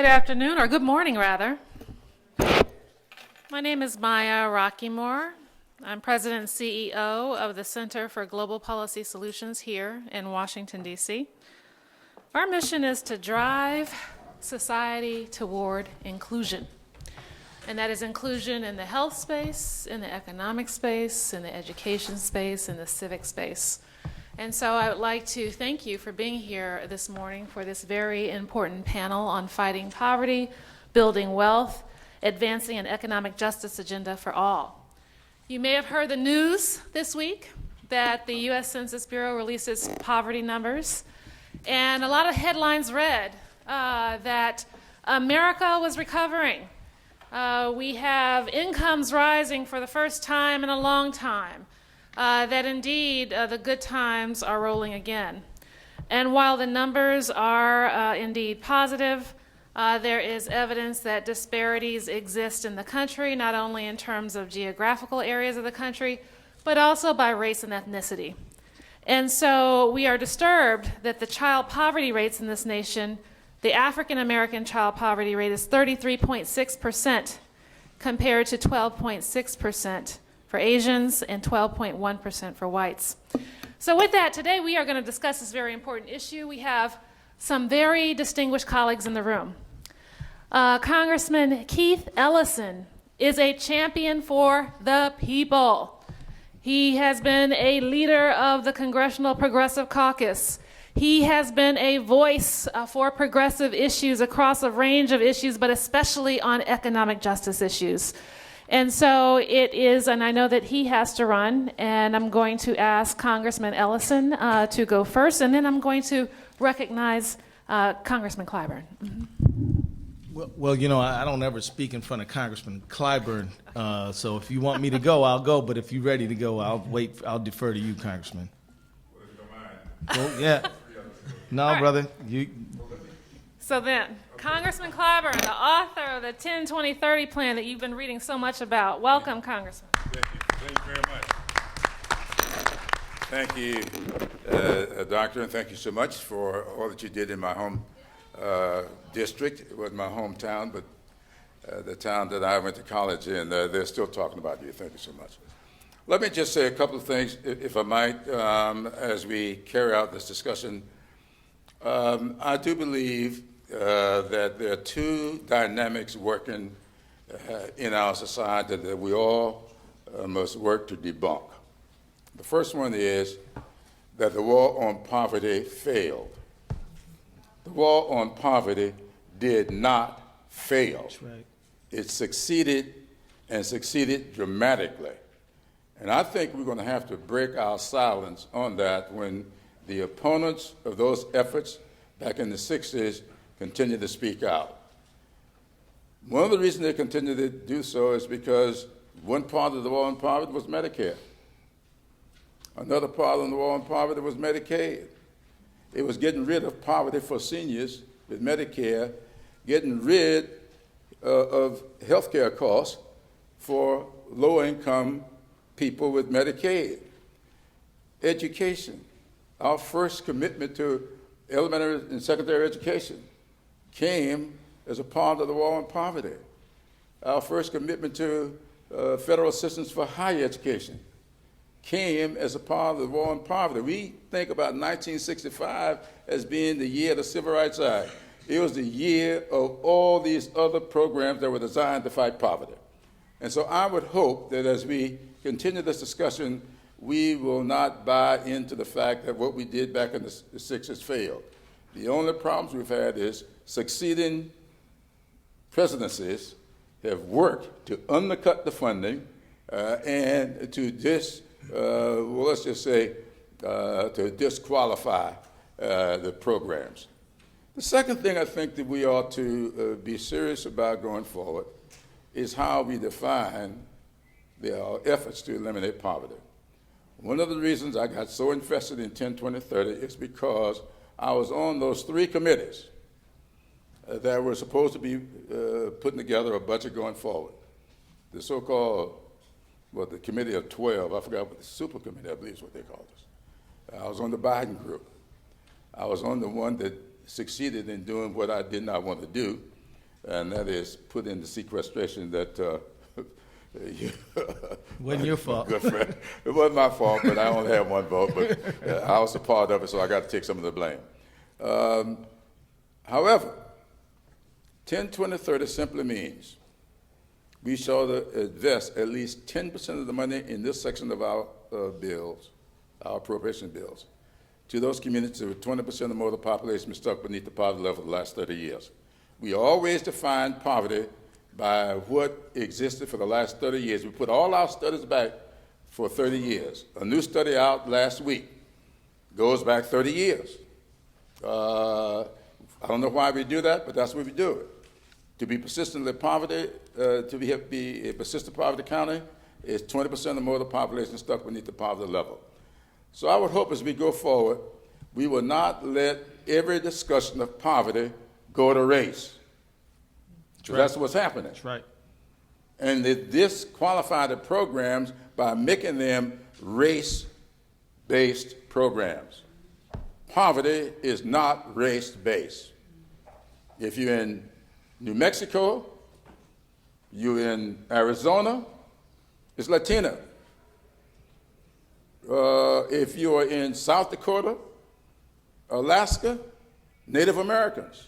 Good afternoon, or good morning, rather. My name is Maya Rockymore. I'm President and CEO of the Center for Global Policy Solutions here in Washington, D.C. Our mission is to drive society toward inclusion. And that is inclusion in the health space, in the economic space, in the education space, in the civic space. And so I would like to thank you for being here this morning for this very important panel on fighting poverty, building wealth, advancing an economic justice agenda for all. You may have heard the news this week that the U.S. Census Bureau releases poverty numbers, and a lot of headlines read that America was recovering. We have incomes rising for the first time in a long time. That indeed the good times are rolling again. And while the numbers are indeed positive, there is evidence that disparities exist in the country, not only in terms of geographical areas of the country, but also by race and ethnicity. And so we are disturbed that the child poverty rates in this nation, the African American child poverty rate is 33.6% compared to 12.6% for Asians and 12.1% for whites. So with that, today we are going to discuss this very important issue. We have some very distinguished colleagues in the room. Congressman Keith Ellison is a champion for the people. He has been a leader of the Congressional Progressive Caucus. He has been a voice for progressive issues across a range of issues, but especially on economic justice issues. And so it is, and I know that he has to run, and I'm going to ask Congressman Ellison to go first, and then I'm going to recognize Congressman Clyburn. Well, you know, I don't ever speak in front of Congressman Clyburn, so if you want me to go, I'll go, but if you're ready to go, I'll defer to you, Congressman. Well, if you don't mind. Well, yeah. No, All right. brother, So then, Congressman Clyburn, the author of the 10-20-30 plan that you've been reading so much about. Welcome, Congressman. Thank you very much. Thank you, Doctor, and thank you so much for all that you did in my home district. It wasn't my hometown, but the town that I went to college in, they're still talking about you. Thank you so much. Let me just say a couple of things, if I might, as we carry out this discussion. I do believe that there are two dynamics working in our society that we all must work to debunk. The first one is that the war on poverty failed. The war on poverty did not fail. That's right. It succeeded, and succeeded dramatically. And I think we're going to have to break our silence on that when the opponents of those efforts back in the 60s continue to speak out. One of the reasons they continue to do so is because one part of the war on poverty was Medicare. Another part of the war on poverty was Medicaid. It was getting rid of poverty for seniors with Medicare, getting rid of health care costs for low-income people with Medicaid. Education. Our first commitment to elementary and secondary education came as a part of the war on poverty. Our first commitment to federal assistance for higher education came as a part of the war on poverty. We think about 1965 as being the year of the Civil Rights Act. It was the year of all these other programs that were designed to fight poverty. And so I would hope that as we continue this discussion, we will not buy into the fact that what we did back in the 60s failed. The only problems we've had is succeeding presidencies have worked to undercut the funding and to let's just say, to disqualify the programs. The second thing I think that we ought to be serious about going forward is how we define our efforts to eliminate poverty. One of the reasons I got so invested in 10-20-30 is because I was on those three committees that were supposed to be putting together a budget going forward. The so-called, the Committee of 12, I forgot what the super committee, I believe is what they called us. I was on the Biden group. I was on the one that succeeded in doing what I did not want to do, and that is put into sequestration that Wasn't your fault. good friend. It wasn't my fault, but I only had one vote, but I was a part of it, so I got to take some of the blame. However, 10, 20, 30 simply means we shall invest at least 10% of the money in this section of our bills, our appropriation bills, to those communities with 20% or more of the population been stuck beneath the poverty level the last 30 years. We always define poverty by what existed for the last 30 years. We put all our studies back for 30 years. A new study out last week goes back 30 years. I don't know why we do that, but that's what we do it. To be persistently poverty, to be a persistent poverty county is 20% or more of the population stuck beneath the poverty level. So I would hope as we go forward, we will not let every discussion of poverty go to race. Right. That's what's happening. That's right. And they disqualify the programs by making them race-based programs. Poverty is not race-based. If you're in New Mexico, you're in Arizona, it's Latino. If you're in South Dakota, Alaska, Native Americans.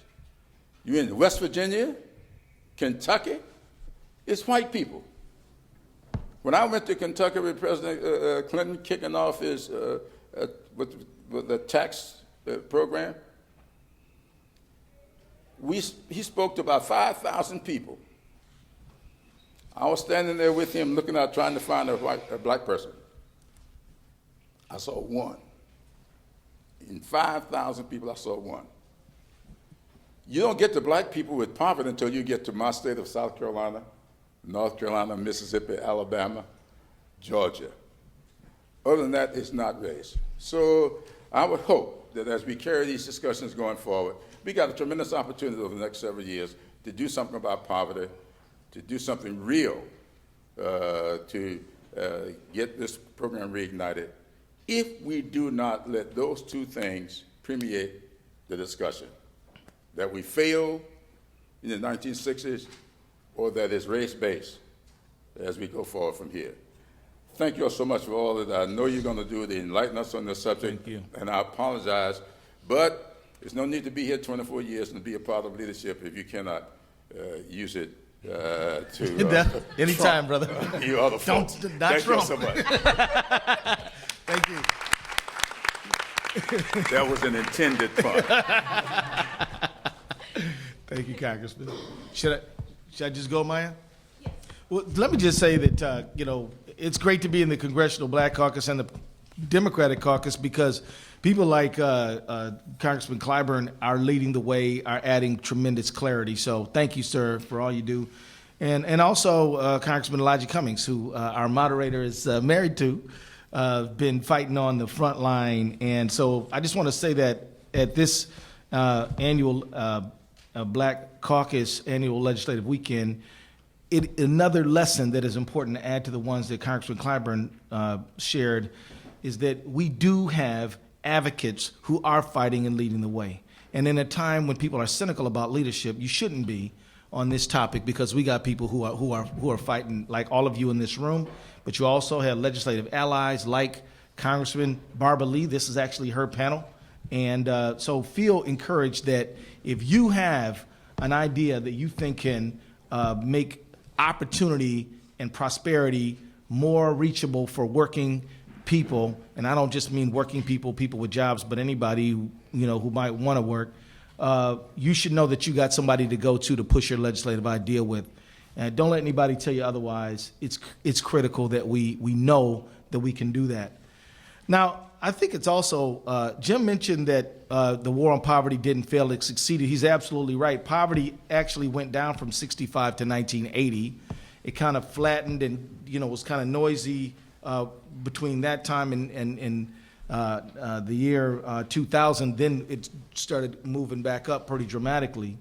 You're in West Virginia, Kentucky, it's white people. When I went to Kentucky with President Clinton kicking off his with the tax program, he spoke to about 5,000 people. I was standing there with him looking out trying to find a black person. I saw one. In 5,000 people, I saw one. You don't get to black people with poverty until you get to my state of South Carolina, North Carolina, Mississippi, Alabama, Georgia. Other than that, it's not race. So I would hope that as we carry these discussions going forward, we got a tremendous opportunity over the next several years to do something about poverty, to do something real to get this program reignited, if we do not let those two things permeate the discussion, that we failed in the 1960s or that is race-based as we go forward from here. Thank you all so much for all that I know you're going to do to enlighten us on this subject. Thank you. And I apologize, but there's no need to be here 24 years and be a part of leadership if you cannot use it to anytime, brother. You other folks. Not Thank Trump. you so much. Thank you. That was an intended pun. Thank you, Congressman. Should I just go, Maya? Yes. Well, let me just say that it's great to be in the Congressional Black Caucus and the Democratic Caucus because people like Congressman Clyburn are leading the way, are adding tremendous clarity. So thank you, sir, for all you do. And also Congressman Elijah Cummings, who our moderator is married to, been fighting on the front line. And so I just want to say that at this annual Black Caucus annual legislative weekend, another lesson that is important to add to the ones that Congressman Clyburn shared is that we do have advocates who are fighting and leading the way. And in a time when people are cynical about leadership, you shouldn't be on this topic because we got people who are fighting, like all of you in this room, but you also have legislative allies like Congressman Barbara Lee. This is actually her panel. And so feel encouraged that if you have an idea that you think can make opportunity and prosperity more reachable for working people, and I don't just mean working people with jobs, but anybody who might want to work, you should know that you got somebody to go to push your legislative idea with. And don't let anybody tell you otherwise. It's critical that we know that we can do that. Now, I think it's also, Jim mentioned that the war on poverty didn't fail, it succeeded. He's absolutely right. Poverty actually went down from 65 to 1980. It kind of flattened and, was kind of noisy between that time and the year 2000. Then it started moving back up pretty dramatically.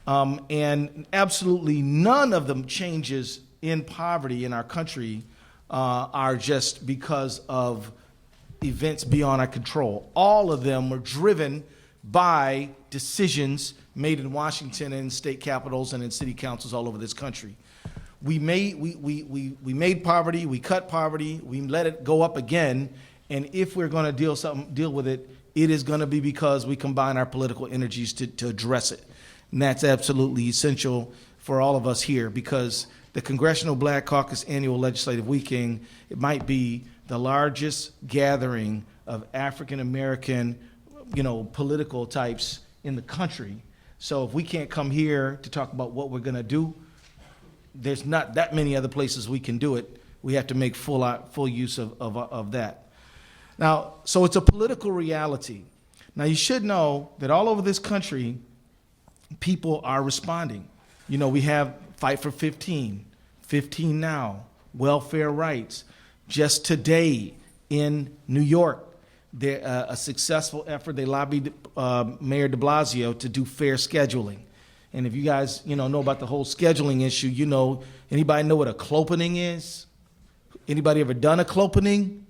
And absolutely none of the changes in poverty in our country are just because of events beyond our control. All of them were driven by decisions made in Washington and in state capitals and in city councils all over this country. We made poverty, we cut poverty, we let it go up again, and if we're going to deal with it, it is going to be because we combine our political energies to address it. And that's absolutely essential for all of us here, because the Congressional Black Caucus Annual Legislative Weekend, it might be the largest gathering of African American, political types in the country. So if we can't come here to talk about what we're going to do, there's not that many other places we can do it. We have to make full use of that. Now, so it's a political reality. Now, you should know that all over this country, people are responding. We have Fight for 15, 15 Now, welfare rights. Just today in New York, a successful effort, they lobbied Mayor de Blasio to do fair scheduling. And if you guys, know about the whole scheduling issue, anybody know what a clopening is? Anybody ever done a clopening?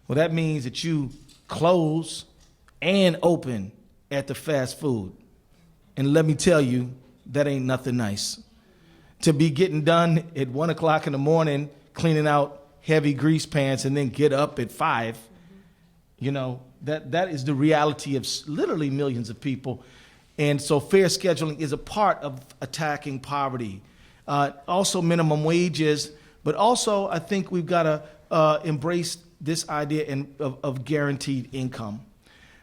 Well, that means that you close and open at the fast food. And let me tell you, that ain't nothing nice. To be getting done at 1 o'clock in the morning, cleaning out heavy grease pans, and then get up at 5, that is the reality of literally millions of people. And so fair scheduling is a part of attacking poverty. Also minimum wages, but also I think we've got to embrace this idea of guaranteed income.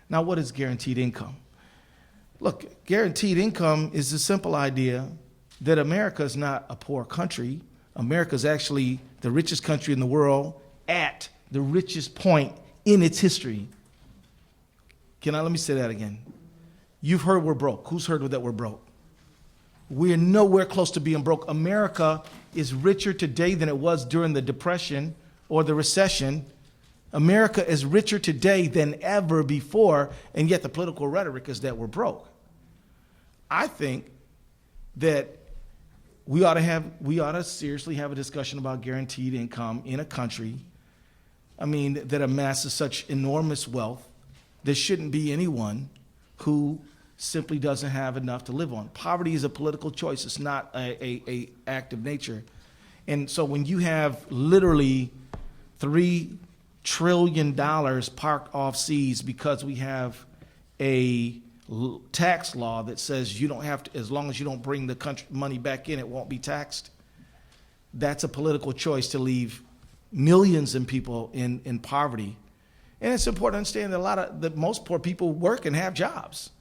Now, what is guaranteed income? Look, guaranteed income is the simple idea that America is not a poor country. America is actually the richest country in the world at the richest point in its history. Let me say that again. You've heard we're broke. Who's heard that we're broke? We're nowhere close to being broke. America is richer today than it was during the Depression or the recession. America is richer today than ever before, and yet the political rhetoric is that we're broke. I think that we ought to seriously have a discussion about guaranteed income in a country, that amasses such enormous wealth. There shouldn't be anyone who simply doesn't have enough to live on. Poverty is a political choice. It's not a act of nature. And so when you have literally $3 trillion parked off seas because we have a tax law that says you don't have to, as long as you don't bring the country money back in, it won't be taxed. That's a political choice to leave millions of people in poverty. And it's important to understand that most poor people work and have jobs.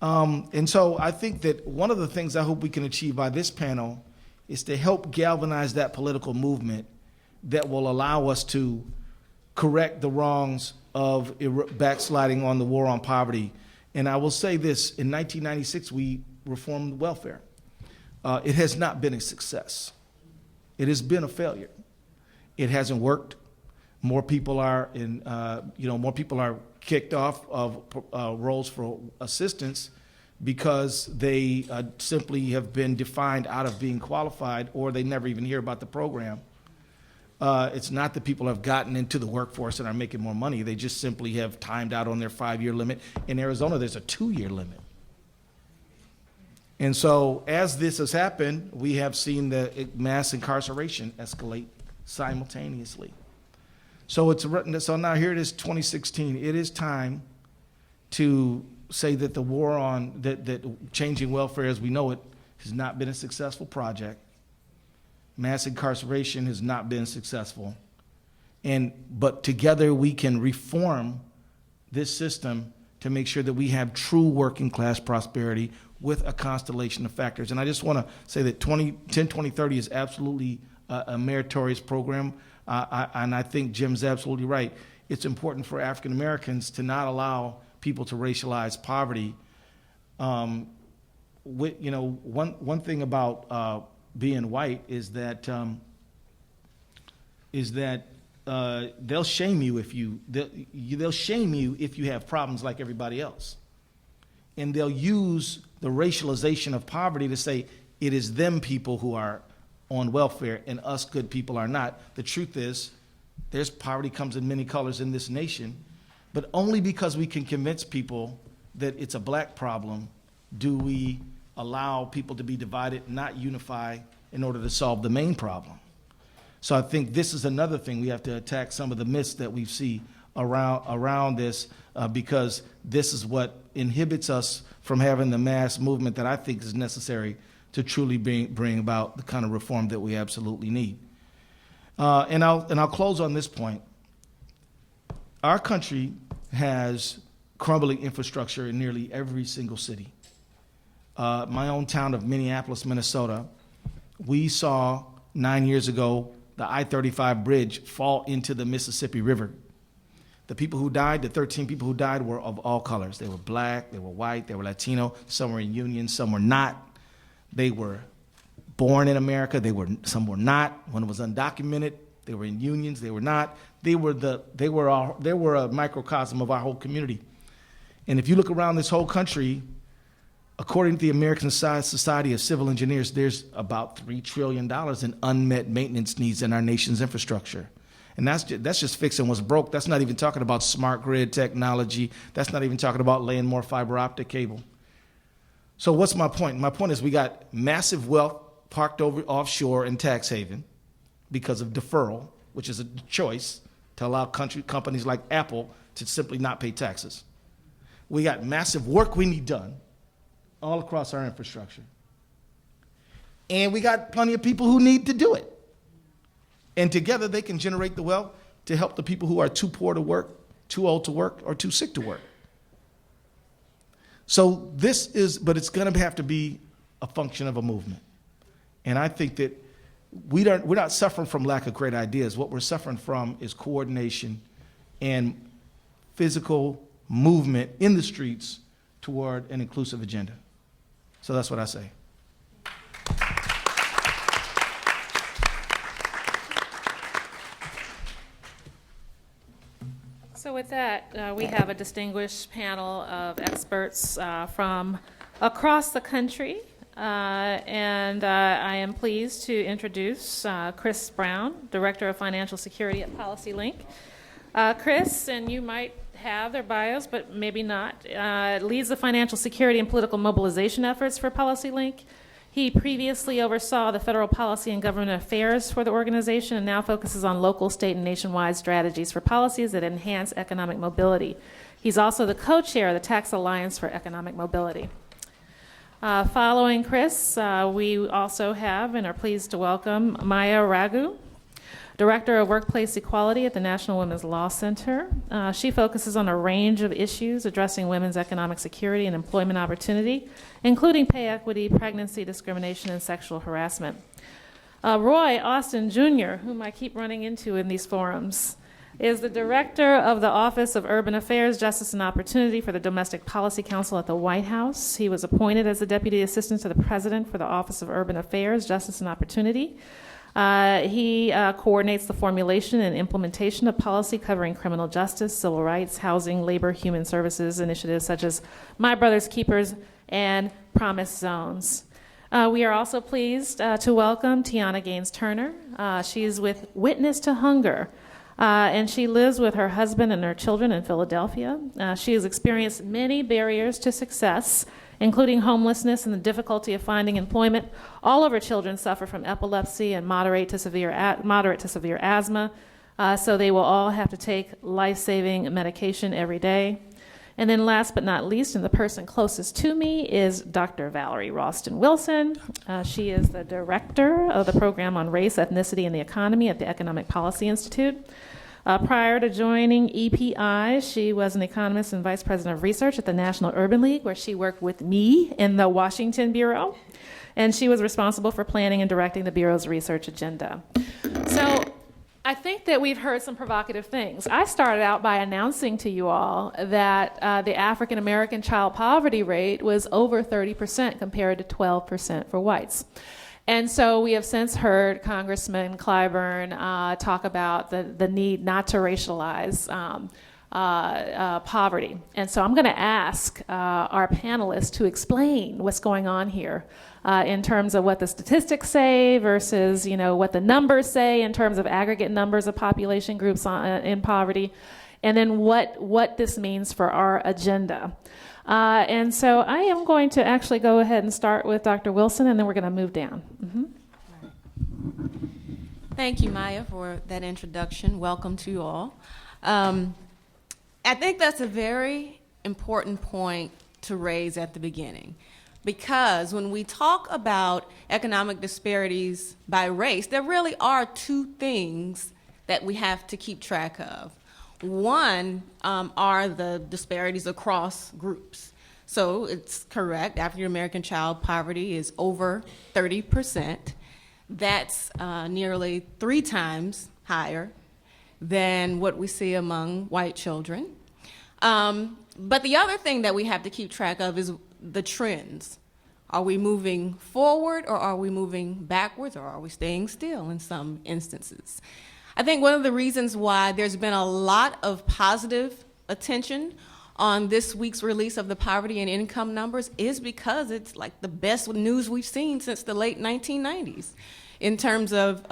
And so I think that one of the things I hope we can achieve by this panel is to help galvanize that political movement that will allow us to correct the wrongs of backsliding on the war on poverty. And I will say this, in 1996, we reformed welfare. It has not been a success. It has been a failure. It hasn't worked. More people are kicked off of roles for assistance because they simply have been defined out of being qualified, or they never even hear about the program. It's not that people have gotten into the workforce and are making more money. They just simply have timed out on their 5-year limit. In Arizona, there's a 2-year limit. And so as this has happened, we have seen the mass incarceration escalate simultaneously. So now here it is, 2016. It is time to say that the war on, that changing welfare as we know it has not been a successful project. Mass incarceration has not been successful. But together we can reform this system to make sure that we have true working class prosperity with a constellation of factors. And I just want to say that 2030 is absolutely a meritorious program. And I think Jim's absolutely right. It's important for African Americans to not allow people to racialize poverty. One thing about being white is that they'll shame you if you have problems like everybody else, and they'll use the racialization of poverty to say it is them people who are on welfare and us good people are not. The truth is, poverty comes in many colors in this nation, but only because we can convince people that it's a black problem, do we allow people to be divided, not unify in order to solve the main problem? So I think this is another thing we have to attack, some of the myths that we see around this, because this is what inhibits us from having the mass movement that I think is necessary to truly bring about the kind of reform that we absolutely need. And I'll close on this point. Our country has crumbling infrastructure in nearly every single city. My own town of Minneapolis, Minnesota, we saw 9 years ago the I-35 bridge fall into the Mississippi River. The people who died, the 13 people who died, were of all colors. They were black, they were white, they were Latino, some were in unions, some were not. They were born in America, some were not. One was undocumented, they were in unions, they were not. They were a microcosm of our whole community. And if you look around this whole country, according to the American Society of Civil Engineers, there's about $3 trillion in unmet maintenance needs in our nation's infrastructure. And that's just fixing what's broke. That's not even talking about smart grid technology. That's not even talking about laying more fiber optic cable. So what's my point? My point is we got massive wealth parked over offshore in tax haven because of deferral, which is a choice to allow companies like Apple to simply not pay taxes. We got massive work we need done all across our infrastructure. And we got plenty of people who need to do it. And together they can generate the wealth to help the people who are too poor to work, too old to work, or too sick to work. So but it's gonna have to be a function of a movement. And I think that we're not suffering from lack of great ideas. What we're suffering from is coordination and physical movement in the streets toward an inclusive agenda. So that's what I say. So with that, we have a distinguished panel of experts from across the country. And I am pleased to introduce Chris Brown, Director of Financial Security at PolicyLink. Chris, and you might have their bios, but maybe not, leads the financial security and political mobilization efforts for PolicyLink. He previously oversaw the federal policy and government affairs for the organization and now focuses on local, state, and nationwide strategies for policies that enhance economic mobility. He's also the co-chair of the Tax Alliance for Economic Mobility. Following Chris, we also have and are pleased to welcome Maya Raghu, Director of Workplace Equality at the National Women's Law Center. She focuses on a range of issues addressing women's economic security and employment opportunity, including pay equity, pregnancy discrimination, and sexual harassment. Roy Austin Jr., whom I keep running into in these forums, is the Director of the Office of Urban Affairs, Justice, and Opportunity for the Domestic Policy Council at the White House. He was appointed as the Deputy Assistant to the President for the Office of Urban Affairs, Justice, and Opportunity. He coordinates the formulation and implementation of policy covering criminal justice, civil rights, housing, labor, human services initiatives such as My Brother's Keepers and Promise Zones. We are also pleased to welcome Tiana Gaines Turner. She is with Witness to Hunger, and she lives with her husband and her children in Philadelphia. She has experienced many barriers to success, including homelessness and the difficulty of finding employment. All of her children suffer from epilepsy and moderate to severe asthma, so they will all have to take life-saving medication every day. And then last but not least, and the person closest to me, is Dr. Valerie Ralston Wilson. She is the director of the program on race, ethnicity, and the economy at the Economic Policy Institute. Prior to joining EPI, she was an economist and vice president of research at the National Urban League, where she worked with me in the Washington Bureau. And she was responsible for planning and directing the Bureau's research agenda. So I think that we've heard some provocative things. I started out by announcing to you all that the African American child poverty rate was over 30% compared to 12% for whites. And so we have since heard Congressman Clyburn talk about the need not to racialize poverty. And so I'm going to ask our panelists to explain what's going on here in terms of what the statistics say versus, what the numbers say in terms of aggregate numbers of population groups in poverty, and then what this means for our agenda. And so I am going to actually go ahead and start with Dr. Wilson, and then we're going to move down. Thank you, Maya, for that introduction. Welcome to you all. I think that's a very important point to raise at the beginning, because when we talk about economic disparities by race, there really are two things that we have to keep track of. One are the disparities across groups. So it's correct, African American child poverty is over 30%. That's nearly 3 times higher than what we see among white children. But the other thing that we have to keep track of is the trends. Are we moving forward, or are we moving backwards, or are we staying still in some instances? I think one of the reasons why there's been a lot of positive attention on this week's release of the poverty and income numbers is because it's like the best news we've seen since the late 1990s in terms of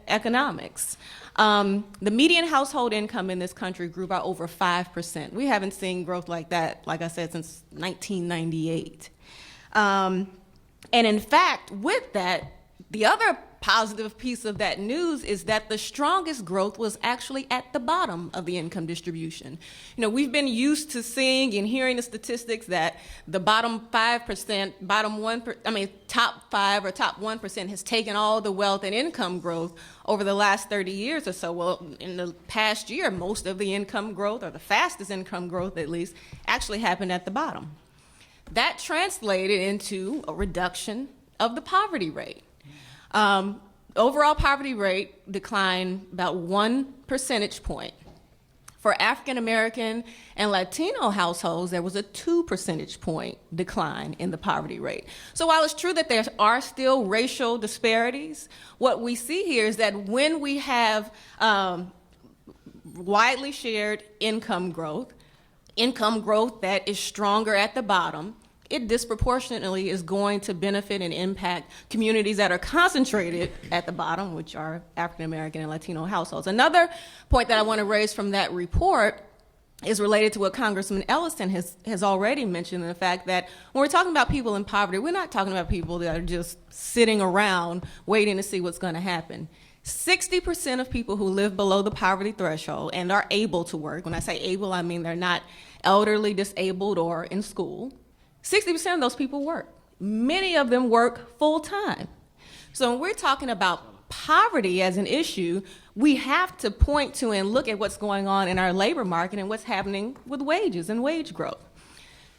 economics. The median household income in this country grew by over 5%. We haven't seen growth like that, like I said, since 1998. And in fact, with that, the other positive piece of that news is that the strongest growth was actually at the bottom of the income distribution. You know, we've been used to seeing and hearing the statistics that the bottom 5%, top 5 or top 1% has taken all the wealth and income growth over the last 30 years or so. Well, in the past year, most of the income growth, or the fastest income growth at least, actually happened at the bottom. That translated into a reduction of the poverty rate. Overall poverty rate declined about 1 percentage point. For African American and Latino households, there was a 2 percentage point decline in the poverty rate. So while it's true that there are still racial disparities, what we see here is that when we have widely shared income growth that is stronger at the bottom, it disproportionately is going to benefit and impact communities that are concentrated at the bottom, which are African American and Latino households. Another point that I want to raise from that report is related to what Congressman Ellison has already mentioned, the fact that when we're talking about people in poverty, we're not talking about people that are just sitting around waiting to see what's going to happen. 60% of people who live below the poverty threshold and are able to work, when I say able, I mean they're not elderly, disabled, or in school, 60% of those people work. Many of them work full time. So when we're talking about poverty as an issue, we have to point to and look at what's going on in our labor market and what's happening with wages and wage growth.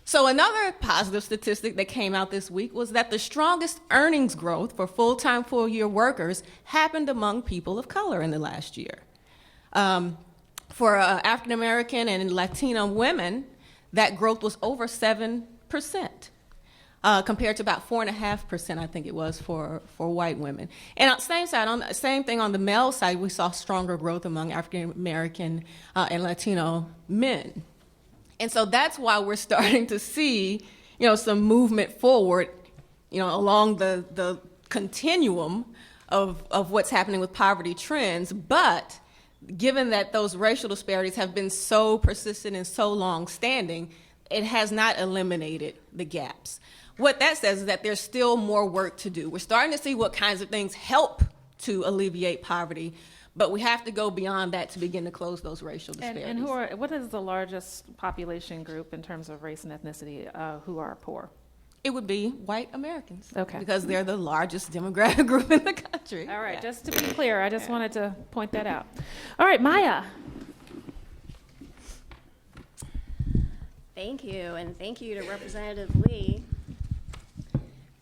So another positive statistic that came out this week was that the strongest earnings growth for full-time, full-year workers happened among people of color in the last year. For African American and Latino women, that growth was over 7%, compared to about 4.5%, I think it was, for white women. And on the same thing on the male side, we saw stronger growth among African American and Latino men. And so that's why we're starting to see, some movement forward, along the continuum of what's happening with poverty trends. But given that those racial disparities have been so persistent and so long-standing, it has not eliminated the gaps. What that says is that there's still more work to do. We're starting to see what kinds of things help to alleviate poverty, but we have to go beyond that to begin to close those racial disparities. And what is the largest population group in terms of race and ethnicity who are poor? It would be white Americans. Okay. Because they're the largest demographic group in the country. All right, just to be clear, I just wanted to point that out. All right, Maya. Thank you, and thank you to Representative Lee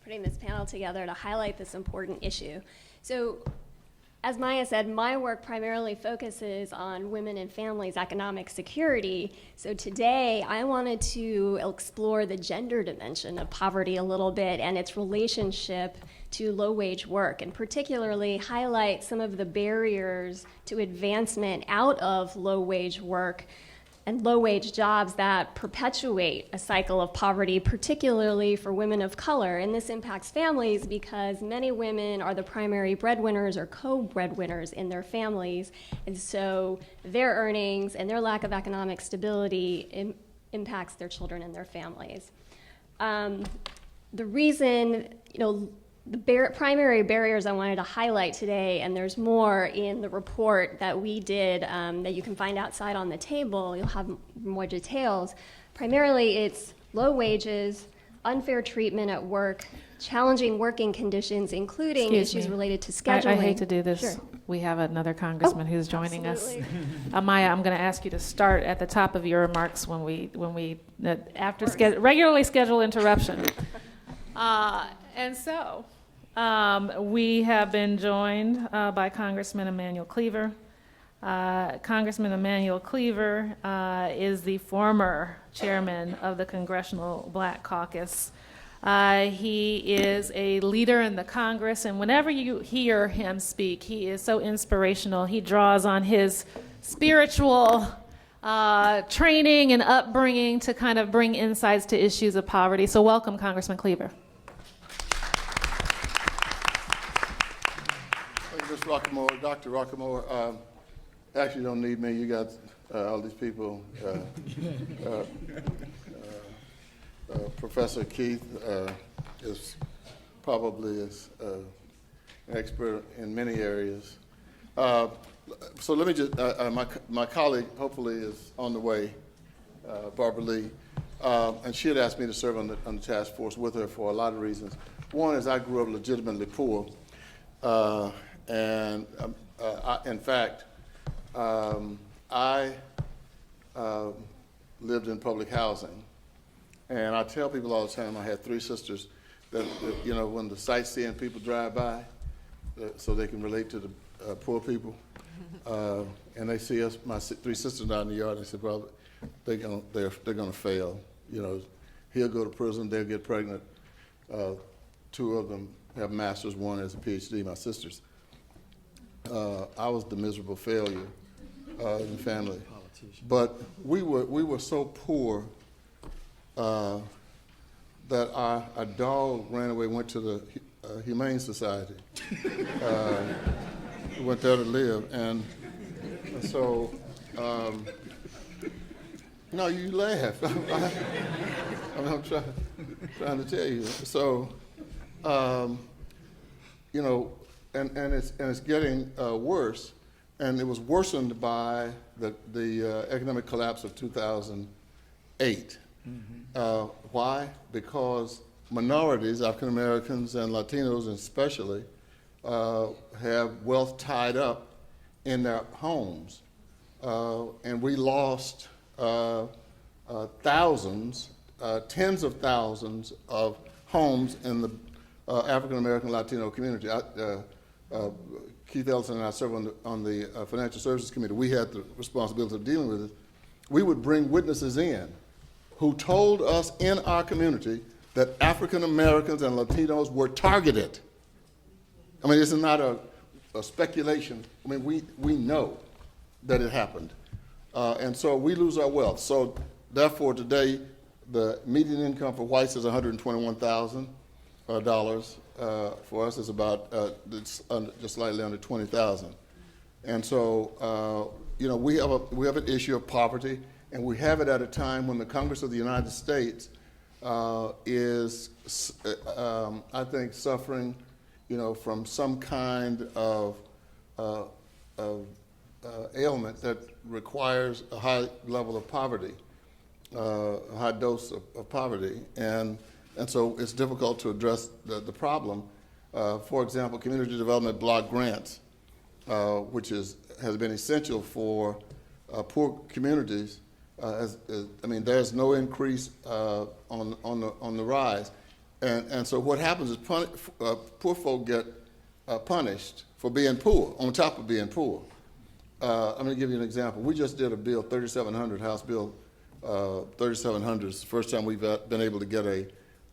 putting this panel together to highlight this important issue. So, as Maya said, my work primarily focuses on women and families' economic security. So today, I wanted to explore the gender dimension of poverty a little bit and its relationship to low-wage work, and particularly highlight some of the barriers to advancement out of low-wage work and low-wage jobs that perpetuate a cycle of poverty, particularly for women of color. And this impacts families because many women are the primary breadwinners or co-breadwinners in their families. And so their earnings and their lack of economic stability impacts their children and their families. The reason, the primary barriers I wanted to highlight today, and there's more in the report that we did that you can find outside on the table, you'll have more details. Primarily, it's low wages, unfair treatment at work, challenging working conditions, including issues related to scheduling. I hate to do this. Sure. We have another congressman who's joining absolutely. us. Maya, I'm going to ask you to start at the top of your remarks after regularly scheduled interruption. And so we have been joined by Congressman Emanuel Cleaver. Congressman Emanuel Cleaver is the former chairman of the Congressional Black Caucus. He is a leader in the Congress, and whenever you hear him speak, he is so inspirational. He draws on his spiritual training and upbringing to kind of bring insights to issues of poverty. So welcome, Congressman Cleaver. Ms. Rockemore, Dr. Rockemore, actually don't need me. You got all these people. Professor Keith is probably an expert in many areas. So let me just, my colleague hopefully is on the way, Barbara Lee, and she had asked me to serve on the task force with her for a lot of reasons. One is I grew up legitimately poor, and in fact, I lived in public housing. And I tell people all the time, I had 3 sisters that when the sightseeing people drive by, so they can relate to the poor people, and they see us, my 3 sisters out in the yard, and they say, "Brother, they're gonna fail. He'll go to prison, they'll get pregnant. 2 of them have masters, 1 has a PhD, my sisters." I was the miserable failure in the family, but we were so poor. That our dog ran away, went to the Humane Society. Went there to live, and so, no, you laugh. I'm trying to tell you. So, and it's getting worse, and it was worsened by the economic collapse of 2008. Why? Because minorities, African Americans and Latinos especially, have wealth tied up in their homes. And we lost thousands, tens of thousands of homes in the African American Latino community. Keith Ellison and I serve on the Financial Services Committee. We had the responsibility of dealing with it. We would bring witnesses in who told us in our community that African Americans and Latinos were targeted. I mean, this is not a speculation. I mean, we know that it happened. And so we lose our wealth. So therefore today, the median income for whites is $121,000. For us, it's about just slightly under $20,000. And so, we have an issue of poverty. And we have it at a time when the Congress of the United States is, I think, suffering, from some kind of ailment that requires a high level of poverty, a high dose of poverty, and so it's difficult to address the problem. For example, community development block grants, which has been essential for poor communities. There's no increase on the rise, and so what happens is poor folk get punished for being poor on top of being poor. I'm going to give you an example. We just did a bill, 3700, House Bill 3700. It's the first time we've been able to get a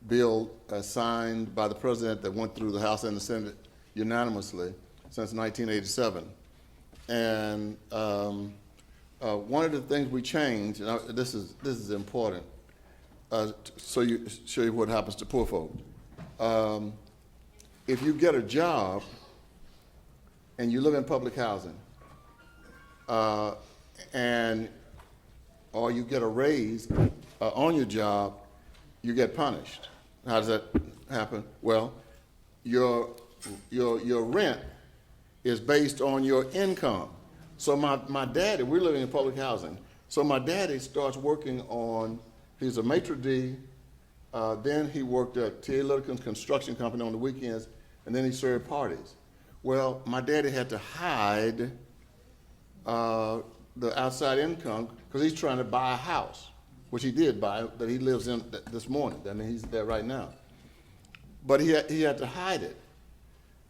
bill signed by the president that went through the House and the Senate unanimously since 1987, and. One of the things we changed, and this is important, so you show you what happens to poor folk. If you get a job and you live in public housing, or you get a raise on your job, you get punished. How does that happen? Well, your rent is based on your income. So my daddy, we're living in public housing. So my daddy starts working on, he's a maitre d', then he worked at T.A. Littleton's construction company on the weekends, and then he served parties. Well, my daddy had to hide the outside income because he's trying to buy a house, which he did buy, that he lives in this morning. I mean, he's there right now. But he had to hide it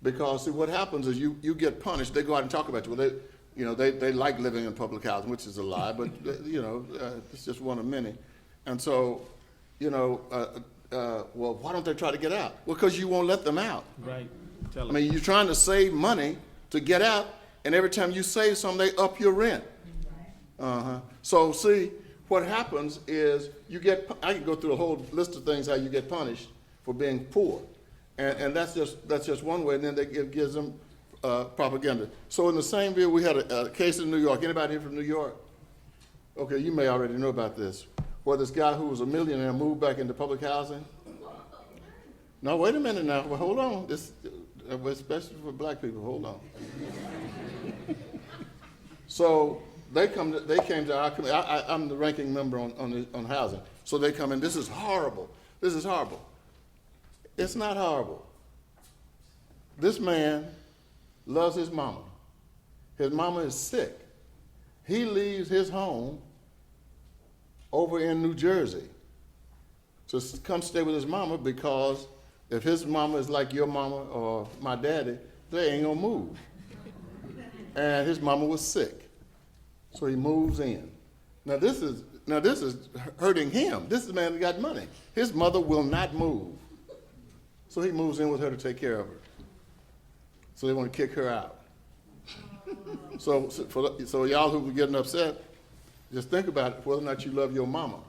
because, see, what happens is you get punished. They go out and talk about you. Well, they like living in public housing, which is a lie, but, it's just one of many. And so, well, why don't they try to get out? Well, because you won't let them out. Right. I mean, you're trying to save money to get out, and every time you save some, they up your rent. So, see, what happens is I can go through a whole list of things how you get punished for being poor. And that's just one way, and then it gives them propaganda. So in the same vein, we had a case in New York. Anybody here from New York? Okay, you may already know about this, where this guy who was a millionaire moved back into public housing. No, wait a minute now. Well, hold on. This, especially for black people, hold on. So they came to our committee. I'm the ranking member on housing. So they come in, this is horrible. This is horrible. It's not horrible. This man loves his mama. His mama is sick. He leaves his home over in New Jersey to come stay with his mama because if his mama is like your mama or my daddy, they ain't gonna move. And his mama was sick. So he moves in. Now this is hurting him. This is the man that got money. His mother will not move. So he moves in with her to take care of her. So they want to kick her out. So y'all who were getting upset, just think about whether or not you love your mama.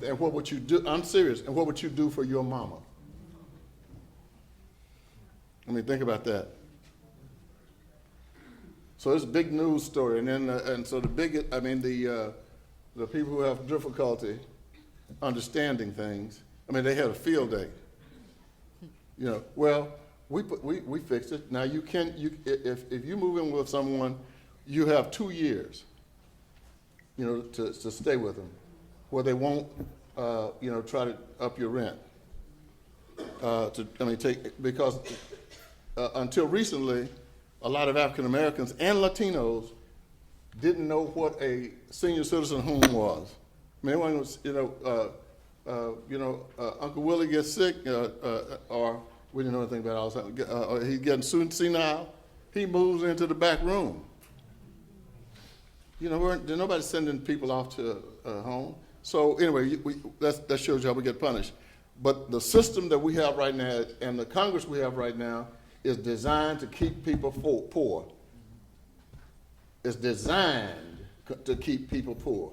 And what would you do? I'm serious. And what would you do for your mama? I mean, think about that. So it's a big news story, and then so the people who have difficulty understanding things, I mean, they had a field day. Well, we fixed it. Now if you move in with someone, you have 2 years, to stay with them, where they won't, try to up your rent. Because until recently, a lot of African Americans and Latinos didn't know what a senior citizen home was. I mean, everyone was, Uncle Willie gets sick, or we didn't know anything about Alzheimer's. He's getting senile. He moves into the back room. There's nobody sending people off to home. So anyway, that shows you how we get punished. But the system that we have right now and the Congress we have right now is designed to keep people poor. It's designed to keep people poor.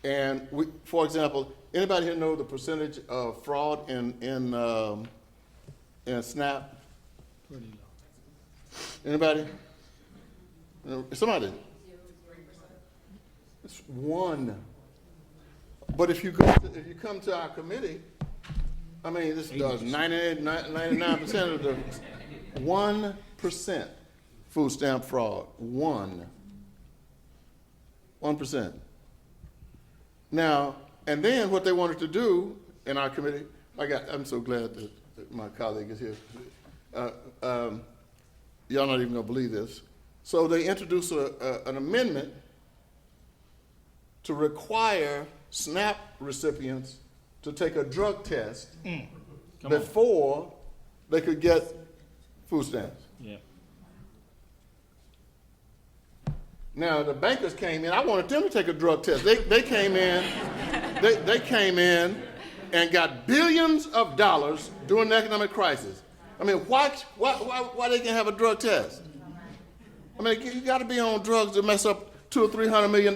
And for example, anybody here know the percentage of fraud in SNAP? Pretty low. Anybody? Somebody? It's 1. But if you come to our committee, I mean, this does 99% of the 1% food stamp fraud. 1%. Now, and then what they wanted to do in our committee, I'm so glad that my colleague is here. Y'all not even gonna believe this. So they introduced an amendment to require SNAP recipients to take a drug test before they could get food stamps. Yeah. Now the bankers came in. I wanted them to take a drug test. They came in. They came in and got billions of dollars during the economic crisis. I mean, why they can't have a drug test? I mean, you got to be on drugs to mess up $200 or $300 million.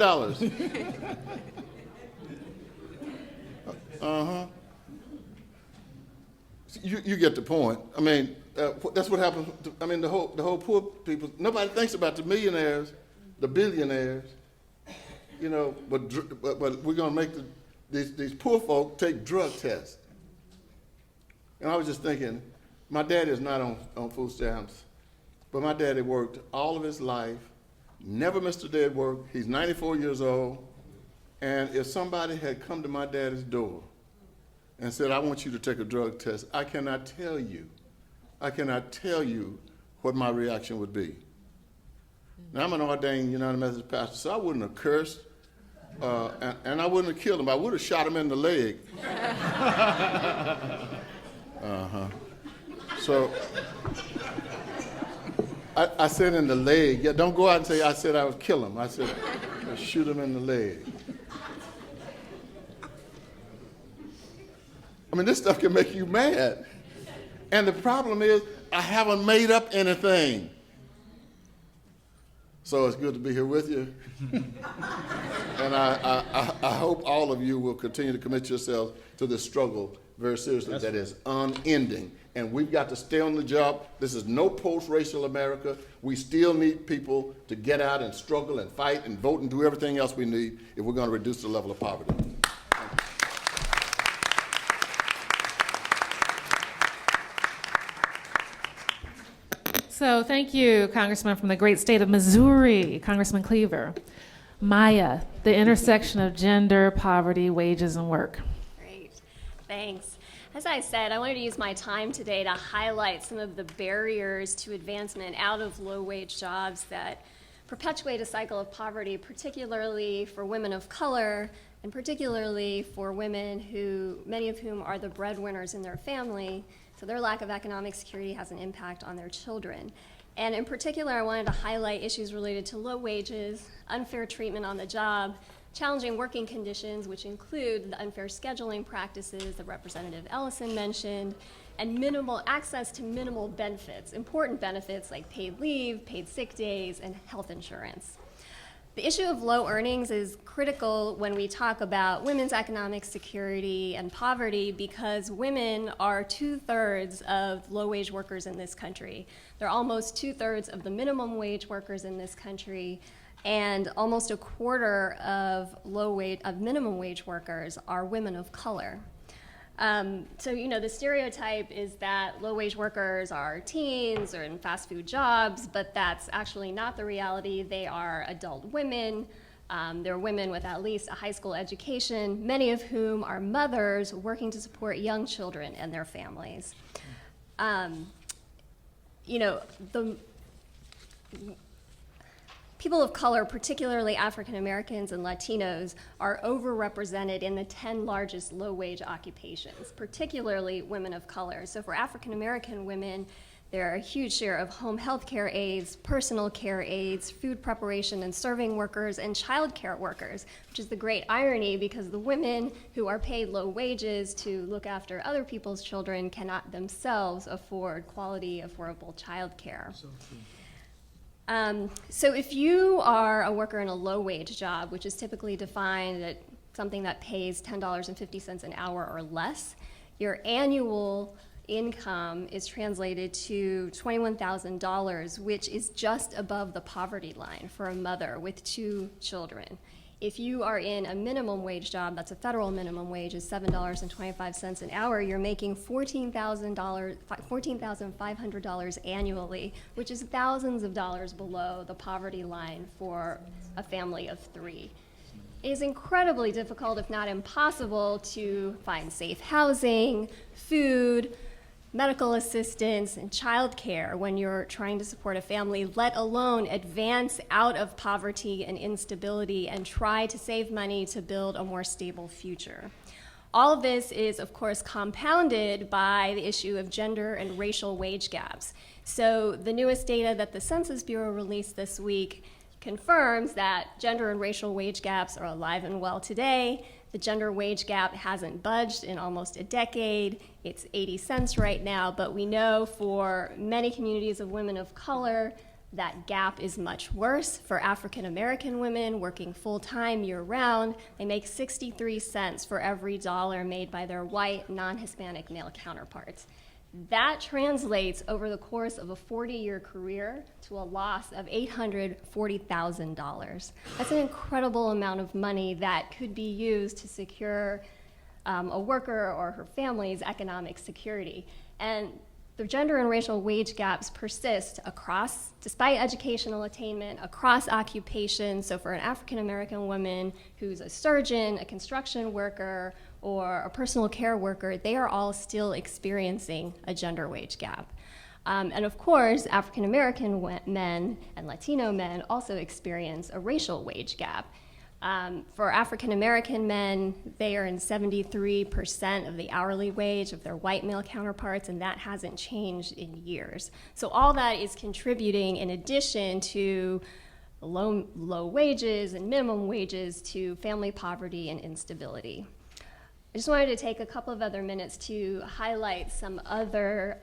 You get the point. I mean, that's what happens. The whole poor people. Nobody thinks about the millionaires, the billionaires, you know, but we're going to make these poor folk take drug tests. And I was just thinking, my dad is not on food stamps, but my daddy worked all of his life, never missed a day at work. He's 94 years old. And if somebody had come to my daddy's door and said, I want you to take a drug test, I cannot tell you what my reaction would be. Now, I'm an ordained United Methodist pastor, so I wouldn't have cursed, and I wouldn't have killed him. I would have shot him in the leg. So I said in the leg. Yeah, don't go out and say I said I would kill him. I said I'd shoot him in the leg. I mean, this stuff can make you mad. And the problem is, I haven't made up anything. So it's good to be here with you. And I hope all of you will continue to commit yourselves to this struggle very seriously. That is unending. And we've got to stay on the job. This is no post-racial America. We still need people to get out and struggle and fight and vote and do everything else we need if we're going to reduce the level of poverty. So thank you, Congressman from the great state of Missouri, Congressman Cleaver. Maya, the intersection of gender, poverty, wages, and work. Great, thanks. As I said, I wanted to use my time today to highlight some of the barriers to advancement out of low-wage jobs that perpetuate a cycle of poverty, particularly for women of color, and particularly for women who, many of whom are the breadwinners in their family, so their lack of economic security has an impact on their children. And in particular, I wanted to highlight issues related to low wages, unfair treatment on the job, challenging working conditions, which include the unfair scheduling practices that Representative Ellison mentioned, and minimal access to minimal benefits, important benefits like paid leave, paid sick days, and health insurance. The issue of low earnings is critical when we talk about women's economic security and poverty because women are 2/3 of low-wage workers in this country. They're almost 2/3 of the minimum wage workers in this country, and almost 1/4 of minimum wage workers are women of color. So, you know, the stereotype is that low-wage workers are teens or in fast food jobs, but that's actually not the reality. They are adult women. They're women with at least a high school education, many of whom are mothers working to support young children and their families. You know, the people of color, particularly African Americans and Latinos, are overrepresented in the 10 largest low-wage occupations, particularly women of color. So for African American women, there are a huge share of home health care aides, personal care aides, food preparation and serving workers, and child care workers, which is the great irony because the women who are paid low wages to look after other people's children cannot themselves afford quality, affordable child care. So true. So if you are a worker in a low-wage job, which is typically defined at something that pays $10.50 an hour or less, your annual income is translated to $21,000, which is just above the poverty line for a mother with 2 children. If you are in a minimum wage job, that's a federal minimum wage, is $7.25 an hour, you're making $14,500 annually, which is thousands of dollars below the poverty line for a family of 3. It is incredibly difficult, if not impossible, to find safe housing, food, medical assistance, and childcare when you're trying to support a family, let alone advance out of poverty and instability and try to save money to build a more stable future. All of this is, of course, compounded by the issue of gender and racial wage gaps. So the newest data that the Census Bureau released this week confirms that gender and racial wage gaps are alive and well today. The gender wage gap hasn't budged in almost a decade. It's 80 cents right now, but we know for many communities of women of color, that gap is much worse. For African American women working full-time year-round, they make 63 cents for every dollar made by their white, non-Hispanic male counterparts. That translates over the course of a 40-year career to a loss of $840,000. That's an incredible amount of money that could be used to secure a worker or her family's economic security. And the gender and racial wage gaps persist despite educational attainment, across occupations. So for an African American woman who's a surgeon, a construction worker, or a personal care worker, they are all still experiencing a gender wage gap. And of course, African American men and Latino men also experience a racial wage gap. For African American men, they earn 73% of the hourly wage of their white male counterparts, and that hasn't changed in years. So all that is contributing, in addition to low wages and minimum wages, to family poverty and instability. I just wanted to take a couple of other minutes to highlight some other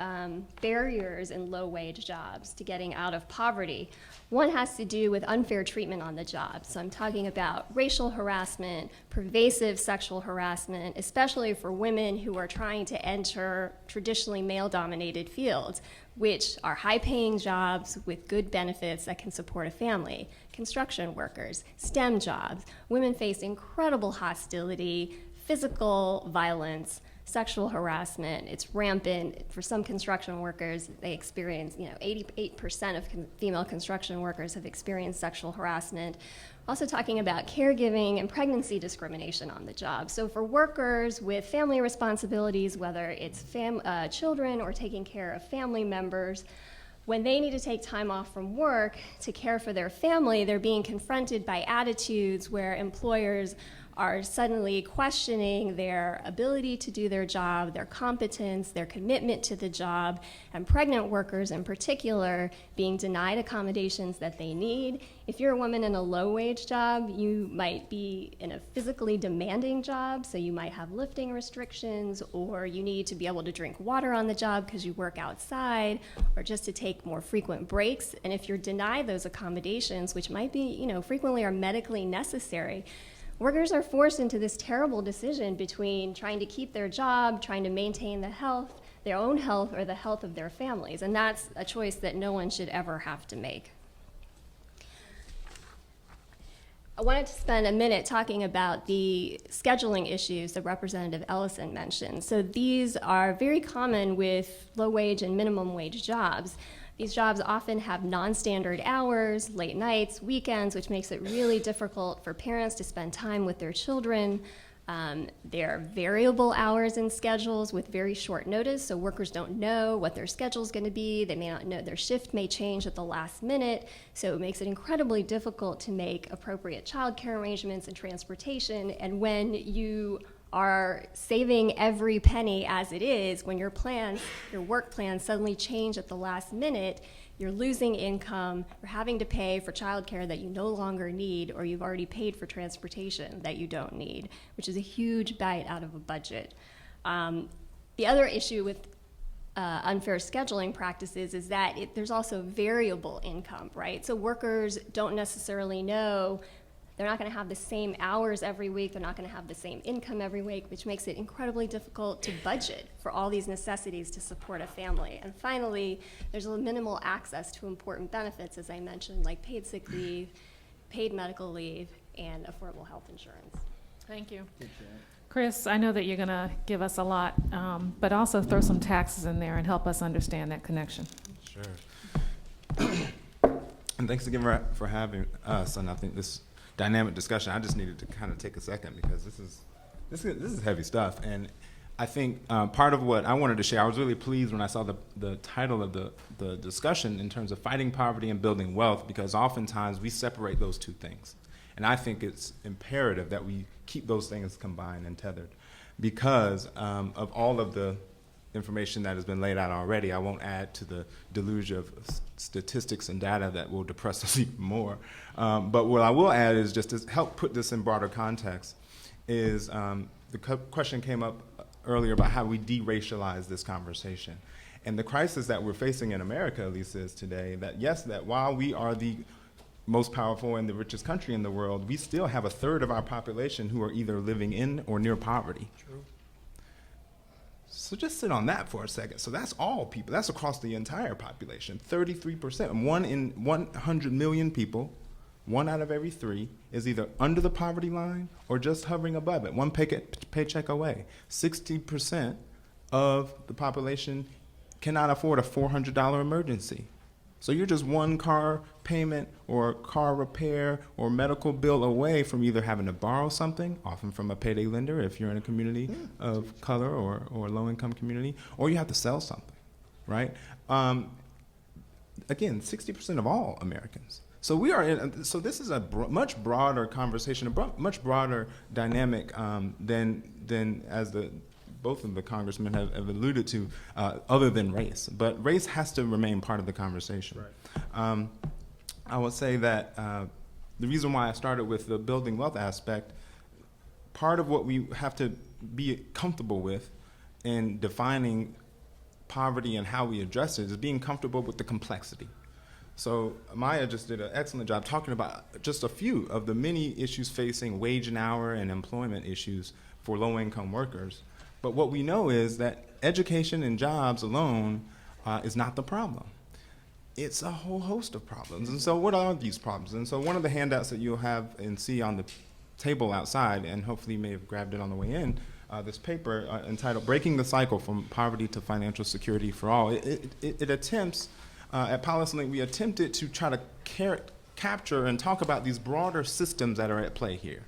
barriers in low-wage jobs to getting out of poverty. One has to do with unfair treatment on the job. So I'm talking about racial harassment, pervasive sexual harassment, especially for women who are trying to enter traditionally male-dominated fields, which are high-paying jobs with good benefits that can support a family. Construction workers, STEM jobs. Women face incredible hostility, physical violence, sexual harassment. It's rampant. For some construction workers, they experience, 88% of female construction workers have experienced sexual harassment. Also talking about caregiving and pregnancy discrimination on the job. So for workers with family responsibilities, whether it's children or taking care of family members, when they need to take time off from work to care for their family, they're being confronted by attitudes where employers are suddenly questioning their ability to do their job, their competence, their commitment to the job, and pregnant workers in particular being denied accommodations that they need. If you're a woman in a low-wage job, you might be in a physically demanding job, so you might have lifting restrictions, or you need to be able to drink water on the job because you work outside, or just to take more frequent breaks. And if you're denied those accommodations, which might be, frequently are medically necessary, workers are forced into this terrible decision between trying to keep their job, trying to maintain their own health, or the health of their families. And that's a choice that no one should ever have to make. I wanted to spend a minute talking about the scheduling issues that Representative Ellison mentioned. So these are very common with low-wage and minimum wage jobs. These jobs often have non-standard hours, late nights, weekends, which makes it really difficult for parents to spend time with their children. There are variable hours and schedules with very short notice, so workers don't know what their schedule is going to be. They may not know, their shift may change at the last minute, so it makes it incredibly difficult to make appropriate childcare arrangements and transportation. And when you are saving every penny as it is, when your work plans suddenly change at the last minute, you're losing income, you're having to pay for childcare that you no longer need, or you've already paid for transportation that you don't need, which is a huge bite out of a budget. The other issue with unfair scheduling practices is that there's also variable income, right? So workers don't necessarily know. They're not going to have the same hours every week. They're not going to have the same income every week, which makes it incredibly difficult to budget for all these necessities to support a family. And finally, there's a minimal access to important benefits, as I mentioned, like paid sick leave, paid medical leave, and affordable health insurance. Thank you. Chris, I know that you're going to give us a lot, but also throw some taxes in there and help us understand that connection. Sure. And thanks again for having us. And I think this dynamic discussion, I just needed to kind of take a second because this is heavy stuff. And I think part of what I wanted to share, I was really pleased when I saw the title of the discussion in terms of fighting poverty and building wealth, because oftentimes we separate those two things. And I think it's imperative that we keep those things combined and tethered because of all of the information that has been laid out already. I won't add to the deluge of statistics and data that will depress us even more. But what I will add is just to help put this in broader context is the question came up earlier about how we de-racialize this conversation. And the crisis that we're facing in America, at least, is today that, yes, that while we are the most powerful and the richest country in the world, we still have a third of our population who are either living in or near poverty. True. So just sit on that for a second. So that's all people. That's across the entire population. 33%. 1 in 100 million people, 1 out of every 3 is either under the poverty line or just hovering above it, one paycheck away. 60% of the population cannot afford a $400 emergency. So you're just one car payment or car repair or medical bill away from either having to borrow something, often from a payday lender if you're in a community of color or low-income community, or you have to sell something, right? Again, 60% of all Americans. So we are in, so this is a much broader conversation, a much broader dynamic than as both of the congressmen have alluded to, other than race. But race has to remain part of the conversation. Right. I would say that the reason why I started with the building wealth aspect, part of what we have to be comfortable with in defining poverty and how we address it is being comfortable with the complexity. So Maya just did an excellent job talking about just a few of the many issues facing wage and hour and employment issues for low-income workers. But what we know is that education and jobs alone is not the problem. It's a whole host of problems. And so what are these problems? And so one of the handouts that you'll have and see on the table outside, and hopefully you may have grabbed it on the way in, this paper entitled Breaking the Cycle from Poverty to Financial Security for All. It attempts, at PolicyLink, we attempted to try to capture and talk about these broader systems that are at play here.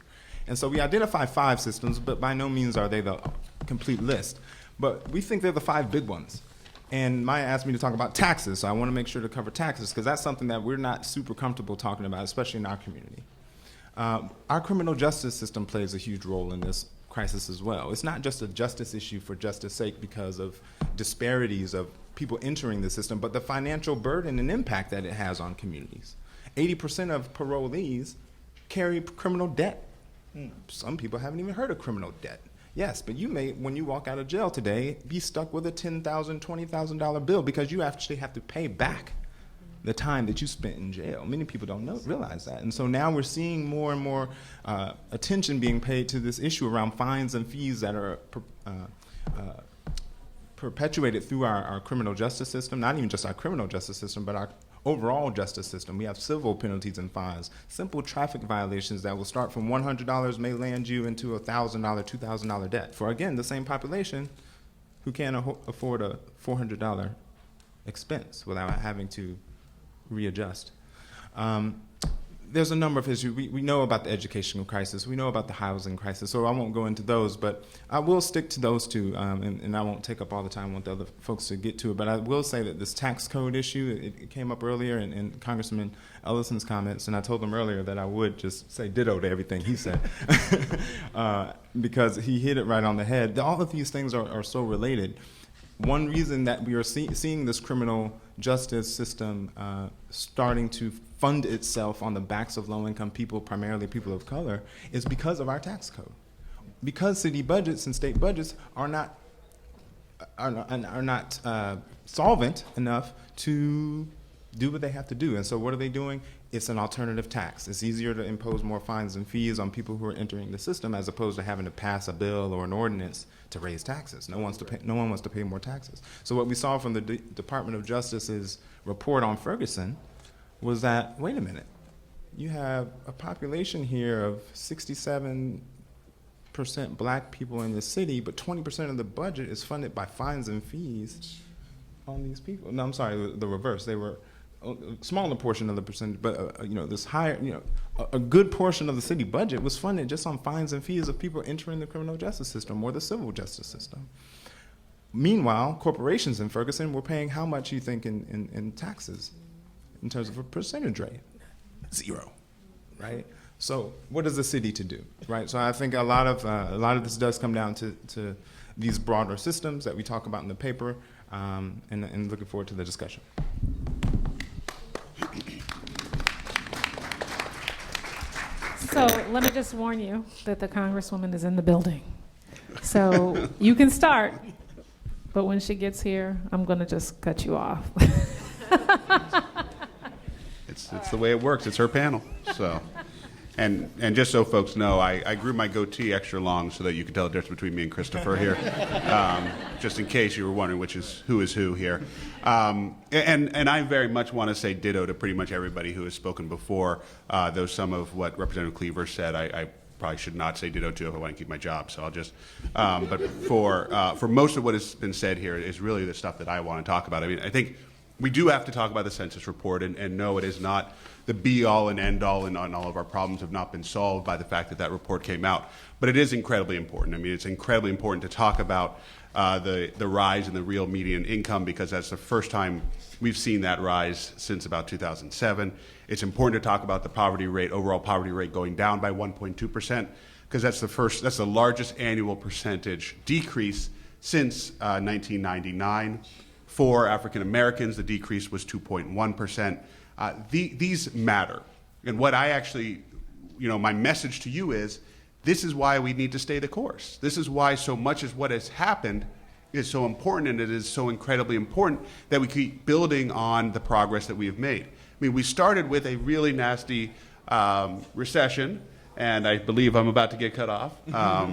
And so we identify 5 systems, but by no means are they the complete list. But we think they're the 5 big ones. And Maya asked me to talk about taxes, so I want to make sure to cover taxes, because that's something that we're not super comfortable talking about, especially in our community. Our criminal justice system plays a huge role in this crisis as well. It's not just a justice issue for justice sake because of disparities of people entering the system, but the financial burden and impact that it has on communities. 80% of parolees carry criminal debt. Some people haven't even heard of criminal debt. Yes, but you may, when you walk out of jail today, be stuck with a $10,000, $20,000 bill because you actually have to pay back the time that you spent in jail. Many people don't realize that. And so now we're seeing more and more attention being paid to this issue around fines and fees that are perpetuated through our criminal justice system, not even just our criminal justice system, but our overall justice system. We have civil penalties and fines, simple traffic violations that will start from $100 may land you into a $1,000, $2,000 debt for, again, the same population who can't afford a $400 expense without having to readjust. There's a number of issues. We know about the educational crisis. We know about the housing crisis, so I won't go into those, but I will stick to those 2, and I won't take up all the time. I want the other folks to get to it, but I will say that this tax code issue, it came up earlier in Congressman Ellison's comments, and I told him earlier that I would just say ditto to everything he said, because he hit it right on the head. All of these things are so related. One reason that we are seeing this criminal justice system starting to fund itself on the backs of low-income people, primarily people of color, is because of our tax code. Because city budgets and state budgets are not solvent enough to do what they have to do. And so what are they doing? It's an alternative tax. It's easier to impose more fines and fees on people who are entering the system as opposed to having to pass a bill or an ordinance to raise taxes. No one wants to pay more taxes. So what we saw from the Department of Justice's report on Ferguson was that, wait a minute, you have a population here of 67% black people in the city, but 20% of the budget is funded by fines and fees on these people. No, I'm sorry, the reverse. They were a smaller portion of the percentage, but this higher, a good portion of the city budget was funded just on fines and fees of people entering the criminal justice system or the civil justice system. Meanwhile, corporations in Ferguson were paying how much, you think, in taxes in terms of a percentage rate? 0, right? So what is the city to do, right? So I think a lot of this does come down to these broader systems that we talk about in the paper, and looking forward to the discussion. So let me just warn you that the Congresswoman is in the building. So you can start, but when she gets here, I'm going to just cut you off. It's the way it works. It's her panel. So, And just so folks know, I grew my goatee extra long so that you could tell the difference between me and Christopher here, just in case you were wondering who is who here. And I very much want to say ditto to pretty much everybody who has spoken before, though some of what Representative Cleaver said I probably should not say ditto to if I want to keep my job. So I'll just, but for most of what has been said here is really the stuff that I want to talk about. I mean, I think we do have to talk about the census report, and no, it is not the be-all and end-all, and all of our problems have not been solved by the fact that that report came out. But it is incredibly important. I mean, it's incredibly important to talk about the rise in the real median income, because that's the first time we've seen that rise since about 2007. It's important to talk about the poverty rate, overall poverty rate going down by 1.2%, because that's the largest annual percentage decrease since 1999. For African Americans, the decrease was 2.1%. These matter. And what I actually, my message to you is, this is why we need to stay the course. This is why so much as what has happened is so important, and it is so incredibly important that we keep building on the progress that we have made. I mean, we started with a really nasty recession, and I believe I'm about to get cut off. But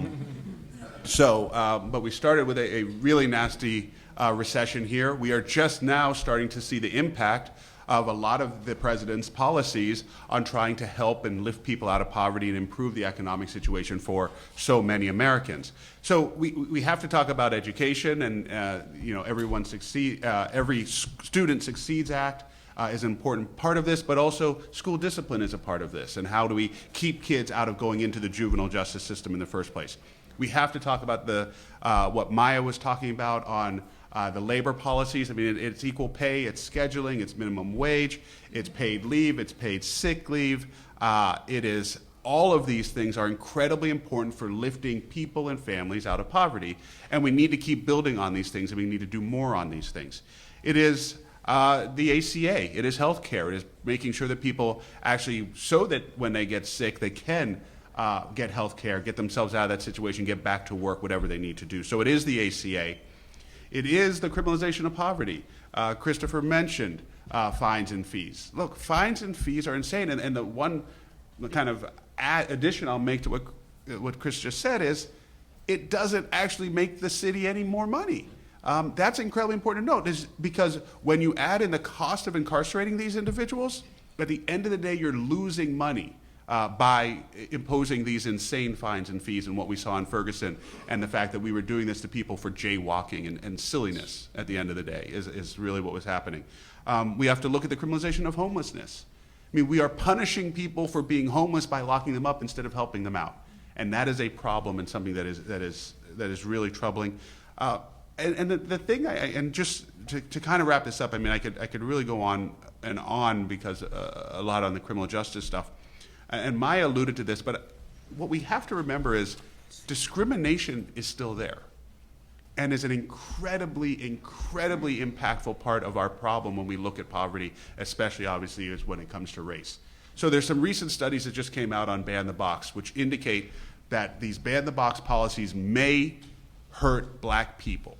we started with a really nasty recession here. We are just now starting to see the impact of a lot of the president's policies on trying to help and lift people out of poverty and improve the economic situation for so many Americans. So we have to talk about education, and every Student Succeeds Act is an important part of this, but also school discipline is a part of this, and how do we keep kids out of going into the juvenile justice system in the first place. We have to talk about what Maya was talking about on the labor policies. I mean, it's equal pay, it's scheduling, it's minimum wage, it's paid leave, it's paid sick leave. All of these things are incredibly important for lifting people and families out of poverty. And we need to keep building on these things, and we need to do more on these things. It is the ACA, it is health care, it is making sure that people actually, so that when they get sick, they can get health care, get themselves out of that situation, get back to work, whatever they need to do. So it is the ACA. It is the criminalization of poverty. Christopher mentioned fines and fees. Look, fines and fees are insane. And the one kind of addition I'll make to what Chris just said is, it doesn't actually make the city any more money. That's incredibly important to note, because when you add in the cost of incarcerating these individuals, at the end of the day, you're losing money by imposing these insane fines and fees, and what we saw in Ferguson, and the fact that we were doing this to people for jaywalking and silliness at the end of the day is really what was happening. We have to look at the criminalization of homelessness. I mean, we are punishing people for being homeless by locking them up instead of helping them out. And that is a problem, and something that is really troubling. And the thing, and just to kind of wrap this up, I mean, I could really go on and on, because a lot on the criminal justice stuff. And Maya alluded to this, but what we have to remember is discrimination is still there, and is an incredibly, incredibly impactful part of our problem when we look at poverty, especially obviously is when it comes to race. So there's some recent studies that just came out on ban the box, which indicate that these ban the box policies may hurt black people.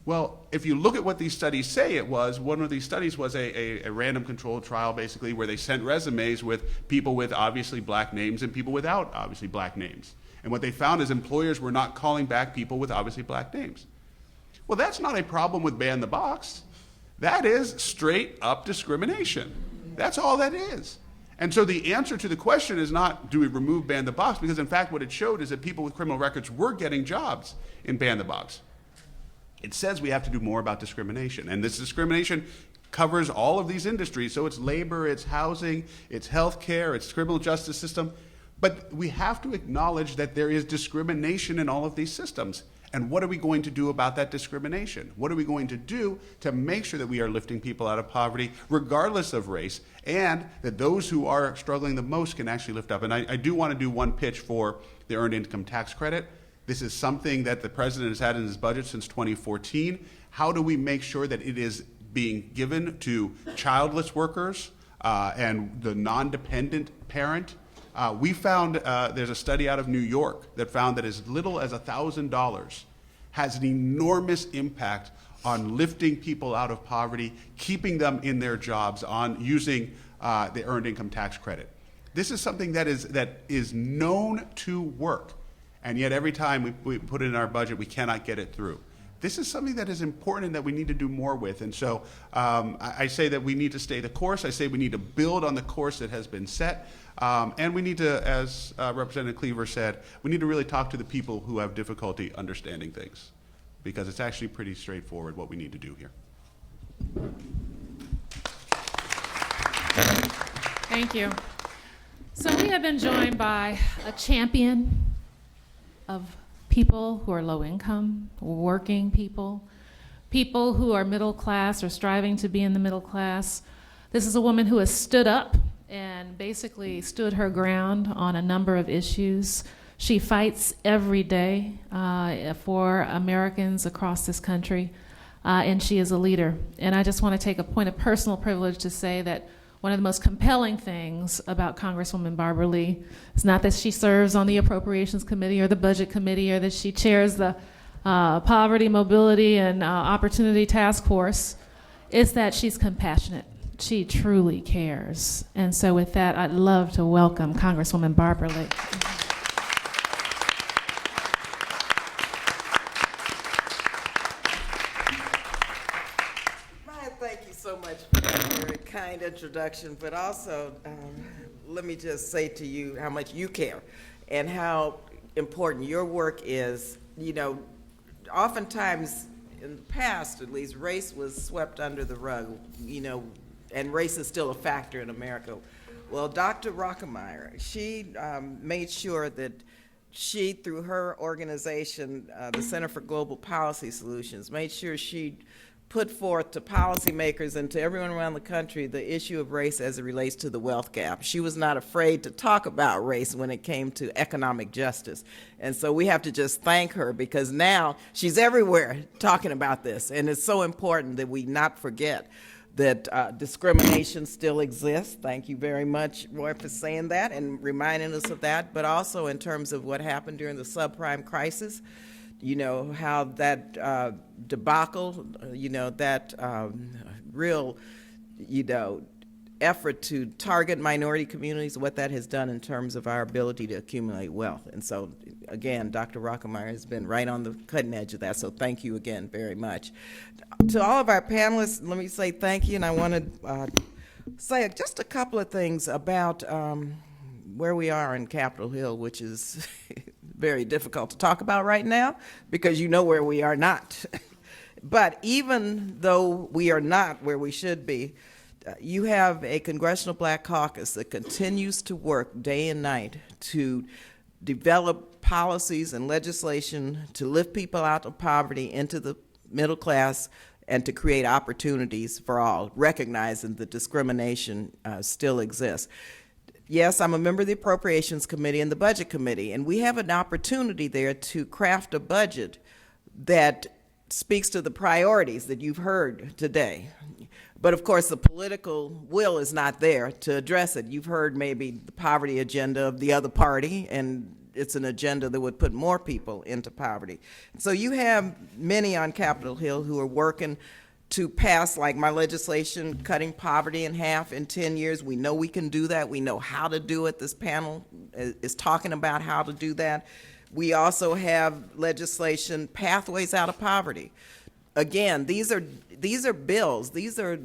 Well, if you look at what these studies say, one of these studies was a random controlled trial, basically, where they sent resumes with people with obviously black names and people without obviously black names. And what they found is employers were not calling back people with obviously black names. Well, that's not a problem with ban the box. That is straight up discrimination. That's all that is. And so the answer to the question is not, do we remove ban the box? Because in fact, what it showed is that people with criminal records were getting jobs in ban the box. It says we have to do more about discrimination, and this discrimination covers all of these industries. So it's labor, it's housing, it's healthcare, it's criminal justice system. But we have to acknowledge that there is discrimination in all of these systems. And what are we going to do about that discrimination? What are we going to do to make sure that we are lifting people out of poverty, regardless of race, and that those who are struggling the most can actually lift up? And I do want to do one pitch for the Earned Income Tax Credit. This is something that the president has had in his budget since 2014. How do we make sure that it is being given to childless workers and the non-dependent parent? We found, there's a study out of New York that found that as little as $1,000 has an enormous impact on lifting people out of poverty, keeping them in their jobs, on using the Earned Income Tax Credit. This is something that is known to work, and yet every time we put it in our budget, we cannot get it through. This is something that is important and that we need to do more with. And so I say that we need to stay the course. I say we need to build on the course that has been set. And we need to, as Representative Cleaver said, we need to really talk to the people who have difficulty understanding things, because it's actually pretty straightforward what we need to do here. Thank you. So we have been joined by a champion of people who are low income, working people, people who are middle class or striving to be in the middle class. This is a woman who has stood up and basically stood her ground on a number of issues. She fights every day for Americans across this country, and she is a leader. And I just want to take a point of personal privilege to say that one of the most compelling things about Congresswoman Barbara Lee is not that she serves on the Appropriations Committee or the Budget Committee or that she chairs the Poverty, Mobility, and Opportunity Task Force. It's that she's compassionate. She truly cares. And so with that, I'd love to welcome Congresswoman Barbara Lee. Thank you so much for that very kind introduction, but also let me just say to you how much you care and how important your work is. You know, oftentimes in the past, at least, race was swept under the rug, you know, and race is still a factor in America. Well, Dr. Rockemeyer, she made sure that she, through her organization, the Center for Global Policy Solutions, made sure she put forth to policymakers and to everyone around the country the issue of race as it relates to the wealth gap. She was not afraid to talk about race when it came to economic justice. And so we have to just thank her, because now she's everywhere talking about this. And it's so important that we not forget that discrimination still exists. Thank you very much, Roy, for saying that and reminding us of that, but also in terms of what happened during the subprime crisis. You know, how that debacle, you know, that real, you know, effort to target minority communities, what that has done in terms of our ability to accumulate wealth. And so, again, Dr. Rockemeyer has been right on the cutting edge of that, so thank you again very much. To all of our panelists, let me say thank you, and I want to say just a couple of things about where we are in Capitol Hill, which is very difficult to talk about right now because you know where we are not. But even though we are not where we should be, you have a Congressional Black Caucus that continues to work day and night to develop policies and legislation to lift people out of poverty into the middle class and to create opportunities for all, recognizing that discrimination still exists. Yes, I'm a member of the Appropriations Committee and the Budget Committee, and we have an opportunity there to craft a budget that speaks to the priorities that you've heard today. But of course, the political will is not there to address it. You've heard maybe the poverty agenda of the other party, and it's an agenda that would put more people into poverty. So you have many on Capitol Hill who are working to pass, like my legislation, cutting poverty in half in 10 years. We know we can do that. We know how to do it. This panel is talking about how to do that. We also have legislation, pathways out of poverty. Again, these are bills. These are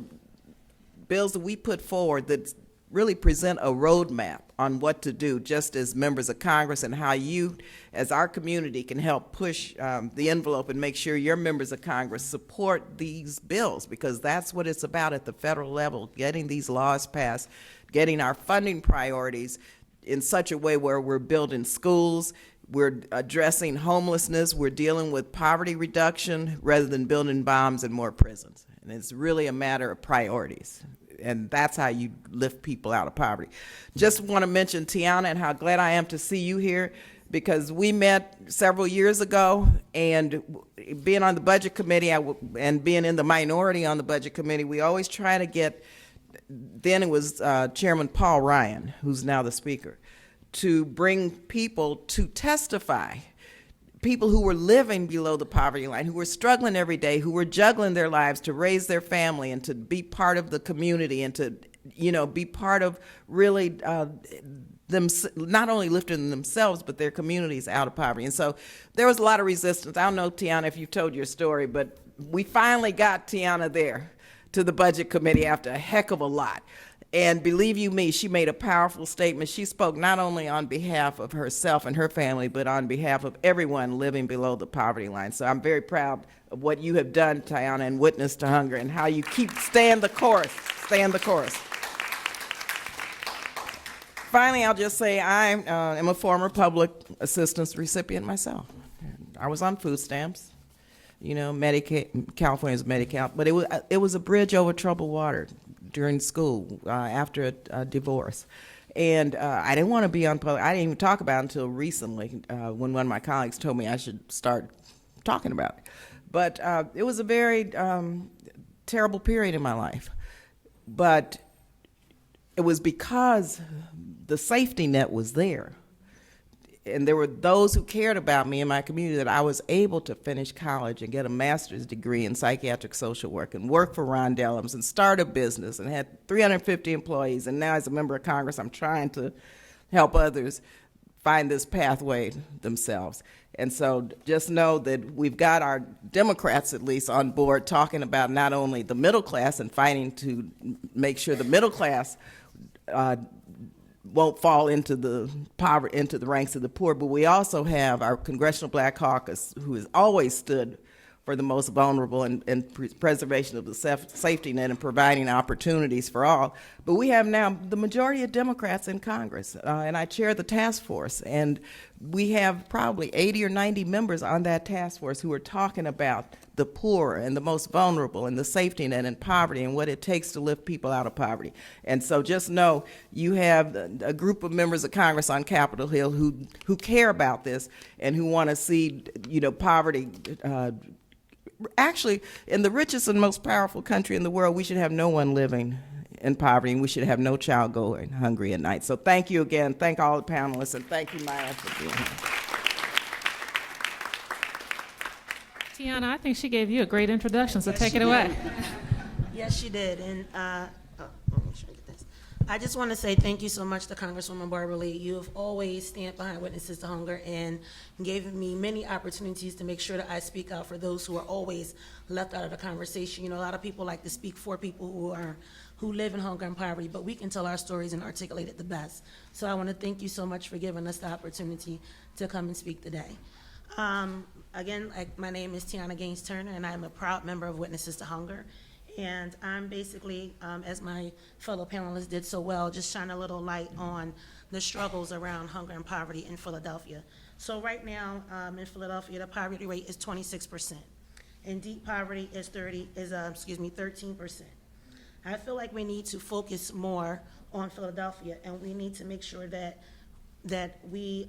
bills that we put forward that really present a roadmap on what to do, just as members of Congress, and how you, as our community, can help push the envelope and make sure your members of Congress support these bills, because that's what it's about at the federal level, getting these laws passed, getting our funding priorities in such a way where we're building schools, we're addressing homelessness, we're dealing with poverty reduction rather than building bombs and more prisons. And it's really a matter of priorities. And that's how you lift people out of poverty. Just want to mention Tiana and how glad I am to see you here, because we met several years ago, and being on the Budget Committee and being in the minority on the Budget Committee, we always try to get, then it was Chairman Paul Ryan, who's now the Speaker, to bring people to testify, people who were living below the poverty line, who were struggling every day, who were juggling their lives to raise their family and to be part of the community and to be part of really them not only lifting themselves but their communities out of poverty. And so there was a lot of resistance. I don't know, Tiana, if you've told your story, but we finally got Tiana there to the Budget Committee after a heck of a lot. And believe you me, she made a powerful statement. She spoke not only on behalf of herself and her family, but on behalf of everyone living below the poverty line. So I'm very proud of what you have done, Tiana, and Witness to Hunger, and how you keep staying the course. Finally, I'll just say I am a former public assistance recipient myself. I was on food stamps, Medicaid, California's Medi-Cal, but it was a bridge over troubled water during school after a divorce. And I didn't want to be on public. I didn't even talk about it until recently when one of my colleagues told me I should start talking about it. But it was a very terrible period in my life. But it was because the safety net was there. And there were those who cared about me in my community that I was able to finish college and get a master's degree in psychiatric social work and work for Ron Dellums and start a business and had 350 employees. And now as a member of Congress, I'm trying to help others find this pathway themselves. And so just know that we've got our Democrats, at least, on board talking about not only the middle class and fighting to make sure the middle class won't fall into the poverty, into the ranks of the poor, but we also have our Congressional Black Caucus, who has always stood for the most vulnerable and preservation of the safety net and providing opportunities for all. But we have now the majority of Democrats in Congress, and I chair the task force, and we have probably 80 or 90 members on that task force who are talking about the poor and the most vulnerable and the safety net and poverty and what it takes to lift people out of poverty. And so just know you have a group of members of Congress on Capitol Hill who care about this and who want to see, poverty. Actually, in the richest and most powerful country in the world, we should have no one living in poverty, and we should have no child going hungry at night. So thank you again. Thank all the panelists, and thank you, Maya, for being here. Tiana, I think she gave you a great introduction, so take it away. Yes, she did. And let me try to get this. I just want to say thank you so much to Congresswoman Barbara Lee. You have always stand behind Witnesses to Hunger and given me many opportunities to make sure that I speak out for those who are always left out of the conversation. A lot of people like to speak for people who live in hunger and poverty, but we can tell our stories and articulate it the best. So I want to thank you so much for giving us the opportunity to come and speak today. Again, my name is Tiana Gaines Turner, and I'm a proud member of Witnesses to Hunger. And I'm basically, as my fellow panelists did so well, just shine a little light on the struggles around hunger and poverty in Philadelphia. So right now, in Philadelphia, the poverty rate is 26%, and deep poverty is 13%. I feel like we need to focus more on Philadelphia, and we need to make sure that we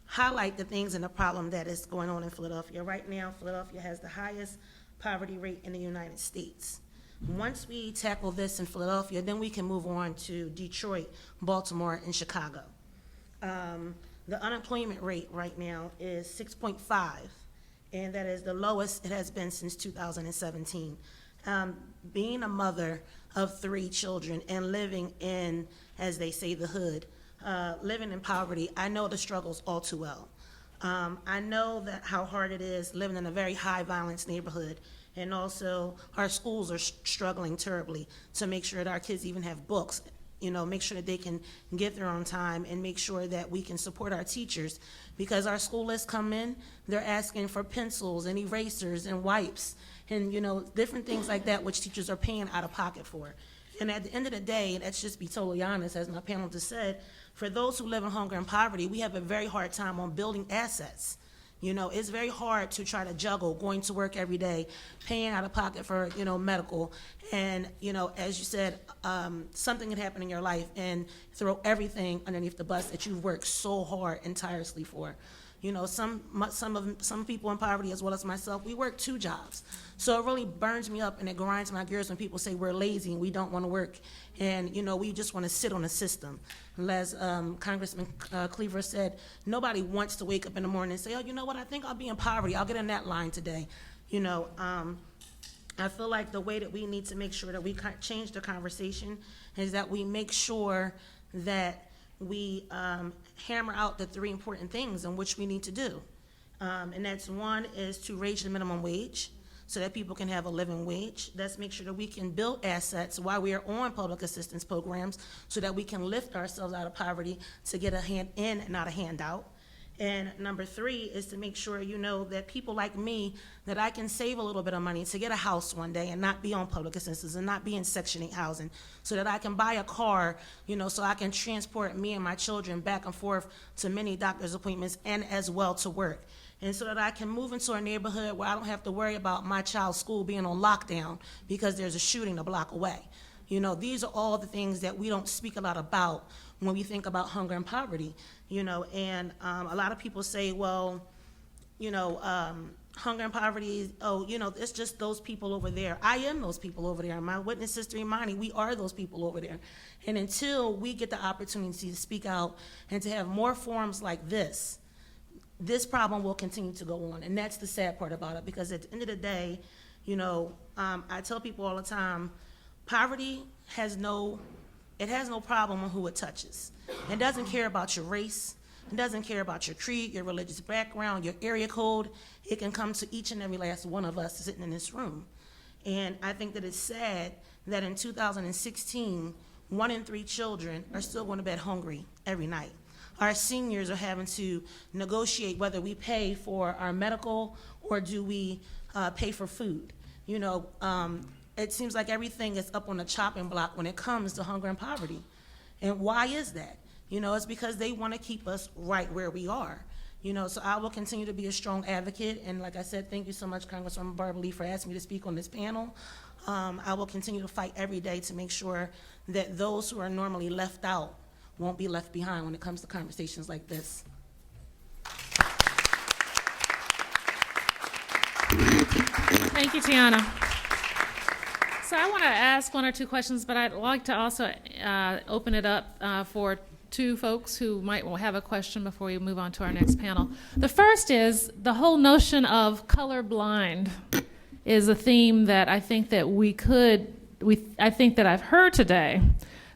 highlight the things and the problem that is going on in Philadelphia. Right now, Philadelphia has the highest poverty rate in the United States. Once we tackle this in Philadelphia, then we can move on to Detroit, Baltimore, and Chicago. The unemployment rate right now is 6.5, and that is the lowest it has been since 2017. Being a mother of 3 children and living in, as they say, the hood, living in poverty, I know the struggles all too well. I know that how hard it is living in a very high violence neighborhood, and also our schools are struggling terribly to make sure that our kids even have books, make sure that they can get there on time, and make sure that we can support our teachers, because our school lists come in, they're asking for pencils and erasers and wipes and different things like that, which teachers are paying out of pocket for. And at the end of the day, and let's just be totally honest, as my panel just said, for those who live in hunger and poverty, we have a very hard time on building assets. It's very hard to try to juggle going to work every day, paying out of pocket for, medical, and, as you said, something can happen in your life and throw everything underneath the bus that you've worked so hard and tirelessly for. Some people in poverty, as well as myself, we work 2 jobs. So it really burns me up and it grinds my gears when people say we're lazy and we don't want to work, and we just want to sit on the system. And as Congressman Cleaver said, nobody wants to wake up in the morning and say, oh, you know what, I think I'll be in poverty. I'll get in that line today. I feel like the way that we need to make sure that we change the conversation is that we make sure that we hammer out the three important things in which we need to do. And that's one is to raise the minimum wage so that people can have a living wage. Let's make sure that we can build assets while we are on public assistance programs so that we can lift ourselves out of poverty to get a hand in and not a handout. And number three is to make sure, you know, that people like me, that I can save a little bit of money to get a house one day and not be on public assistance and not be in Section 8 housing, so that I can buy a car, you know, so I can transport me and my children back and forth to many doctor's appointments and as well to work. And so that I can move into a neighborhood where I don't have to worry about my child's school being on lockdown because there's a shooting a block away. You know, these are all the things that we don't speak a lot about when we think about hunger and poverty, you know, and a lot of people say, well, you know, hunger and poverty, oh, you know, it's just those people over there. I am those people over there. My witness, Sister Imani, we are those people over there. And until we get the opportunity to speak out and to have more forums like this problem will continue to go on. And that's the sad part about it, because at the end of the day, you know, I tell people all the time, poverty has no problem on who it touches. It doesn't care about your race. It doesn't care about your creed, your religious background, your area code. It can come to each and every last one of us sitting in this room. And I think that it's sad that in 2016, 1 in 3 children are still going to bed hungry every night. Our seniors are having to negotiate whether we pay for our medical or do we pay for food. You know, it seems like everything is up on the chopping block when it comes to hunger and poverty. And why is that? You know, it's because they want to keep us right where we are. You know, so I will continue to be a strong advocate. And like I said, thank you so much, Congresswoman Barbara Lee, for asking me to speak on this panel. I will continue to fight every day to make sure that those who are normally left out won't be left behind when it comes to conversations like this. Thank you, Tiana. So I want to ask 1 or 2 questions, but I'd like to also open it up for 2 folks who might have a question before we move on to our next panel. The first is the whole notion of colorblind is a theme that I think that I think that I've heard today.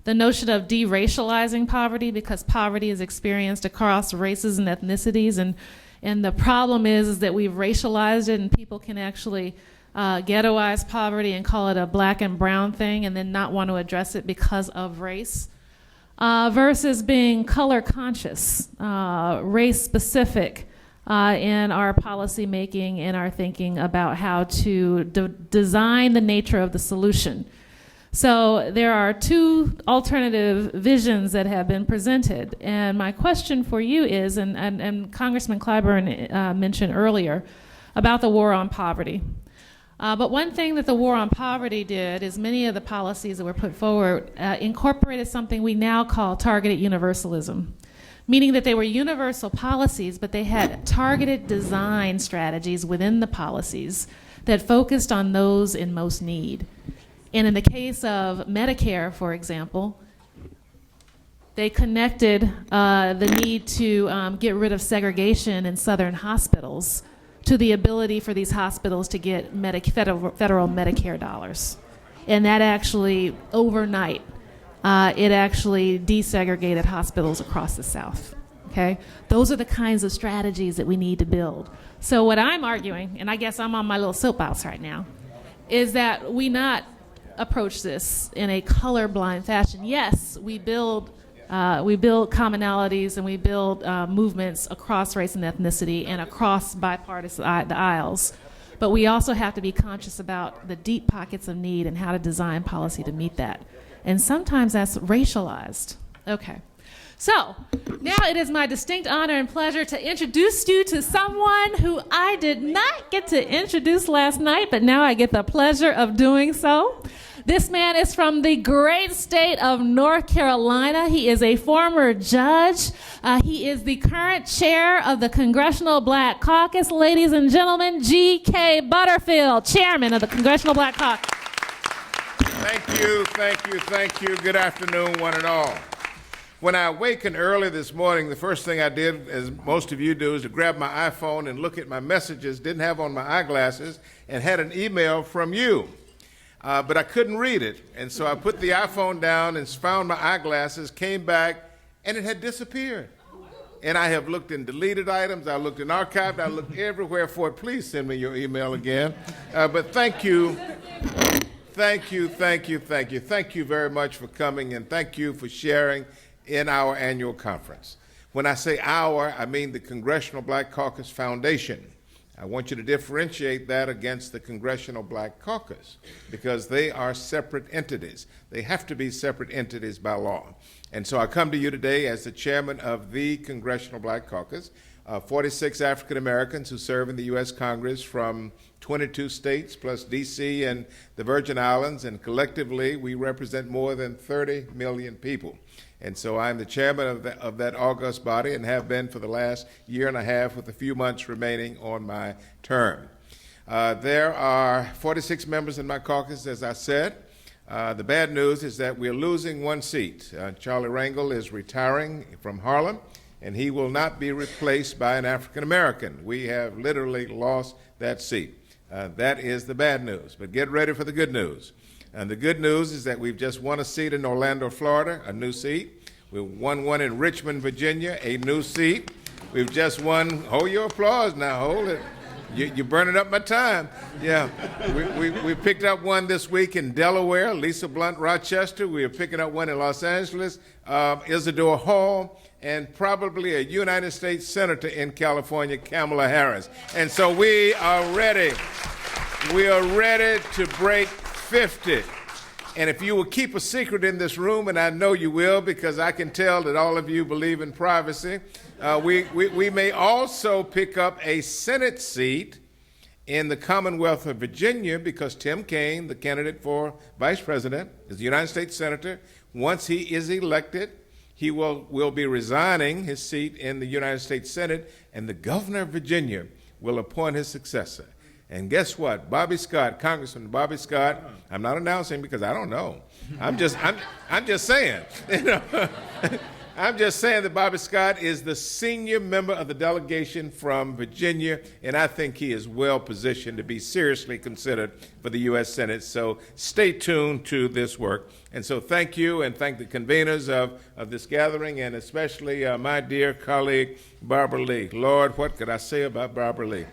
The notion of deracializing poverty, because poverty is experienced across races and ethnicities, and the problem is that we've racialized it, and people can actually ghettoize poverty and call it a black and brown thing and then not want to address it because of race, versus being color conscious, race specific in our policy making and our thinking about how to design the nature of the solution. So there are 2 alternative visions that have been presented. And my question for you is, and Congressman Clyburn mentioned earlier about the war on poverty. But one thing that the war on poverty did is many of the policies that were put forward incorporated something we now call targeted universalism, meaning that they were universal policies, but they had targeted design strategies within the policies that focused on those in most need. And in the case of Medicare, for example, they connected the need to get rid of segregation in Southern hospitals to the ability for these hospitals to get federal Medicare dollars. And that actually, overnight, it actually desegregated hospitals across the South. Okay? Those are the kinds of strategies that we need to build. So what I'm arguing, and I guess I'm on my little soapbox right now, is that we not approach this in a colorblind fashion. Yes, we build commonalities and we build movements across race and ethnicity and across bipartisan the aisles, but we also have to be conscious about the deep pockets of need and how to design policy to meet that. And sometimes that's racialized. Okay. So now it is my distinct honor and pleasure to introduce you to someone who I did not get to introduce last night, but now I get the pleasure of doing so. This man is from the great state of North Carolina. He is a former judge. He is the current chair of the Congressional Black Caucus. Ladies and gentlemen, G.K. Butterfield, chairman of the Congressional Black Caucus. Thank you, thank you, thank you. Good afternoon, one and all. When I awakened early this morning, the first thing I did, as most of you do, is to grab my iPhone and look at my messages, didn't have on my eyeglasses, and had an email from you. but I couldn't read it. And so I put the iPhone down and found my eyeglasses, came back, and it had disappeared. And I have looked in deleted items, I looked in archived, I looked everywhere for it. Please send me your email again. But thank you. Thank you very much for coming, and thank you for sharing in our annual conference. When I say our, I mean the Congressional Black Caucus Foundation. I want you to differentiate that against the Congressional Black Caucus, because they are separate entities. They have to be separate entities by law. And so I come to you today as the chairman of the Congressional Black Caucus, 46 African Americans who serve in the U.S. Congress from 22 states plus D.C. and the Virgin Islands, and collectively we represent more than 30 million people. And so I'm the chairman of that august body and have been for the last year and a half, with a few months remaining on my term. There are 46 members in my caucus, as I said. The bad news is that we're losing one seat. Charlie Rangel is retiring from Harlem, and he will not be replaced by an African American. We have literally lost that seat. That is the bad news. But get ready for the good news. And the good news is that we've just won a seat in Orlando, Florida, a new seat. We've won one in Richmond, Virginia, a new seat. We've just won, hold your applause now, hold it. You're burning up my time. Yeah, we picked up one this week in Delaware, Lisa Blunt, Rochester. We are picking up one in Los Angeles, Isadora Hall, and probably a United States Senator in California, Kamala Harris. And so we are ready. We are ready to break 50. And if you will keep a secret in this room, and I know you will because I can tell that all of you believe in privacy, we may also pick up a Senate seat in the Commonwealth of Virginia, because Tim Kaine, the candidate for vice president, is the United States Senator. Once he is elected, he will be resigning his seat in the United States Senate, and the governor of Virginia will appoint his successor. And guess what? Bobby Scott, Congressman Bobby Scott, I'm not announcing because I don't know. I'm just saying. You know, I'm just saying that Bobby Scott is the senior member of the delegation from Virginia, and I think he is well positioned to be seriously considered for the U.S. Senate. So stay tuned to this work. And so thank you, and thank the conveners of this gathering, and especially my dear colleague, Barbara Lee. Lord, what could I say about Barbara Lee?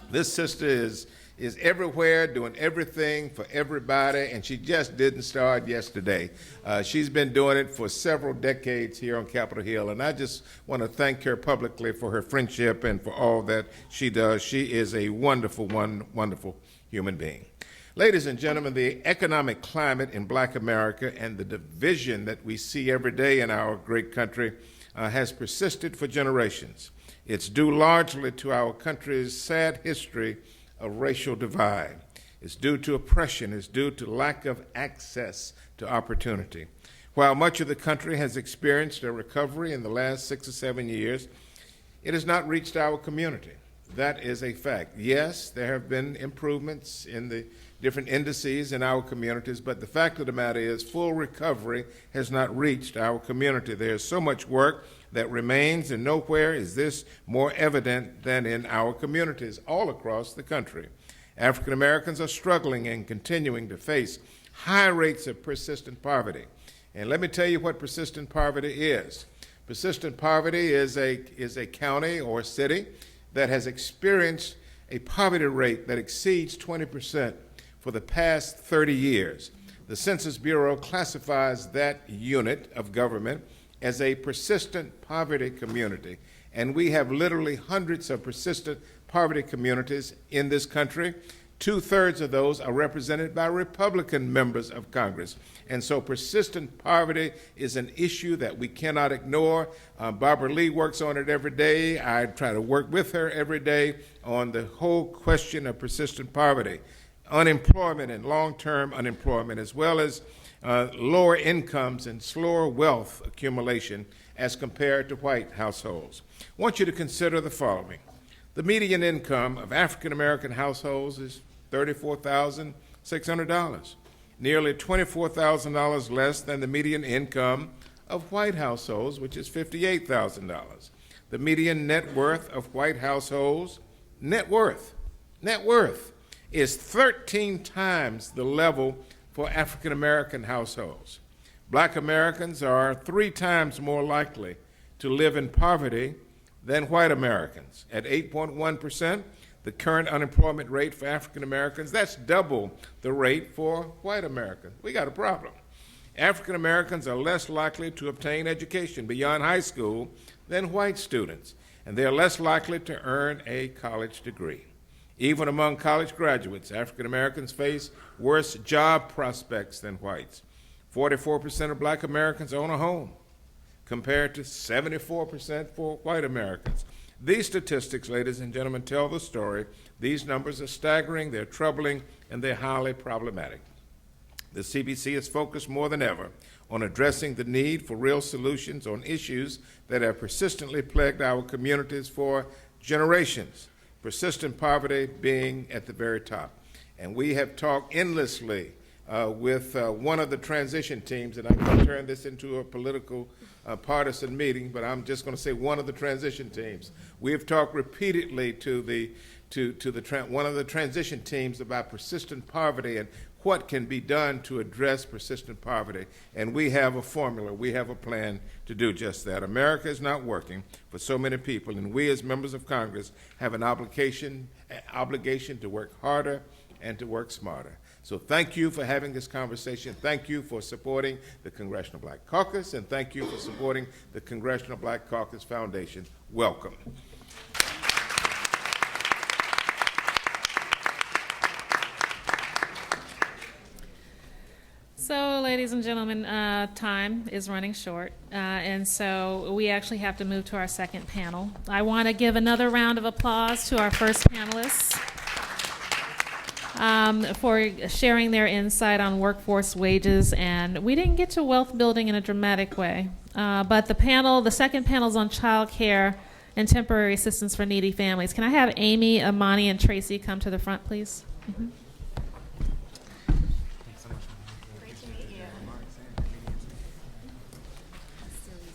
This sister is everywhere, doing everything for everybody, and she just didn't start yesterday. She's been doing it for several decades here on Capitol Hill, and I just want to thank her publicly for her friendship and for all that she does. She is a wonderful, wonderful human being. Ladies and gentlemen, the economic climate in Black America and the division that we see every day in our great country has persisted for generations. It's due largely to our country's sad history of racial divide. It's due to oppression. It's due to lack of access to opportunity. While much of the country has experienced a recovery in the last 6 or 7 years, it has not reached our community. That is a fact. Yes, there have been improvements in the different indices in our communities, but the fact of the matter is full recovery has not reached our community. There's so much work that remains, and nowhere is this more evident than in our communities all across the country. African Americans are struggling and continuing to face high rates of persistent poverty. And let me tell you what persistent poverty is. Persistent poverty is a county or city that has experienced a poverty rate that exceeds 20% for the past 30 years. The Census Bureau classifies that unit of government as a persistent poverty community. And we have literally hundreds of persistent poverty communities in this country. 2/3 of those are represented by Republican members of Congress. And so persistent poverty is an issue that we cannot ignore. Barbara Lee works on it every day. I try to work with her every day on the whole question of persistent poverty, unemployment and long-term unemployment, as well as lower incomes and slower wealth accumulation as compared to white households. I want you to consider the following. The median income of African American households is $34,600, nearly $24,000 less than the median income of white households, which is $58,000. The median net worth of white households, net worth, is 13 times the level for African American households. Black Americans are 3 times more likely to live in poverty than white Americans. At 8.1%, the current unemployment rate for African Americans, that's double the rate for white Americans. We got a problem. African Americans are less likely to obtain education beyond high school than white students, and they are less likely to earn a college degree. Even among college graduates, African Americans face worse job prospects than whites. 44% of black Americans own a home, compared to 74% for white Americans. These statistics, ladies and gentlemen, tell the story. These numbers are staggering, they're troubling, and they're highly problematic. The CBC is focused more than ever on addressing the need for real solutions on issues that have persistently plagued our communities for generations, persistent poverty being at the very top. And we have talked endlessly with one of the transition teams, and I'm going to turn this into a political partisan meeting, but I'm just going to say one of the transition teams. We have talked repeatedly to one of the transition teams about persistent poverty and what can be done to address persistent poverty, and we have a formula, we have a plan to do just that. America is not working for so many people, and we as members of Congress have an obligation to work harder and to work smarter. So thank you for having this conversation. Thank you for supporting the Congressional Black Caucus, and thank you for supporting the Congressional Black Caucus Foundation. Welcome. So, ladies and gentlemen, time is running short, and so we actually have to move to our second panel. I want to give another round of applause to our first panelists for sharing their insight on workforce wages, and we didn't get to wealth building in a dramatic way, but the second panel is on child care and temporary assistance for needy families. Can I have Amy, Amani, and Tracy come to the front, please? Mm-hmm.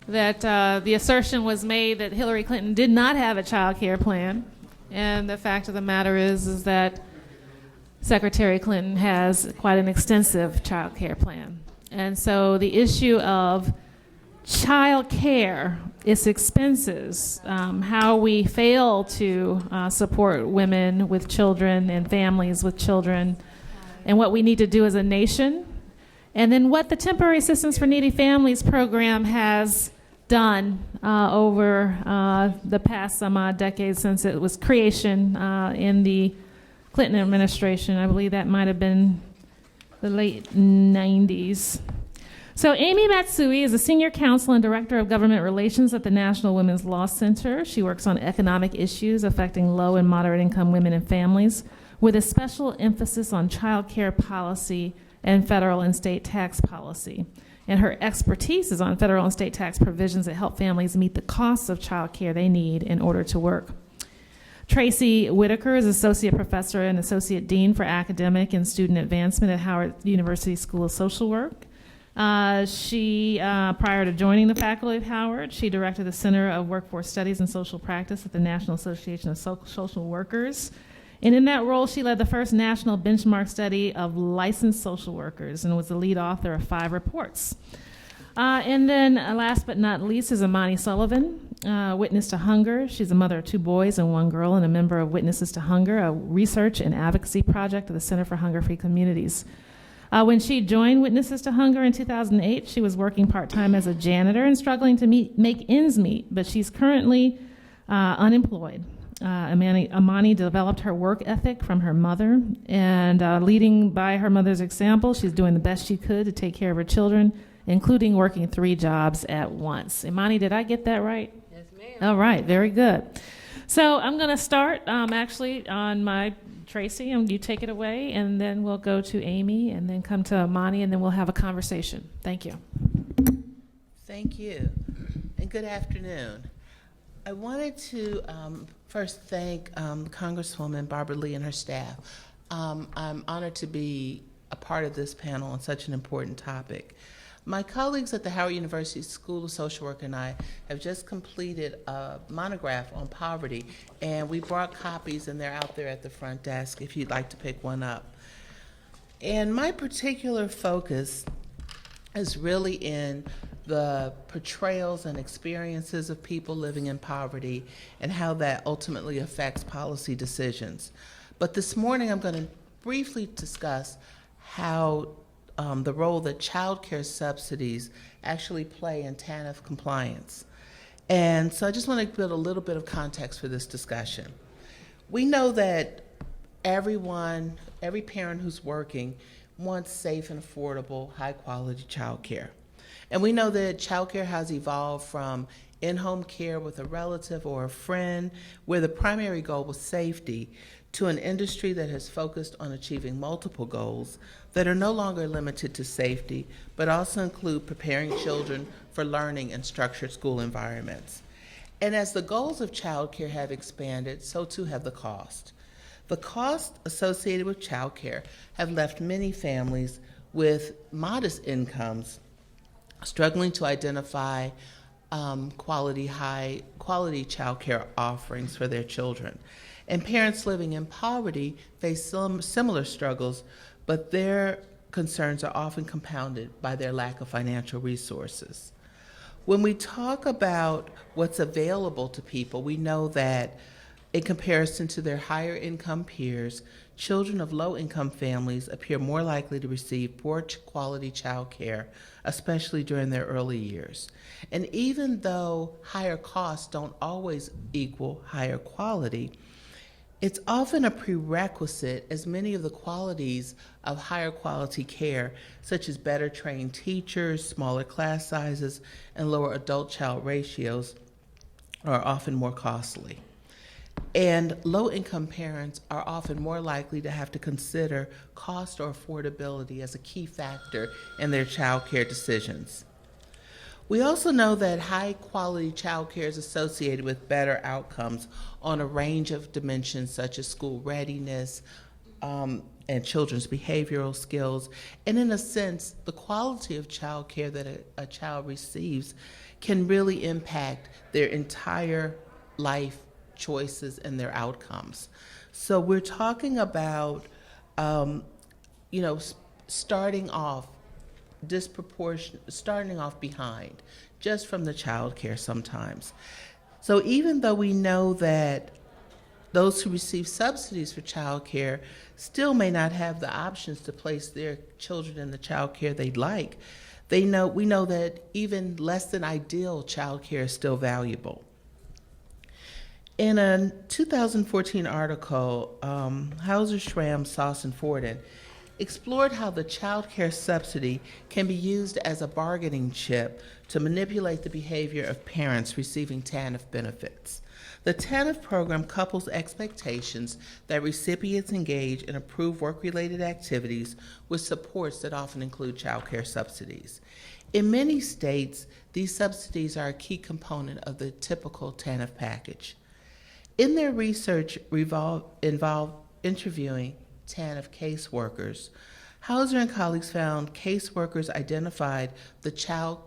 That the assertion was made that Hillary Clinton did not have a child care plan, and the fact of the matter is that Secretary Clinton has quite an extensive child care plan. And so the issue of child care, its expenses, how we fail to support women with children and families with children, and what we need to do as a nation, and then what the Temporary Assistance for Needy Families program has done over the past some odd decades since it was creation in the Clinton administration. I believe that might have been the late 90s. So Amy Matsui is a senior counsel and director of government relations at the National Women's Law Center. She works on economic issues affecting low and moderate income women and families, with a special emphasis on child care policy and federal and state tax policy. And her expertise is on federal and state tax provisions that help families meet the costs of child care they need in order to work. Tracy Whitaker is Associate Professor and Associate Dean for Academic and Student Advancement at Howard University School of Social Work. Prior to joining the faculty of Howard, she directed the Center of Workforce Studies and Social Practice at the National Association of Social Workers. And in that role, she led the first national benchmark study of licensed social workers and was the lead author of 5 reports. And then last but not least is Amani Sullivan, Witness to Hunger. She's a mother of 2 boys and 1 girl and a member of Witnesses to Hunger, a research and advocacy project of the Center for Hunger-Free Communities. When she joined Witnesses to Hunger in 2008, she was working part-time as a janitor and struggling to make ends meet, but she's currently unemployed. Amani developed her work ethic from her mother, and leading by her mother's example, she's doing the best she could to take care of her children, including working 3 jobs at once. Imani, did I get that right? Yes, ma'am. All right, very good. So I'm going to start actually on my Tracy, and you take it away, and then we'll go to Amy, and then come to Amani, and then we'll have a conversation. Thank you. Thank you, and good afternoon. I wanted to first thank Congresswoman Barbara Lee and her staff. I'm honored to be a part of this panel on such an important topic. My colleagues at the Howard University School of Social Work and I have just completed a monograph on poverty, and we brought copies, and they're out there at the front desk if you'd like to pick one up. And my particular focus is really in the portrayals and experiences of people living in poverty and how that ultimately affects policy decisions. But this morning I'm going to briefly discuss how the role that child care subsidies actually play in TANF compliance. And so I just want to build a little bit of context for this discussion. We know that every parent who's working wants safe and affordable, high-quality child care. And we know that child care has evolved from in-home care with a relative or a friend, where the primary goal was safety, to an industry that has focused on achieving multiple goals that are no longer limited to safety, but also include preparing children for learning in structured school environments. And as the goals of child care have expanded, so too have the cost. The costs associated with child care have left many families with modest incomes struggling to identify high-quality child care offerings for their children. And parents living in poverty face some similar struggles, but their concerns are often compounded by their lack of financial resources. When we talk about what's available to people, we know that in comparison to their higher income peers, children of low-income families appear more likely to receive poor quality child care, especially during their early years. And even though higher costs don't always equal higher quality, it's often a prerequisite, as many of the qualities of higher quality care, such as better trained teachers, smaller class sizes, and lower adult-child ratios, are often more costly. And low-income parents are often more likely to have to consider cost or affordability as a key factor in their child care decisions. We also know that high-quality child care is associated with better outcomes on a range of dimensions, such as school readiness and children's behavioral skills. And in a sense, the quality of child care that a child receives can really impact their entire life choices and their outcomes. So we're talking about, starting off behind, just from the child care sometimes. So even though we know that those who receive subsidies for child care still may not have the options to place their children in the child care they'd like, we know that even less than ideal child care is still valuable. In a 2014 article, Hauser, Schramm, Sauce, and Forden explored how the child care subsidy can be used as a bargaining chip to manipulate the behavior of parents receiving TANF benefits. The TANF program couples expectations that recipients engage in approved work-related activities with supports that often include child care subsidies. In many states, these subsidies are a key component of the typical TANF package. In their research involved interviewing TANF caseworkers, Hauser and colleagues found caseworkers identified the child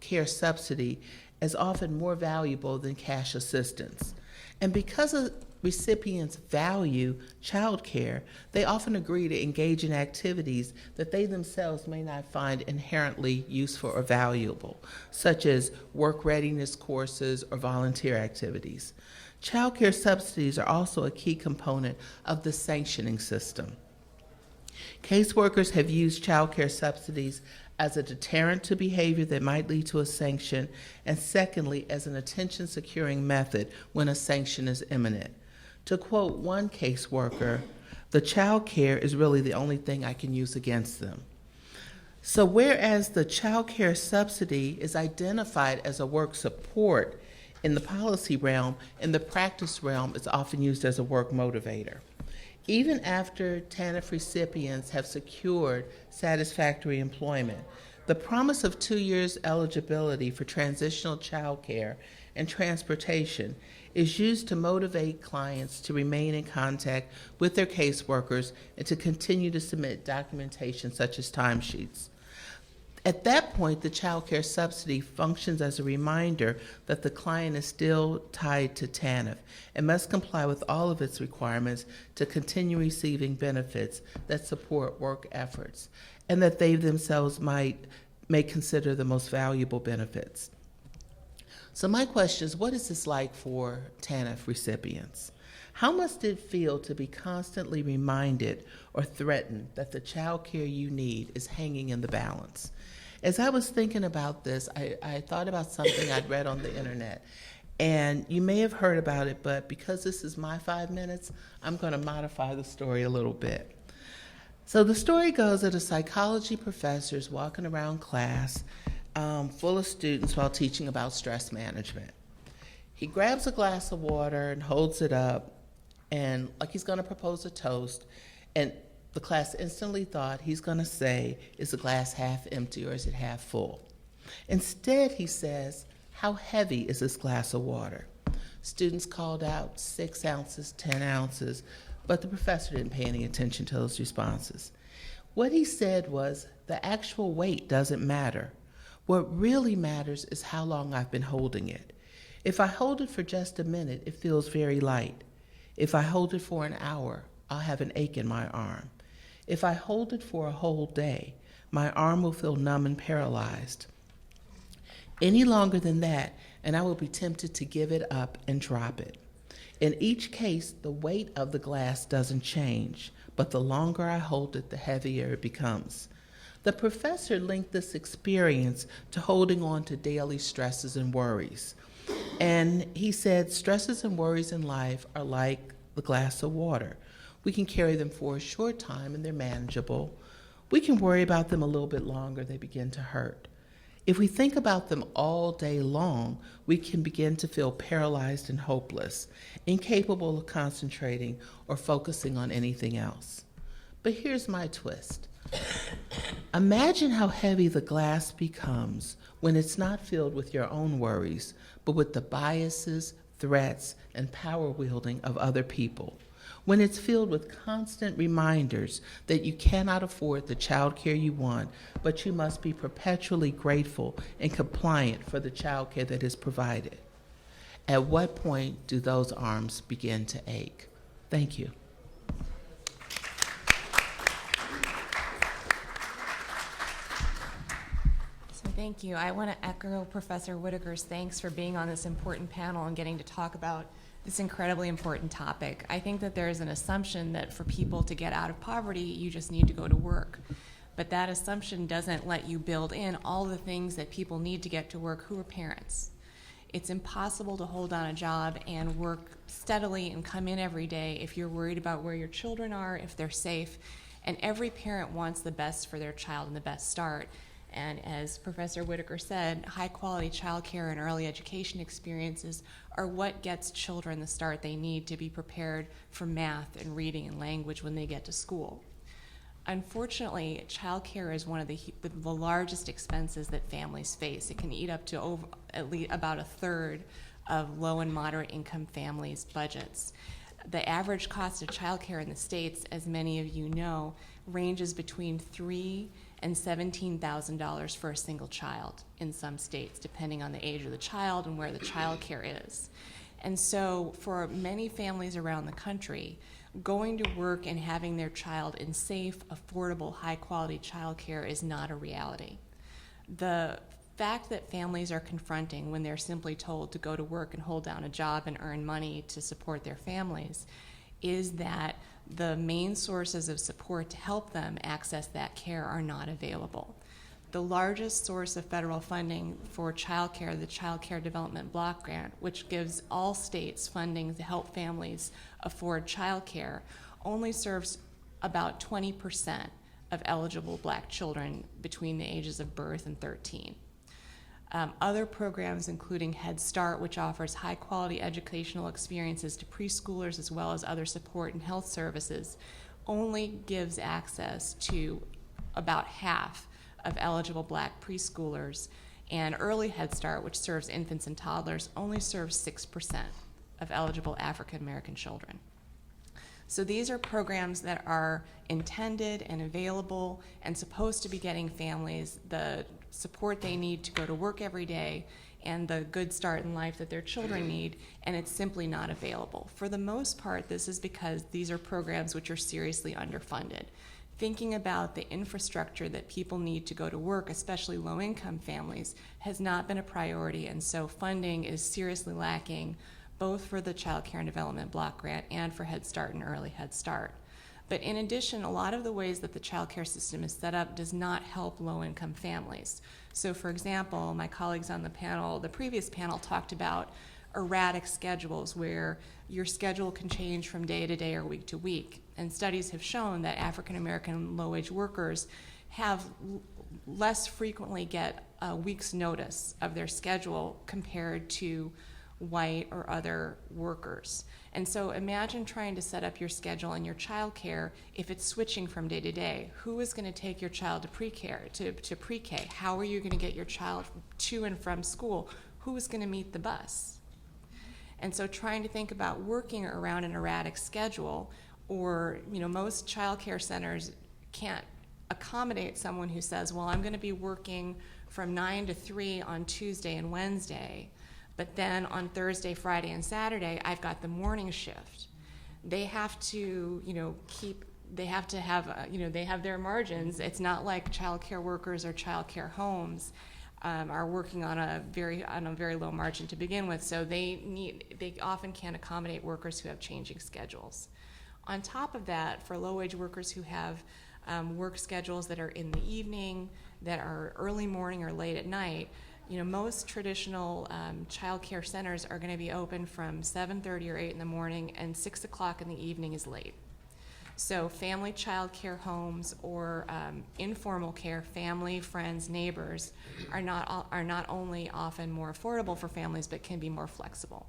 care subsidy as often more valuable than cash assistance. And because recipients value child care, they often agree to engage in activities that they themselves may not find inherently useful or valuable, such as work readiness courses or volunteer activities. Child care subsidies are also a key component of the sanctioning system. Caseworkers have used child care subsidies as a deterrent to behavior that might lead to a sanction, and secondly, as an attention-securing method when a sanction is imminent. To quote one caseworker, "The child care is really the only thing I can use against them." So whereas the child care subsidy is identified as a work support in the policy realm, in the practice realm, it's often used as a work motivator. Even after TANF recipients have secured satisfactory employment, the promise of 2 years eligibility for transitional child care and transportation is used to motivate clients to remain in contact with their caseworkers and to continue to submit documentation such as timesheets. At that point, the child care subsidy functions as a reminder that the client is still tied to TANF and must comply with all of its requirements to continue receiving benefits that support work efforts, and that they themselves may consider the most valuable benefits. So my question is, what is this like for TANF recipients? How must it feel to be constantly reminded or threatened that the child care you need is hanging in the balance? As I was thinking about this, I thought about something I'd read on the internet. And you may have heard about it, but because this is my 5 minutes, I'm going to modify the story a little bit. So the story goes that a psychology professor is walking around class full of students while teaching about stress management. He grabs a glass of water and holds it up, and like he's going to propose a toast, and the class instantly thought he's going to say, is the glass half empty or is it half full? Instead, he says, how heavy is this glass of water? Students called out 6 ounces, 10 ounces, but the professor didn't pay any attention to those responses. What he said was, the actual weight doesn't matter. What really matters is how long I've been holding it. If I hold it for just a minute, it feels very light. If I hold it for an hour, I'll have an ache in my arm. If I hold it for a whole day, my arm will feel numb and paralyzed. Any longer than that, and I will be tempted to give it up and drop it. In each case, the weight of the glass doesn't change, but the longer I hold it, the heavier it becomes. The professor linked this experience to holding on to daily stresses and worries. And he said, stresses and worries in life are like the glass of water. We can carry them for a short time and they're manageable. We can worry about them a little bit longer, they begin to hurt. If we think about them all day long, we can begin to feel paralyzed and hopeless, incapable of concentrating or focusing on anything else. But here's my twist. Imagine how heavy the glass becomes when it's not filled with your own worries, but with the biases, threats, and power wielding of other people. When it's filled with constant reminders that you cannot afford the child care you want, but you must be perpetually grateful and compliant for the child care that is provided. At what point do those arms begin to ache? Thank you. Thank you. I want to echo Professor Whitaker's thanks for being on this important panel and getting to talk about this incredibly important topic. I think that there is an assumption that for people to get out of poverty, you just need to go to work. But that assumption doesn't let you build in all the things that people need to get to work who are parents. It's impossible to hold on a job and work steadily and come in every day if you're worried about where your children are, if they're safe. And every parent wants the best for their child and the best start. And as Professor Whitaker said, high-quality child care and early education experiences are what gets children the start they need to be prepared for math and reading and language when they get to school. Unfortunately, child care is one of the largest expenses that families face. It can eat up to at least about a third of low and moderate income families' budgets. The average cost of child care in the States, as many of you know, ranges between $3,000 and $17,000 for a single child in some states, depending on the age of the child and where the child care is. And so for many families around the country, going to work and having their child in safe, affordable, high-quality child care is not a reality. The fact that families are confronting when they're simply told to go to work and hold down a job and earn money to support their families is that the main sources of support to help them access that care are not available. The largest source of federal funding for child care, the Child Care Development Block Grant, which gives all states funding to help families afford child care, only serves about 20% of eligible black children between the ages of birth and 13. Other programs, including Head Start, which offers high-quality educational experiences to preschoolers as well as other support and health services, only gives access to about half of eligible black preschoolers, and Early Head Start, which serves infants and toddlers, only serves 6% of eligible African American children. So these are programs that are intended and available and supposed to be getting families the support they need to go to work every day and the good start in life that their children need, and it's simply not available. For the most part, this is because these are programs which are seriously underfunded. Thinking about the infrastructure that people need to go to work, especially low-income families, has not been a priority, and so funding is seriously lacking, both for the Child Care and Development Block Grant and for Head Start and Early Head Start. But in addition, a lot of the ways that the child care system is set up does not help low-income families. So for example, my colleagues on the panel, the previous panel, talked about erratic schedules where your schedule can change from day to day or week to week. And studies have shown that African American low-wage workers have less frequently get a week's notice of their schedule compared to white or other workers. And so imagine trying to set up your schedule and your child care if it's switching from day to day. Who is going to take your child to pre-K? How are you going to get your child to and from school? Who is going to meet the bus? And so trying to think about working around an erratic schedule, or most child care centers can't accommodate someone who says, well, I'm going to be working from 9 to 3 on Tuesday and Wednesday, but then on Thursday, Friday, and Saturday, I've got the morning shift. They have to, they have to have, they have their margins. It's not like child care workers or child care homes are working on a very low margin to begin with. So they often can't accommodate workers who have changing schedules. On top of that, for low-wage workers who have work schedules that are in the evening, that are early morning or late at night, most traditional child care centers are going to be open from 7:30 or 8 in the morning, and 6 o'clock in the evening is late. So family child care homes or informal care, family, friends, neighbors, are not only often more affordable for families, but can be more flexible.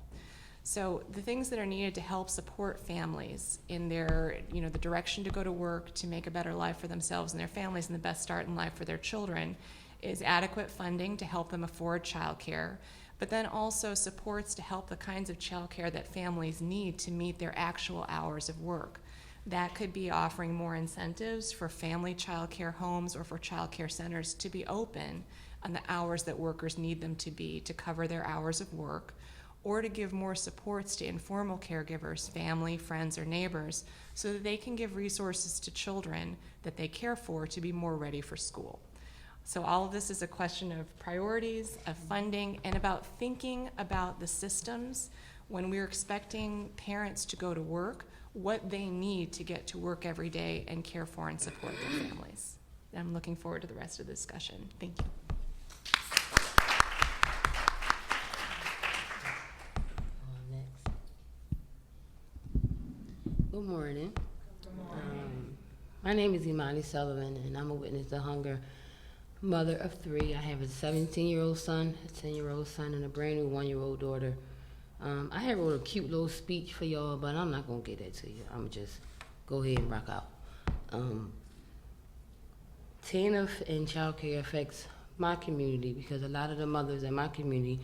So the things that are needed to help support families in their, the direction to go to work, to make a better life for themselves and their families, and the best start in life for their children, is adequate funding to help them afford child care, but then also supports to help the kinds of child care that families need to meet their actual hours of work. That could be offering more incentives for family child care homes or for child care centers to be open on the hours that workers need them to be to cover their hours of work, or to give more supports to informal caregivers, family, friends, or neighbors, so that they can give resources to children that they care for to be more ready for school. So all of this is a question of priorities, of funding, and about thinking about the systems when we're expecting parents to go to work, what they need to get to work every day and care for and support their families. I'm looking forward to the rest of the discussion. Thank you. Good morning. My name is Imani Sullivan, and I'm a witness to hunger, mother of 3. I have a 17-year-old son, a 10-year-old son, and a brand new 1-year-old daughter. I had wrote a cute little speech for y'all, but I'm not gonna get that to you. I'm just go ahead and rock out. TANF and child care affects my community because a lot of the mothers in my community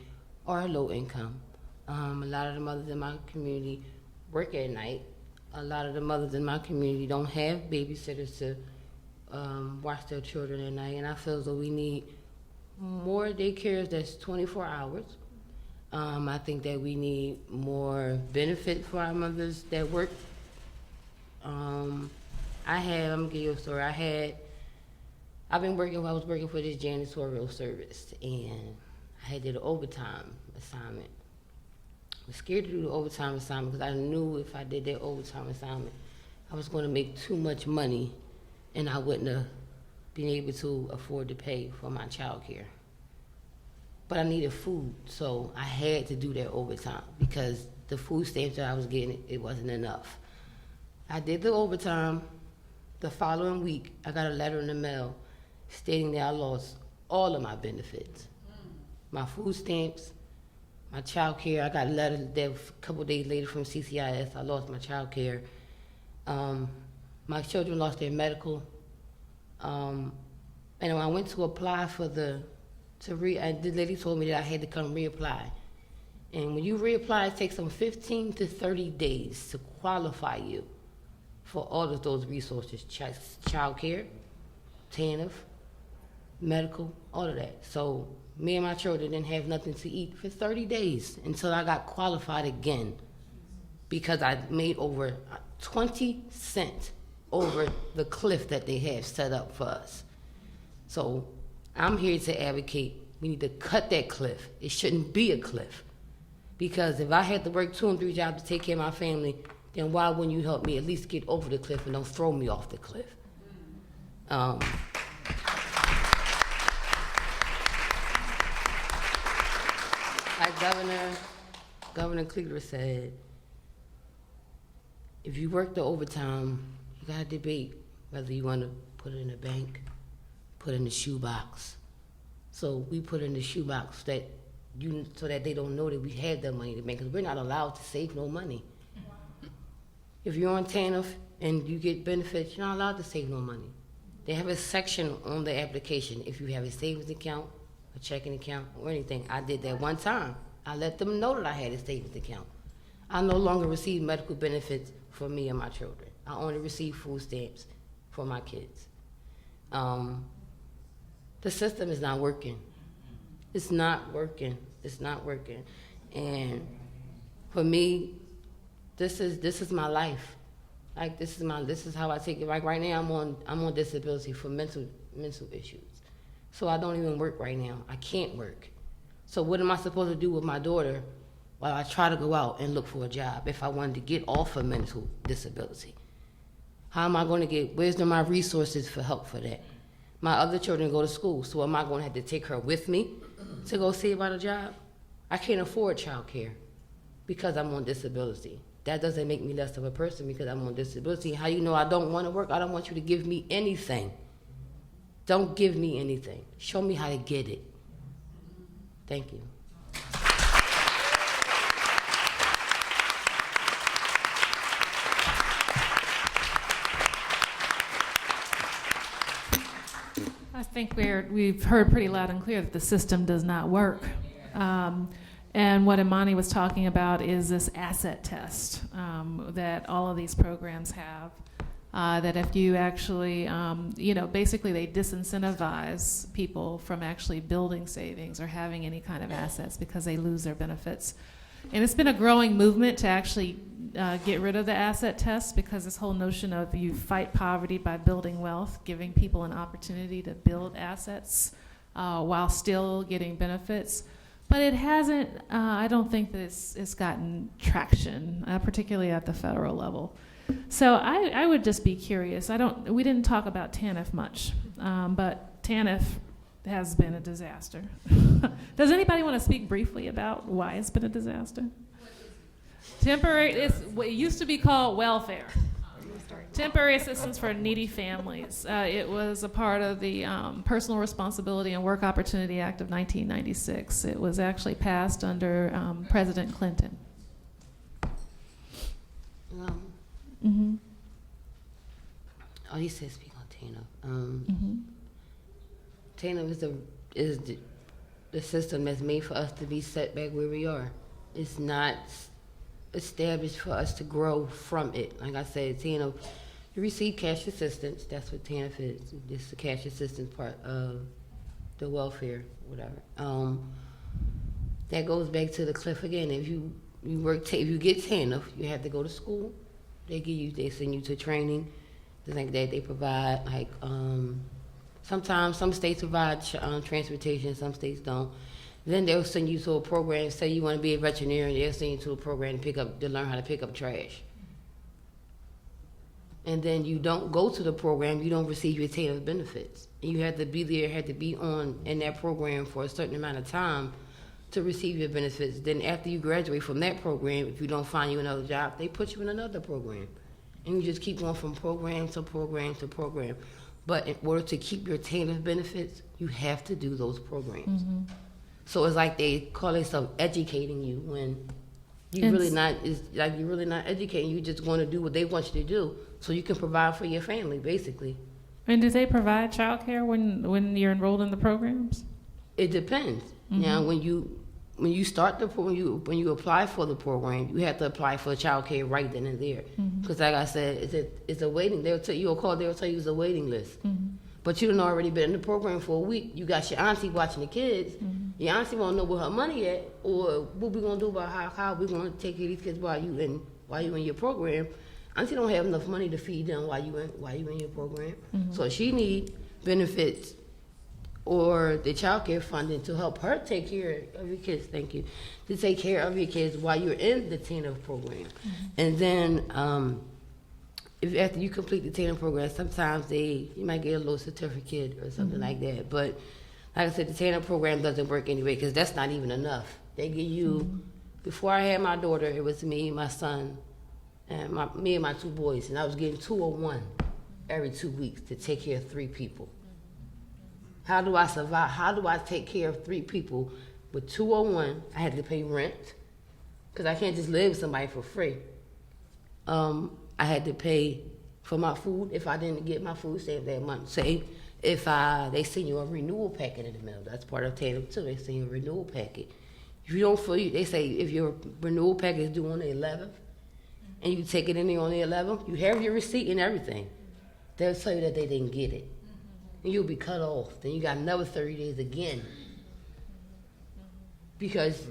are low income. A lot of the mothers in my community work at night. A lot of the mothers in my community don't have babysitters to watch their children at night, and I feel as though we need more daycares that's 24 hours. I think that we need more benefit for our mothers that work. I'm gonna give you a story. I was working for this janitorial service, and I had did an overtime assignment. I was scared to do the overtime assignment because I knew if I did that overtime assignment, I was going to make too much money, and I wouldn't have been able to afford to pay for my child care. But I needed food, so I had to do that overtime because the food stamps that I was getting, it wasn't enough. I did the overtime. The following week, I got a letter in the mail stating that I lost all of my benefits. My food stamps, my child care. I got a letter there a couple of days later from CCIS. I lost my child care. My children lost their medical. And when I went to apply for the lady told me that I had to come reapply. And when you reapply, it takes them 15 to 30 days to qualify you for all of those resources, child care, TANF, medical, all of that. So me and my children didn't have nothing to eat for 30 days until I got qualified again, because I made over 20 cents over the cliff that they have set up for us. So I'm here to advocate, we need to cut that cliff. It shouldn't be a cliff. Because if I had to work 2 and 3 jobs to take care of my family, then why wouldn't you help me at least get over the cliff and don't throw me off the cliff? Like Governor Cleaver said, if you work the overtime, you gotta debate whether you wanna put it in the bank, put it in the shoebox. So we put it in the shoebox so that they don't know that we have that money to bank, because we're not allowed to save no money. If you're on TANF and you get benefits, you're not allowed to save no money. They have a section on the application if you have a savings account, a checking account, or anything. I did that one time. I let them know that I had a savings account. I no longer receive medical benefits for me and my children. I only receive food stamps for my kids. The system is not working. It's not working. It's not working. And for me, this is my life. Like this is how I take it. Like right now I'm on disability for mental issues. So I don't even work right now. I can't work. So what am I supposed to do with my daughter while I try to go out and look for a job if I wanted to get off of mental disability? How am I going to where's my resources for help for that? My other children go to school, so am I going to have to take her with me to go see about a job? I can't afford child care because I'm on disability. That doesn't make me less of a person because I'm on disability. How you know I don't want to work? I don't want you to give me anything. Don't give me anything. Show me how to get it. Thank you. I think we've heard pretty loud and clear that the system does not work. And what Imani was talking about is this asset test that all of these programs have. That if you actually, basically they disincentivize people from actually building savings or having any kind of assets because they lose their benefits. And it's been a growing movement to actually get rid of the asset test, because this whole notion of you fight poverty by building wealth, giving people an opportunity to build assets while still getting benefits. But it hasn't, I don't think that it's gotten traction, particularly at the federal level. So I would just be curious. We didn't talk about TANF much, but TANF has been a disaster. Does anybody want to speak briefly about why it's been a disaster? Temporary, it used to be called welfare. Temporary assistance for needy families. It was a part of the Personal Responsibility and Work Opportunity Act of 1996. It was actually passed under President Clinton. Oh, he said speak on TANF. TANF is the system that's made for us to be set back where we are. It's not established for us to grow from it. Like I said, TANF, you receive cash assistance. That's what TANF is. It's the cash assistance part of the welfare, whatever. That goes back to the cliff again. If you get TANF, you have to go to school. They send you to training, things like that. They provide sometimes some states provide transportation, some states don't. Then they'll send you to a program. Say you want to be a veterinarian, they'll send you to a program to learn how to pick up trash. And then you don't go to the program, you don't receive your TANF benefits. And you have to be there, have to be in that program for a certain amount of time to receive your benefits. Then after you graduate from that program, if you don't find you another job, they put you in another program. And you just keep going from program to program to program. But in order to keep your TANF benefits, you have to do those programs. Mm-hmm. So it's like they call themselves educating you when you're really not educating. You're just going to do what they want you to do so you can provide for your family, basically. And do they provide child care when you're enrolled in the programs? It depends. Mm-hmm. Now, when you when you start the when you apply for the program, you have to apply for child care right then and there. Because like I said, it's a waiting. They'll tell you a call. They'll tell you it's a waiting list. But you done already been in the program for a week. You got your auntie watching the kids. Your auntie won't know where her money at, or what we gonna do about how we gonna take care of these kids while you in your program. Auntie don't have enough money to feed them while you in your program. So she need benefits or the child care funding to help her take care of your kids. Thank you. To take care of your kids while you're in the TANF program. And then if after you complete the TANF program, sometimes you might get a little certificate or something like that. But like I said, the TANF program doesn't work anyway because that's not even enough. They give you, before I had my daughter, it was me, my son, and me and my 2 boys, and I was getting 201 every 2 weeks to take care of 3 people. How do I survive? How do I take care of 3 people with 201? I had to pay rent because I can't just live with somebody for free. I had to pay for my food if I didn't get my food stamp that month. Say if they send you a renewal packet in the mail, that's part of TANF too. They send you a renewal packet. If you don't they say if your renewal packet is due on the 11th, and you take it in there on the 11th, you have your receipt and everything. They'll tell you that they didn't get it. And you'll be cut off. Then you got another 30 days again. Because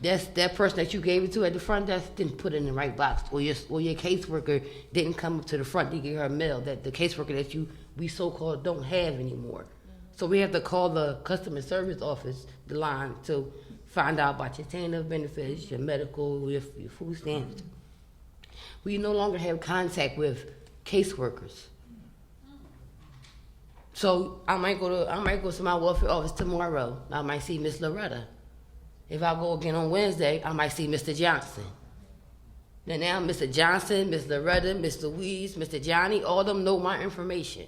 that's that person that you gave it to at the front desk didn't put it in the right box. Or your caseworker didn't come up to the front to get her mail. That the caseworker that we so-called don't have anymore. So we have to call the customer service office, the line, to find out about your TANF benefits, your medical, your food stamps. We no longer have contact with caseworkers. So I might go to my welfare office tomorrow. I might see Miss Loretta. If I go again on Wednesday, I might see Mr. Johnson. Then now Mr. Johnson, Miss Loretta, Miss Louise, Mr. Johnny, all of them know my information.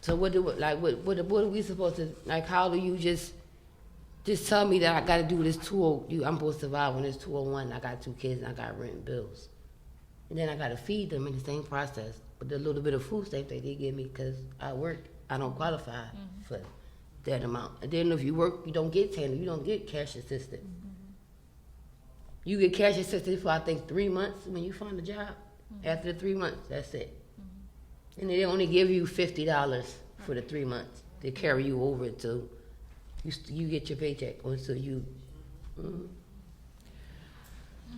So what are we supposed to, like, how do you just tell me that I got to do this I'm supposed to survive on this 201, I got 2 kids and I got rent and bills. And then I got to feed them in the same process. But the little bit of food stamp they did give me because I work, I don't qualify for that amount. And then if you work, you don't get TANF, you don't get cash assistance. You get cash assistance for I think 3 months when you find a job. After the 3 months, that's it. And they only give you $50 for the 3 months. They carry you over until you get your paycheck or until you.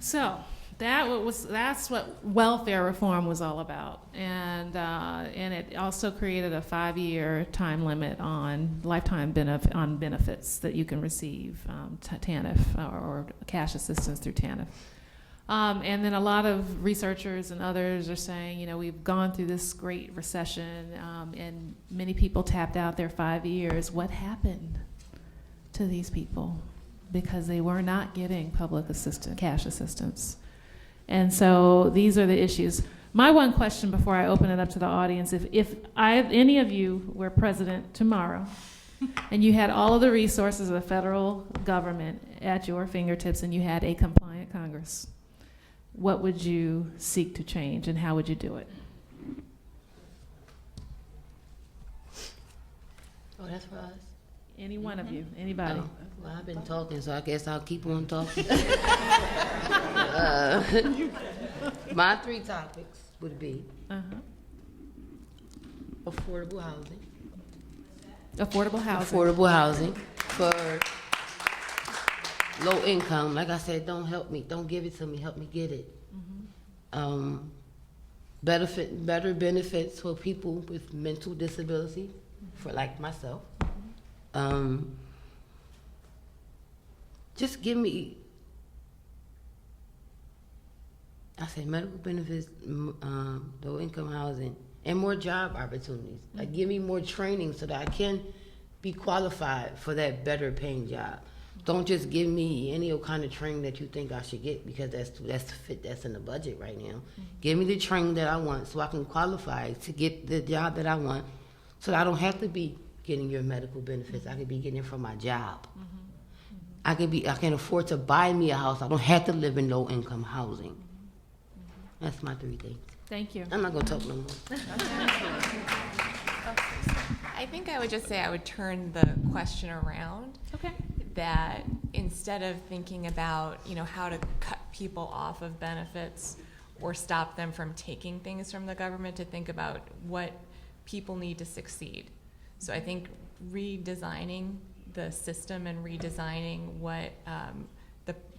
So that's what welfare reform was all about, and it also created a 5-year time limit on lifetime benefits that you can receive, TANF or cash assistance through TANF. And then a lot of researchers and others are saying, we've gone through this great recession, and many people tapped out their 5 years. What happened to these people? Because they were not getting public assistance, cash assistance. And so these are the issues. My one question before I open it up to the audience, if any of you were president tomorrow and you had all of the resources of the federal government at your fingertips and you had a compliant Congress, what would you seek to change and how would you do it? Oh, that's for us? Any one of you, anybody. Oh, well, I've been talking, so I guess I'll keep on talking. My 3 topics would be affordable housing. Affordable housing. Affordable housing for low income. Like I said, don't help me. Don't give it to me. Help me get it. Better benefits for people with mental disability, for like myself. Just give me, I say medical benefits, low income housing, and more job opportunities. Like give me more training so that I can be qualified for that better paying job. Don't just give me any kind of training that you think I should get because that's in the budget right now. Give me the training that I want so I can qualify to get the job that I want, so that I don't have to be getting your medical benefits. I could be getting it from my job. I can afford to buy me a house. I don't have to live in low income housing. That's my 3 things. Thank you. I'm not gonna talk no more. I think I would just say I would turn the question around. Okay. That instead of thinking about, how to cut people off of benefits or stop them from taking things from the government, to think about what people need to succeed. So I think redesigning the system and redesigning what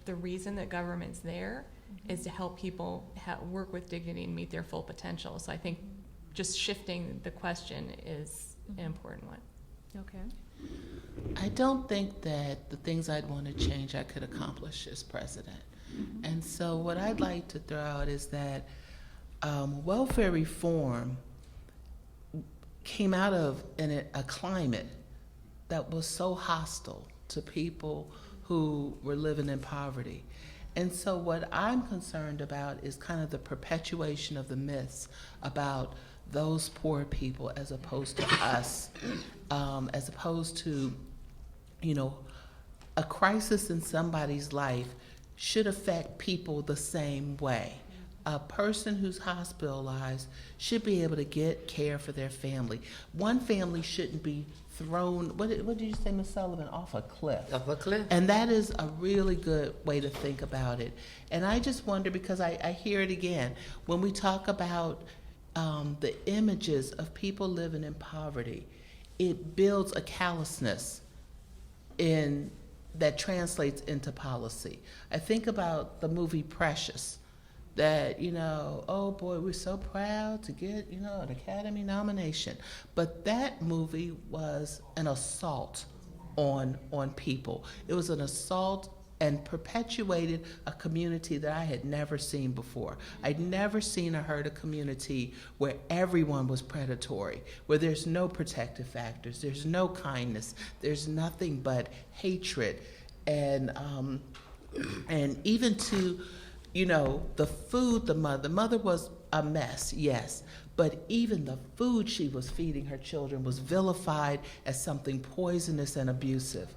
the reason that government's there is to help people work with dignity and meet their full potential. So I think just shifting the question is an important one. Okay. I don't think that the things I'd want to change I could accomplish as president. And so what I'd like to throw out is that welfare reform came out of a climate that was so hostile to people who were living in poverty. And so what I'm concerned about is kind of the perpetuation of the myths about those poor people as opposed to us, as opposed to, a crisis in somebody's life should affect people the same way. A person who's hospitalized should be able to get care for their family. One family shouldn't be thrown, what did you say, Ms. Sullivan, off a cliff? Off a cliff. And that is a really good way to think about it. And I just wonder, because I hear it again, when we talk about the images of people living in poverty, it builds a callousness that translates into policy. I think about the movie Precious, that, oh boy, we're so proud to get, an Academy nomination. But that movie was an assault on people. It was an assault and perpetuated a community that I had never seen before. I'd never seen or heard a community where everyone was predatory, where there's no protective factors, there's no kindness, there's nothing but hatred, and even to, the food the mother was a mess, yes, but even the food she was feeding her children was vilified as something poisonous and abusive.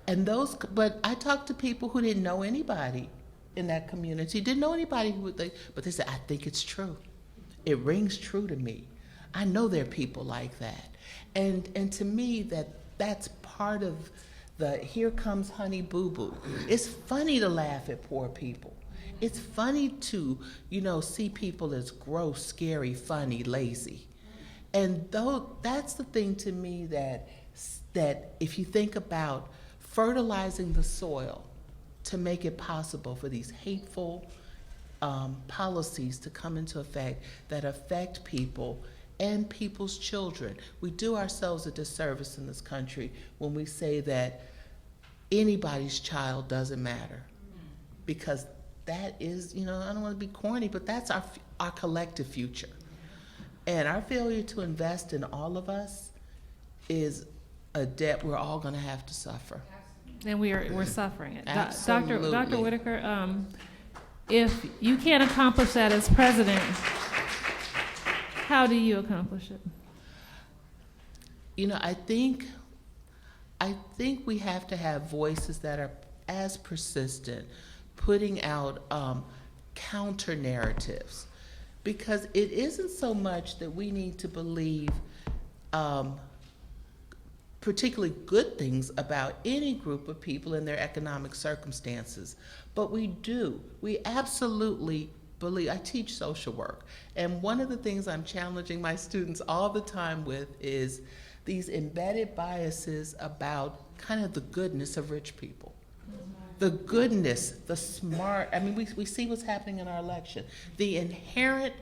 But I talked to people who didn't know anybody in that community, didn't know anybody who would think, but they said, I think it's true. It rings true to me. I know there are people like that. And to me, that's part of the here comes honey boo boo. It's funny to laugh at poor people. It's funny to, see people as gross, scary, funny, lazy. And that's the thing to me that if you think about fertilizing the soil to make it possible for these hateful policies to come into effect that affect people and people's children. We do ourselves a disservice in this country when we say that anybody's child doesn't matter, because that is, I don't want to be corny, but that's our collective future. And our failure to invest in all of us is a debt we're all going to have to suffer. And we're suffering it. Absolutely. Dr. Whitaker, if you can't accomplish that as president, how do you accomplish it? I think we have to have voices that are as persistent, putting out counter narratives, because it isn't so much that we need to believe particularly good things about any group of people in their economic circumstances, but we absolutely believe. I teach social work, and one of the things I'm challenging my students all the time with is these embedded biases about kind of the goodness of rich people. The goodness, the smart, we see what's happening in our election, the inherent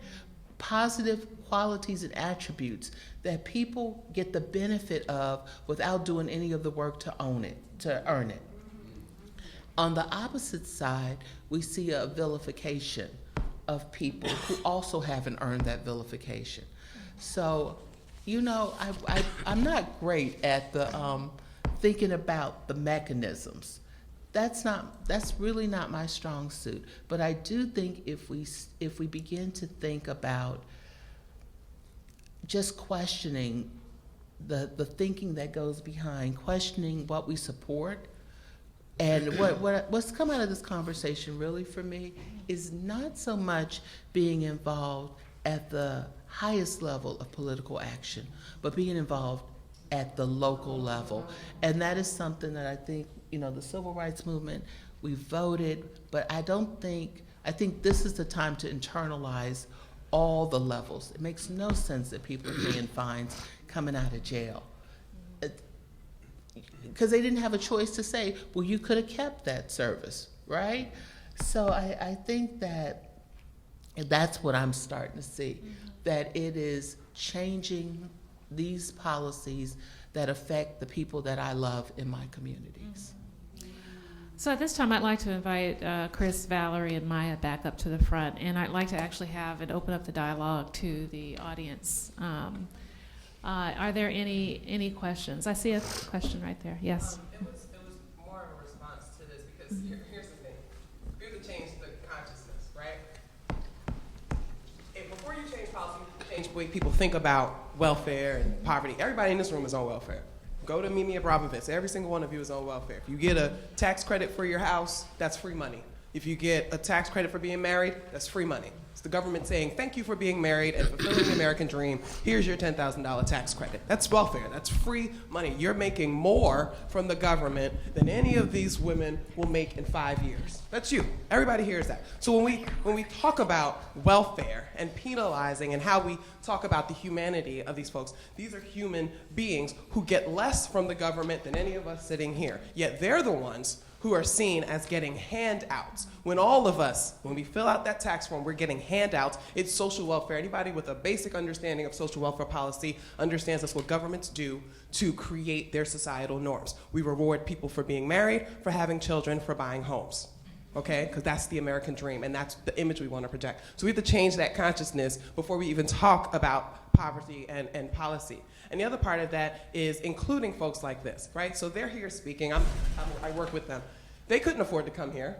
positive qualities and attributes that people get the benefit of without doing any of the work to earn it. On the opposite side, we see a vilification of people who also haven't earned that vilification. So, I'm not great at the thinking about the mechanisms. That's really not my strong suit. But I do think if we begin to think about just questioning the thinking that goes behind, questioning what we support, and what's come out of this conversation really for me is not so much being involved at the highest level of political action, but being involved at the local level. And that is something that I think, the civil rights movement, we voted, but I think this is the time to internalize all the levels. It makes no sense that people are paying fines coming out of jail. Because they didn't have a choice to say, well, you could have kept that service, right? So I think that's what I'm starting to see, that it is changing these policies that affect the people that I love in my communities. So at this time, I'd like to invite Chris, Valerie, and Maya back up to the front, and I'd like to actually have and open up the dialogue to the audience. Are there any questions? I see a question right there. Yes. It was more of a response to this because here's the thing. We have to change the consciousness, right? Before you change policy, you change the way people think about welfare and poverty. Everybody in this room is on welfare. Go to Mimi Abramovitz. Every single one of you is on welfare. If you get a tax credit for your house, that's free money. If you get a tax credit for being married, that's free money. It's the government saying, thank you for being married and fulfilling the American dream. Here's your $10,000 tax credit. That's welfare. That's free money. You're making more from the government than any of these women will make in 5 years. That's you. Everybody hears that. So when we talk about welfare and penalizing and how we talk about the humanity of these folks, these are human beings who get less from the government than any of us sitting here. Yet they're the ones who are seen as getting handouts. When all of us, when we fill out that tax form, we're getting handouts. It's social welfare. Anybody with a basic understanding of social welfare policy understands that's what governments do to create their societal norms. We reward people for being married, for having children, for buying homes. Okay, because that's the American dream, and that's the image we want to project. So we have to change that consciousness before we even talk about poverty and policy. And the other part of that is including folks like this, right? So they're here speaking. I work with them. They couldn't afford to come here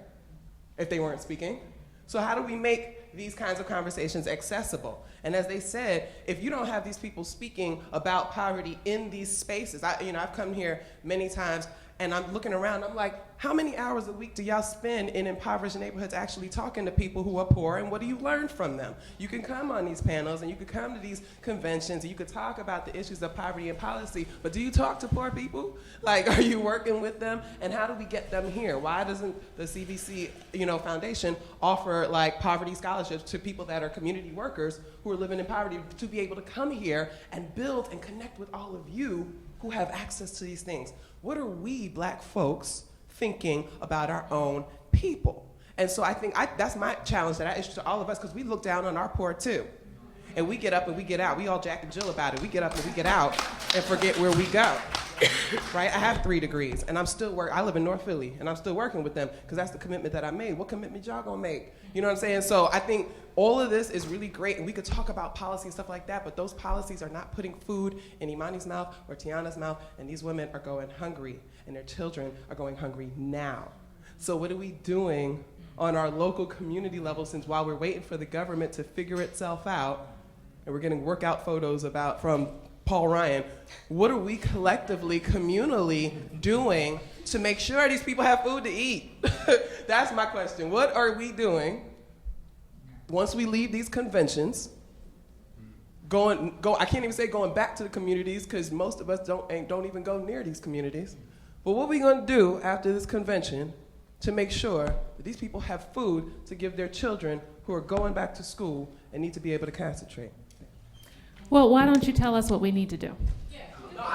if they weren't speaking. So how do we make these kinds of conversations accessible? And as they said, if you don't have these people speaking about poverty in these spaces, I've come here many times, and I'm looking around, I'm like, how many hours a week do y'all spend in impoverished neighborhoods actually talking to people who are poor, and what do you learn from them? You can come on these panels, and you can come to these conventions, and you could talk about the issues of poverty and policy, but do you talk to poor people? Like, are you working with them? And how do we get them here? Why doesn't the CBC, Foundation offer like poverty scholarships to people that are community workers who are living in poverty to be able to come here and build and connect with all of you who have access to these things? What are we black folks thinking about our own people? And so I think that's my challenge that I issue to all of us, because we look down on our poor too. And we get up and we get out. We all Jack and Jill about it. We get up and we get out and forget where we go. Right? I have 3 degrees and I'm still I live in North Philly and I'm still working with them because that's the commitment that I made. What commitment y'all gonna make? You know what I'm saying? So I think all of this is really great, and we could talk about policy and stuff like that, but those policies are not putting food in Imani's mouth or Tiana's mouth, and these women are going hungry, and their children are going hungry now. So what are we doing on our local community level, since while we're waiting for the government to figure itself out, and we're getting workout photos from Paul Ryan, what are we collectively, communally doing to make sure these people have food to eat? That's my question. What are we doing once we leave these conventions, I can't even say going back to the communities, because most of us don't even go near these communities. But what are we going to do after this convention to make sure that these people have food to give their children who are going back to school and need to be able to concentrate? Well, why don't you tell us what we need to do? No,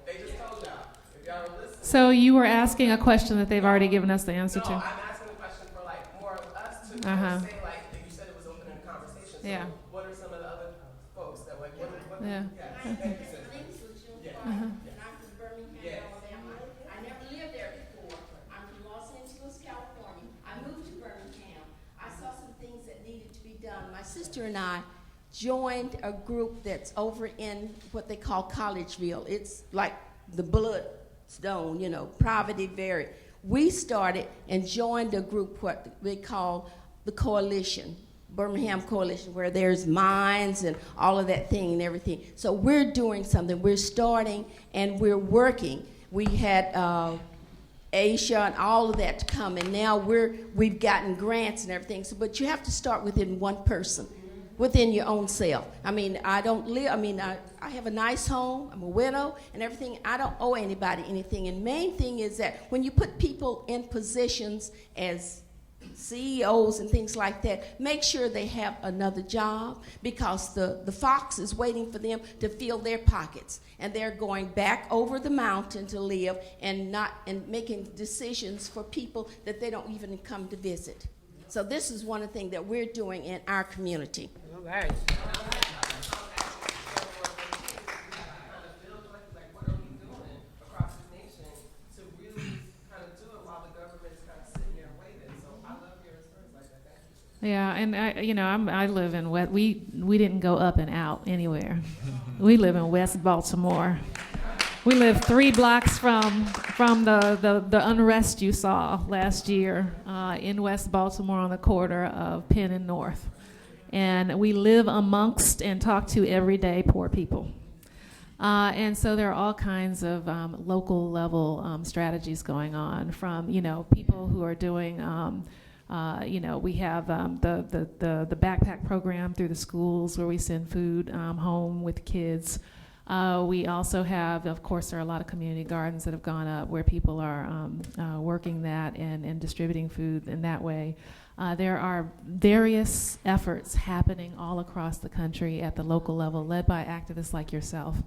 they just told y'all. If y'all are listening. So you were asking a question that they've already given us the answer to. No, I'm asking a question for more of us to say, you said it was open in conversation. So Yeah. What are some of the other folks that what Yeah. Thank you, sis. And I'm from Birmingham, Alabama. I never lived there before. I'm from Los Angeles, California. I moved to Birmingham. I saw some things that needed to be done. My sister and I joined a group that's over in what they call Collegeville. It's like the Bloodstone, poverty varied. We started and joined a group what they call the Coalition, Birmingham Coalition, where there's mines and all of that thing and everything. So we're doing something. We're starting and we're working. We had Asia and all of that to come, and now we've gotten grants and everything. So, but you have to start within one person. within your own self. I mean, I don't live, I have a nice home, I'm a widow and everything. I don't owe anybody anything. And main thing is that when you put people in positions as CEOs and things like that, make sure they have another job, because the fox is waiting for them to fill their pockets, and they're going back over the mountain to live and making decisions for people that they don't even come to visit. So this is one of the things that we're doing in our community. All right. Yeah, and I live in West. We didn't go up and out anywhere. We live in West Baltimore. We live 3 blocks from the unrest you saw last year in West Baltimore on the corner of Penn and North, and we live amongst and talk to everyday poor people. And so there are all kinds of local level strategies going on, from people who are doing. We have the backpack program through the schools where we send food home with kids. We also have, of course, there are a lot of community gardens that have gone up where people are working that and distributing food in that way. There are various efforts happening all across the country at the local level, led by activists like yourself.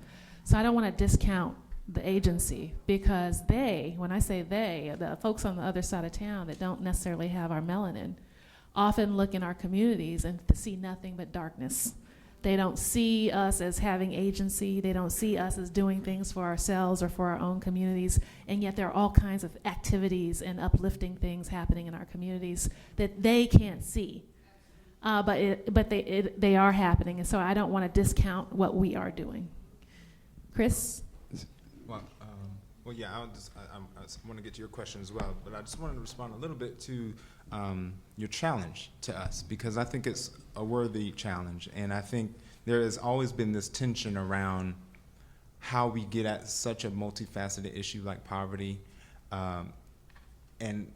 So I don't want to discount the agency, because when I say they, the folks on the other side of town that don't necessarily have our melanin, often look in our communities and see nothing but darkness. They don't see us as having agency. They don't see us as doing things for ourselves or for our own communities. And yet there are all kinds of activities and uplifting things happening in our communities that they can't see. But they are happening. And so I don't want to discount what we are doing. Chris? Well, yeah, I want to get to your question as well, but I just wanted to respond a little bit to your challenge to us, because I think it's a worthy challenge, and I think there has always been this tension around how we get at such a multifaceted issue like poverty, and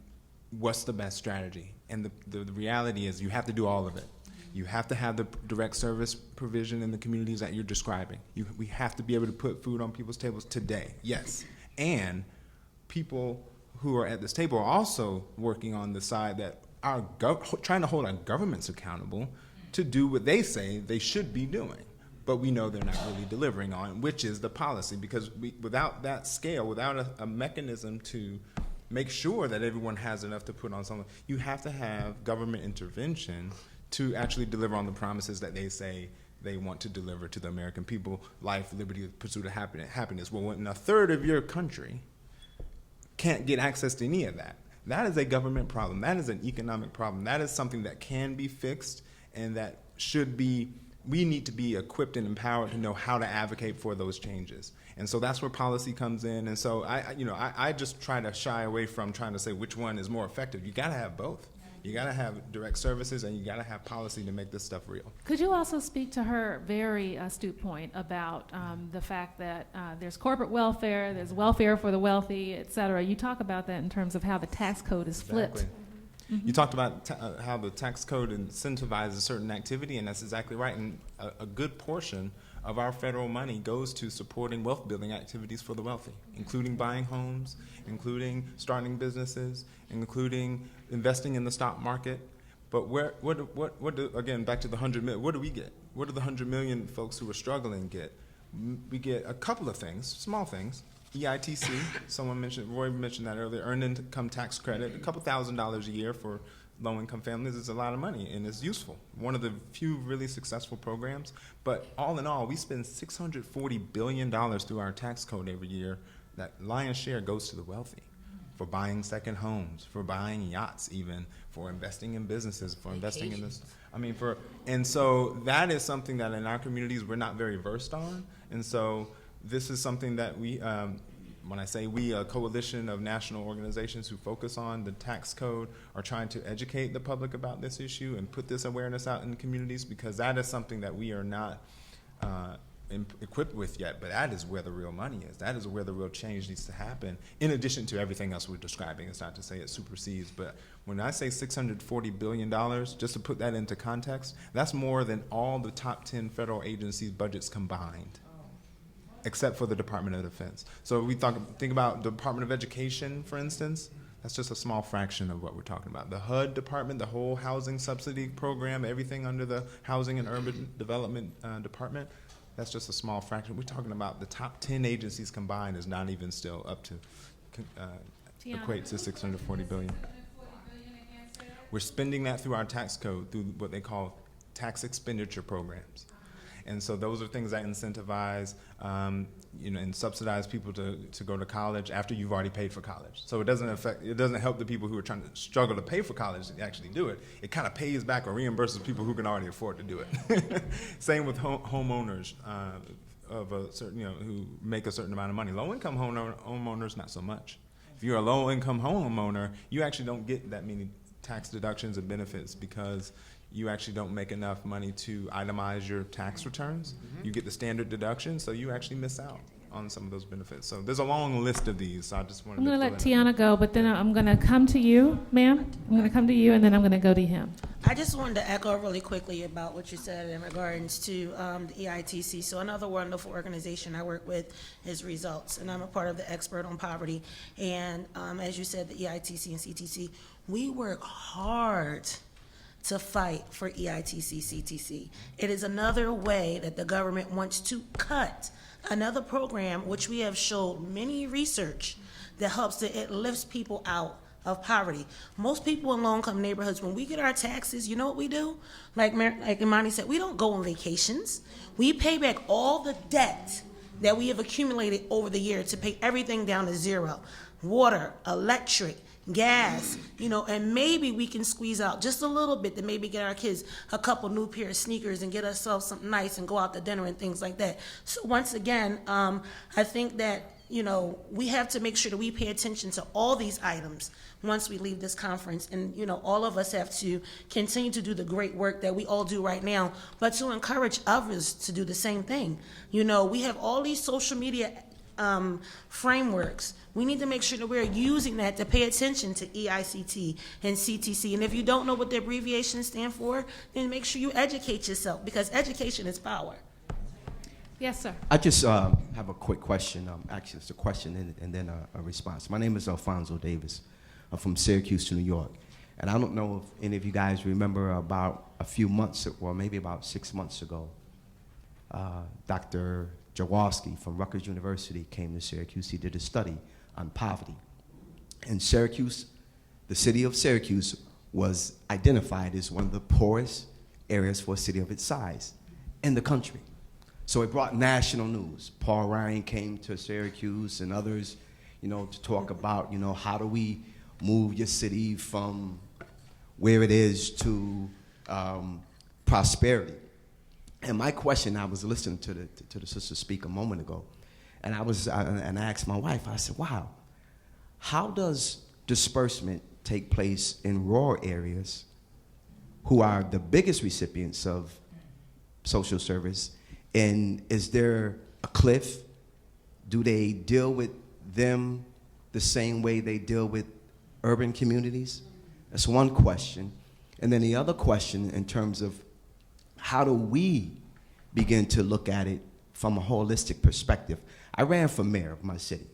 what's the best strategy. And the reality is you have to do all of it. You have to have the direct service provision in the communities that you're describing. We have to be able to put food on people's tables today, yes. And people who are at this table are also working on the side that are trying to hold our governments accountable to do what they say they should be doing. But we know they're not really delivering on, which is the policy, because without that scale, without a mechanism to make sure that everyone has enough to put on something, you have to have government intervention to actually deliver on the promises that they say they want to deliver to the American people: life, liberty, pursuit of happiness. Well, when a third of your country can't get access to any of that, that is a government problem. That is an economic problem. That is something that can be fixed, and that we need to be equipped and empowered to know how to advocate for those changes. And so that's where policy comes in. And so I just try to shy away from trying to say which one is more effective. You gotta have both. You got to have direct services, and you got to have policy to make this stuff real. Could you also speak to her very astute point about the fact that there's corporate welfare, there's welfare for the wealthy, et cetera? You talk about that in terms of how the tax code is flipped. Exactly. Mm-hmm. You talked about how the tax code incentivizes certain activity, and that's exactly right. And a good portion of our federal money goes to supporting wealth-building activities for the wealthy, including buying homes, including starting businesses, including investing in the stock market. But again, back to the 100 million, what do we get? What do the 100 million folks who are struggling get? We get a couple of things, small things. EITC, Roy mentioned that earlier, earned income tax credit, a couple $1,000s a year for low-income families is a lot of money, and it's useful. One of the few really successful programs. But all in all, we spend $640 billion through our tax code every year. That lion's share goes to the wealthy, for buying second homes, for buying yachts even, for investing in businesses, for investing in this. And so that is something that in our communities we're not very versed on. And so this is something that we, when I say we, a coalition of national organizations who focus on the tax code, are trying to educate the public about this issue and put this awareness out in the communities, because that is something that we are not equipped with yet, but that is where the real money is. That is where the real change needs to happen, in addition to everything else we're describing. It's not to say it supersedes, but when I say $640 billion, just to put that into context, that's more than all the top 10 federal agencies' budgets combined, except for the Department of Defense. So we think about the Department of Education, for instance. That's just a small fraction of what we're talking about. The HUD department, the whole housing subsidy program, everything under the Housing and Urban Development Department, that's just a small fraction. We're talking about the top 10 agencies combined is not even still up to equate to $640 billion. We're spending that through our tax code, through what they call tax expenditure programs. And so those are things that incentivize, and subsidize people to go to college after you've already paid for college. So it doesn't help the people who are trying to struggle to pay for college to actually do it. It kind of pays back or reimburses people who can already afford to do it. Same with homeowners of a certain, who make a certain amount of money. Low-income homeowners, not so much. If you're a low-income homeowner, you actually don't get that many tax deductions and benefits because you actually don't make enough money to itemize your tax returns. You get the standard deduction, so you actually miss out on some of those benefits. So there's a long list of these, so I just wanted I'm going to let let Tiana go, but then I'm going to come to you, ma'am. I'm going to come to you, and then I'm going to go to him. I just wanted to echo really quickly about what you said in regards to the EITC. So another wonderful organization I work with is Results, and I'm a part of the Expert on Poverty. And as you said, the EITC and CTC, we work hard to fight for EITC, CTC. It is another way that the government wants to cut another program which we have showed many research that helps it lifts people out of poverty. Most people in low-income neighborhoods, when we get our taxes, you know what we do? Like Imani said, we don't go on vacations. We pay back all the debt that we have accumulated over the year to pay everything down to zero. Water, electric, gas, and maybe we can squeeze out just a little bit to maybe get our kids a couple new pair of sneakers and get ourselves something nice and go out to dinner and things like that. So once again, I think that, we have to make sure that we pay attention to all these items once we leave this conference. And, all of us have to continue to do the great work that we all do right now, but to encourage others to do the same thing. We have all these social media frameworks. We need to make sure that we're using that to pay attention to EICT and CTC. And if you don't know what the abbreviations stand for, then make sure you educate yourself, because education is power. Yes, sir. I just have a quick question. Actually, it's a question and then a response. My name is Alfonso Davis. I'm from Syracuse, New York. And I don't know if any of you guys remember about a few months, or maybe about 6 months ago, Dr. Jaworski from Rutgers University came to Syracuse. He did a study on poverty. And Syracuse, the city of Syracuse, was identified as one of the poorest areas for a city of its size in the country. So it brought national news. Paul Ryan came to Syracuse and others, to talk about, how do we move your city from where it is to prosperity. And my question, I was listening to the sister speak a moment ago, and I asked my wife, I said, wow, how does disbursement take place in rural areas who are the biggest recipients of social service? And is there a cliff? Do they deal with them the same way they deal with urban communities? That's one question. And then the other question, in terms of how do we begin to look at it from a holistic perspective? I ran for mayor of my city,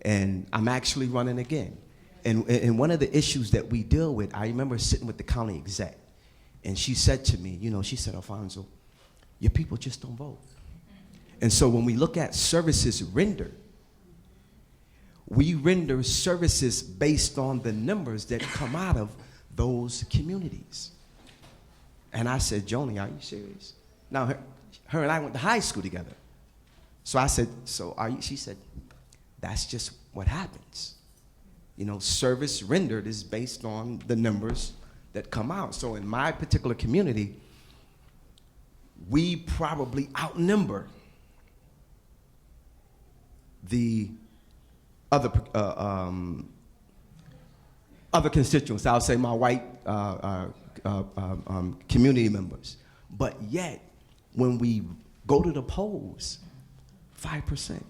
and I'm actually running again. And one of the issues that we deal with, I remember sitting with the county exec, and she said to me, she said, Alfonso, your people just don't vote. And so when we look at services rendered, we render services based on the numbers that come out of those communities. And I said, Joni, are you serious? Now, her and I went to high school together. So I said, so are you? She said, that's just what happens. Service rendered is based on the numbers that come out. So in my particular community, we probably outnumber the other constituents. I'll say my white community members. But yet, when we go to the polls. 5%.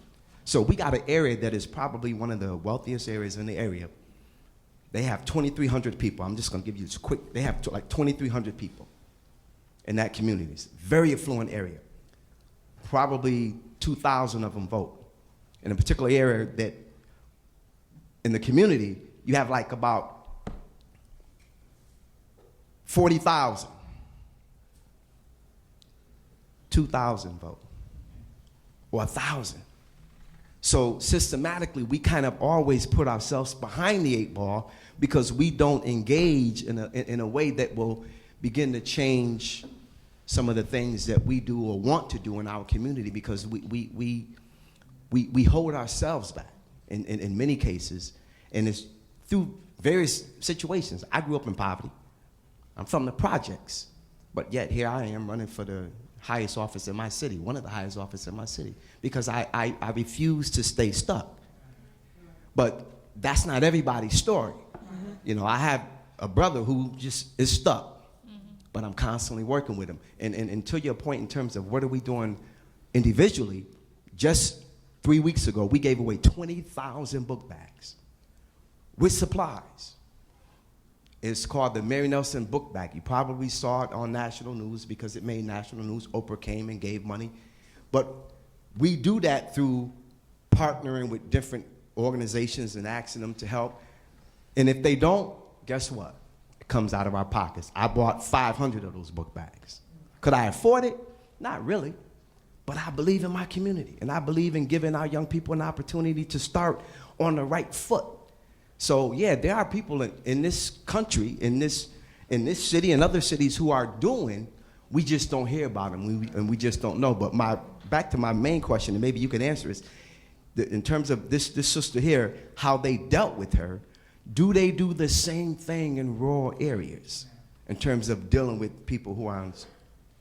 So we got an area that is probably one of the wealthiest areas in the area. They have 2,300 people. I'm just going to give you this quick. They have like 2,300 people in that community. It's a very affluent area. Probably 2,000 of them vote. In a particular area that in the community, you have like about 40,000. 2,000 vote, or 1,000. So systematically, we kind of always put ourselves behind the 8 ball because we don't engage in a way that will begin to change some of the things that we do or want to do in our community, because we hold ourselves back in many cases, and it's through various situations. I grew up in poverty. I'm from the projects, but yet here I am running for the highest office in my city, one of the highest offices in my city, because I refuse to stay stuck. But that's not everybody's story. You know, I have a brother who just is stuck, but I'm constantly working with him. And to your point in terms of what are we doing individually, just 3 weeks ago, we gave away 20,000 book bags with supplies. It's called the Mary Nelson Book Bag. You probably saw it on national news because it made national news. Oprah came and gave money. But we do that through partnering with different organizations and asking them to help. And if they don't, guess what? It comes out of our pockets. I bought 500 of those book bags. Could I afford it? Not really. But I believe in my community, and I believe in giving our young people an opportunity to start on the right foot. So yeah, there are people in this country, in this city and other cities who are doing, we just don't hear about them, and we just don't know. But back to my main question, and maybe you can answer is, in terms of this sister here, how they dealt with her, do they do the same thing in rural areas in terms of dealing with people who are on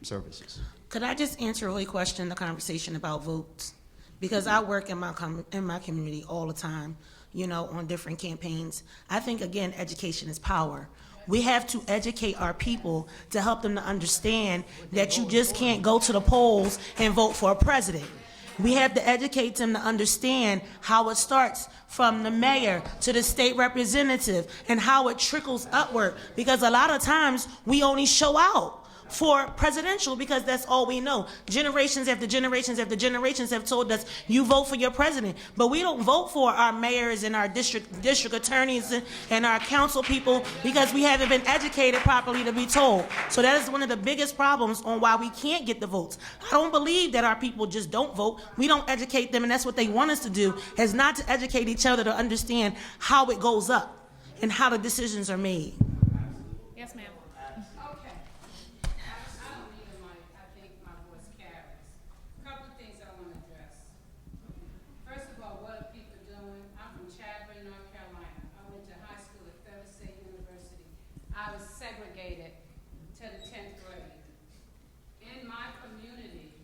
services? Could I just answer a really question, the conversation about votes? Because I work in my community all the time, you know, on different campaigns. I think, again, education is power. We have to educate our people to help them to understand that you just can't go to the polls and vote for a president. We have to educate them to understand how it starts from the mayor to the state representative and how it trickles upward, because a lot of times we only show out for presidential because that's all we know. Generations after generations after generations have told us, you vote for your president, but we don't vote for our mayors and our district attorneys and our council people because we haven't been educated properly to be told. So that is one of the biggest problems on why we can't get the votes. I don't believe that our people just don't vote. We don't educate them, and that's what they want us to do, is not to educate each other to understand how it goes up and how the decisions are made. Yes, ma'am. I was segregated to the 10th grade. In my community,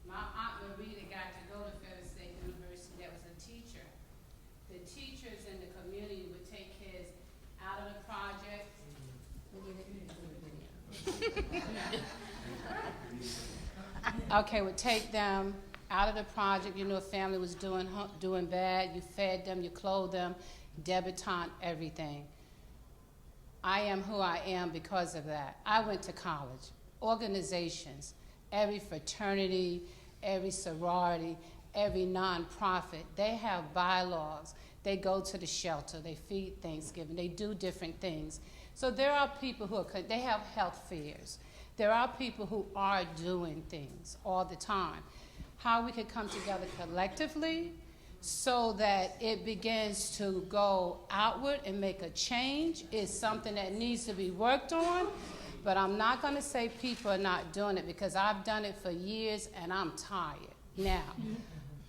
my Aunt Marita got to go to Federal State University. That was a teacher. The teachers in the community would take kids out of the project. Okay, would take them out of the project. You know, a family was doing bad. You fed them, you clothed them, debutante, everything. I am who I am because of that. I went to college. Organizations, every fraternity, every sorority, every nonprofit, they have bylaws. They go to the shelter, they feed Thanksgiving, they do different things. So there are people who they have health fairs. There are people who are doing things all the time. How we could come together collectively so that it begins to go outward and make a change is something that needs to be worked on. But I'm not going to say people are not doing it, because I've done it for years and I'm tired. Now,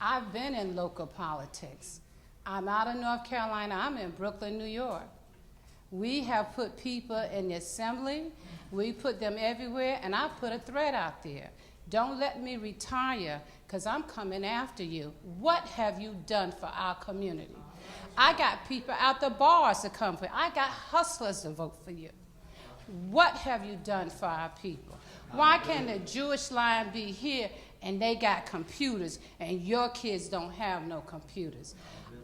I've been in local politics. I'm out of North Carolina. I'm in Brooklyn, New York. We have put people in the assembly. We put them everywhere, and I put a threat out there. Don't let me retire, because I'm coming after you. What have you done for our community? I got people out the bars to come for you. I got hustlers to vote for you. What have you done for our people? Why can't the Jewish line be here and they got computers, and your kids don't have no computers.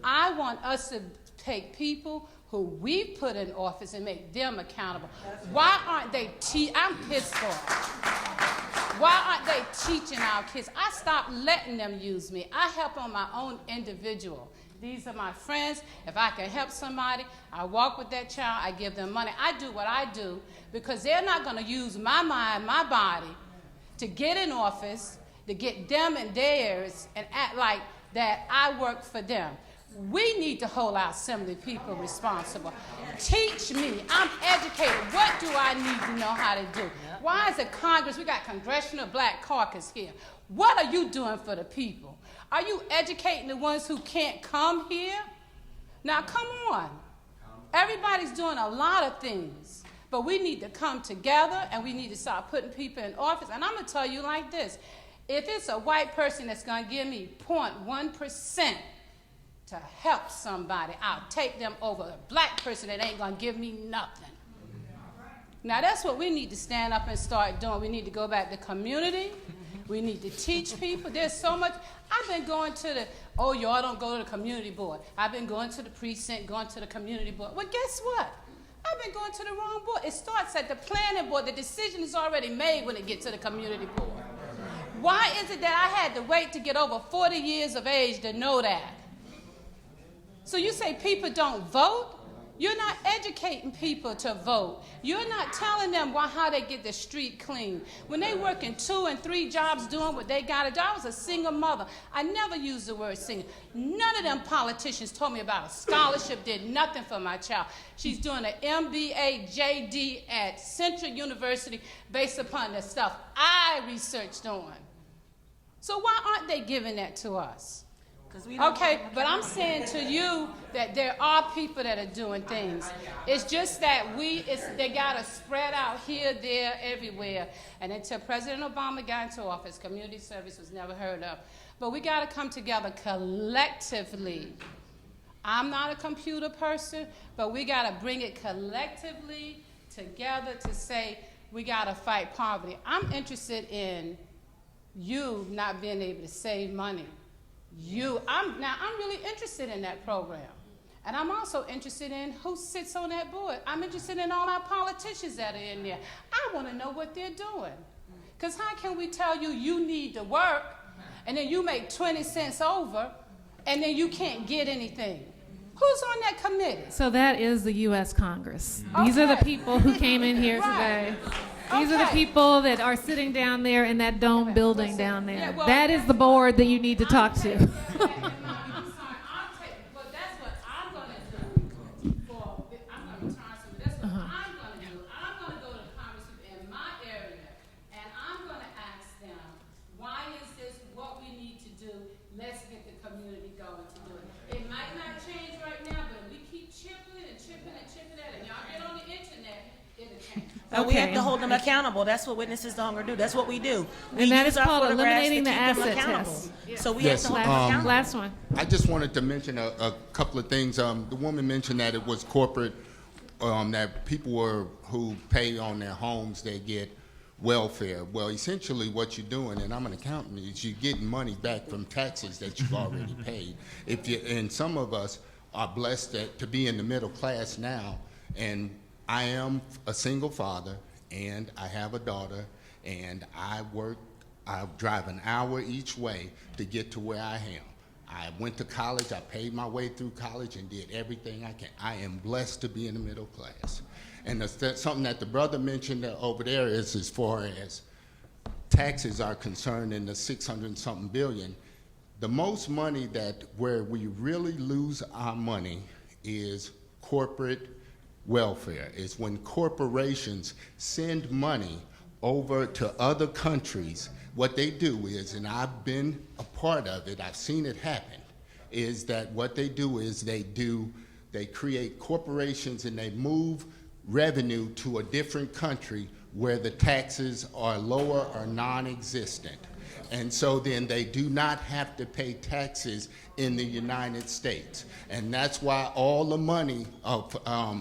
I want us to take people who we put in office and make them accountable. Why aren't they I'm pissed off. Why aren't they teaching our kids? I stopped letting them use me. I help on my own individual. These are my friends. If I can help somebody, I walk with that child, I give them money. I do what I do because they're not going to use my mind, my body, to get in office, to get them and theirs and act like that I work for them. We need to hold our assembly people responsible. Teach me. I'm educated. What do I need to know how to do? Why is it Congress? We got Congressional Black Caucus here. What are you doing for the people? Are you educating the ones who can't come here? Now, come on. Everybody's doing a lot of things, but we need to come together and we need to start putting people in office. And I'm going to tell you like this. If it's a white person that's going to give me 0.1% to help somebody, I'll take them over a black person that ain't going to give me nothing. Now, that's what we need to stand up and start doing. We need to go back to community. We need to teach people. There's so much. I've been going to the, y'all don't go to the community board. I've been going to the precinct, going to the community board. Well, guess what? I've been going to the wrong board. It starts at the planning board. The decision is already made when it gets to the community board. Why is it that I had to wait to get over 40 years of age to know that? So you say people don't vote? You're not educating people to vote. You're not telling them how they get the street clean. When they working 2 and 3 jobs doing what they got to do, I was a single mother. I never used the word single. None of them politicians told me about a scholarship, did nothing for my child. She's doing an MBA, JD at Central University based upon the stuff I researched on. So why aren't they giving that to us? Okay, but I'm saying to you that there are people that are doing things. It's just that they got to spread out here, there, everywhere. And until President Obama got into office, community service was never heard of. But we got to come together collectively. I'm not a computer person, but we got to bring it collectively together to say we got to fight poverty. I'm interested in you not being able to save money. I'm really interested in that program. And I'm also interested in who sits on that board. I'm interested in all our politicians that are in there. I want to know what they're doing. Because how can we tell you you need to work, and then you make 20 cents over, and then you can't get anything? Who's on that committee? So that is the U.S. Congress. These are the people who came in here today. These are the people that are sitting down there in that dome building down there. That is the board that you need to talk to. But that's what I'm going to do. I'm going to retire some. That's what I'm going to do. I'm going to go to congressmen in my area, and I'm going to ask them, why is this what we need to do? Let's get the community going to do it. It might not change right now, but if we keep chipping and chipping and chipping at it, and y'all get on the internet, it'll change. We have to hold them accountable. That's what Witnesses to Hunger do. That's what we do. And that is called eliminating the asset test. So we have to hold them accountable. Last one. I just wanted to mention a couple of things. The woman mentioned that it was corporate, that people who pay on their homes, they get welfare. Well, essentially what you're doing, and I'm an accountant, is you're getting money back from taxes that you've already paid. And some of us are blessed to be in the middle class now, and I am a single father, and I have a daughter, and I drive an hour each way to get to where I am. I went to college, I paid my way through college and did everything I can. I am blessed to be in the middle class. And something that the brother mentioned over there is, as far as taxes are concerned, in the 600-something billion, the most money where we really lose our money is corporate welfare. Is when corporations send money over to other countries. What they do is, and I've been a part of it, I've seen it happen, is that what they do is they create corporations and they move revenue to a different country where the taxes are lower or non-existent. And so then they do not have to pay taxes in the United States. And that's why all the money of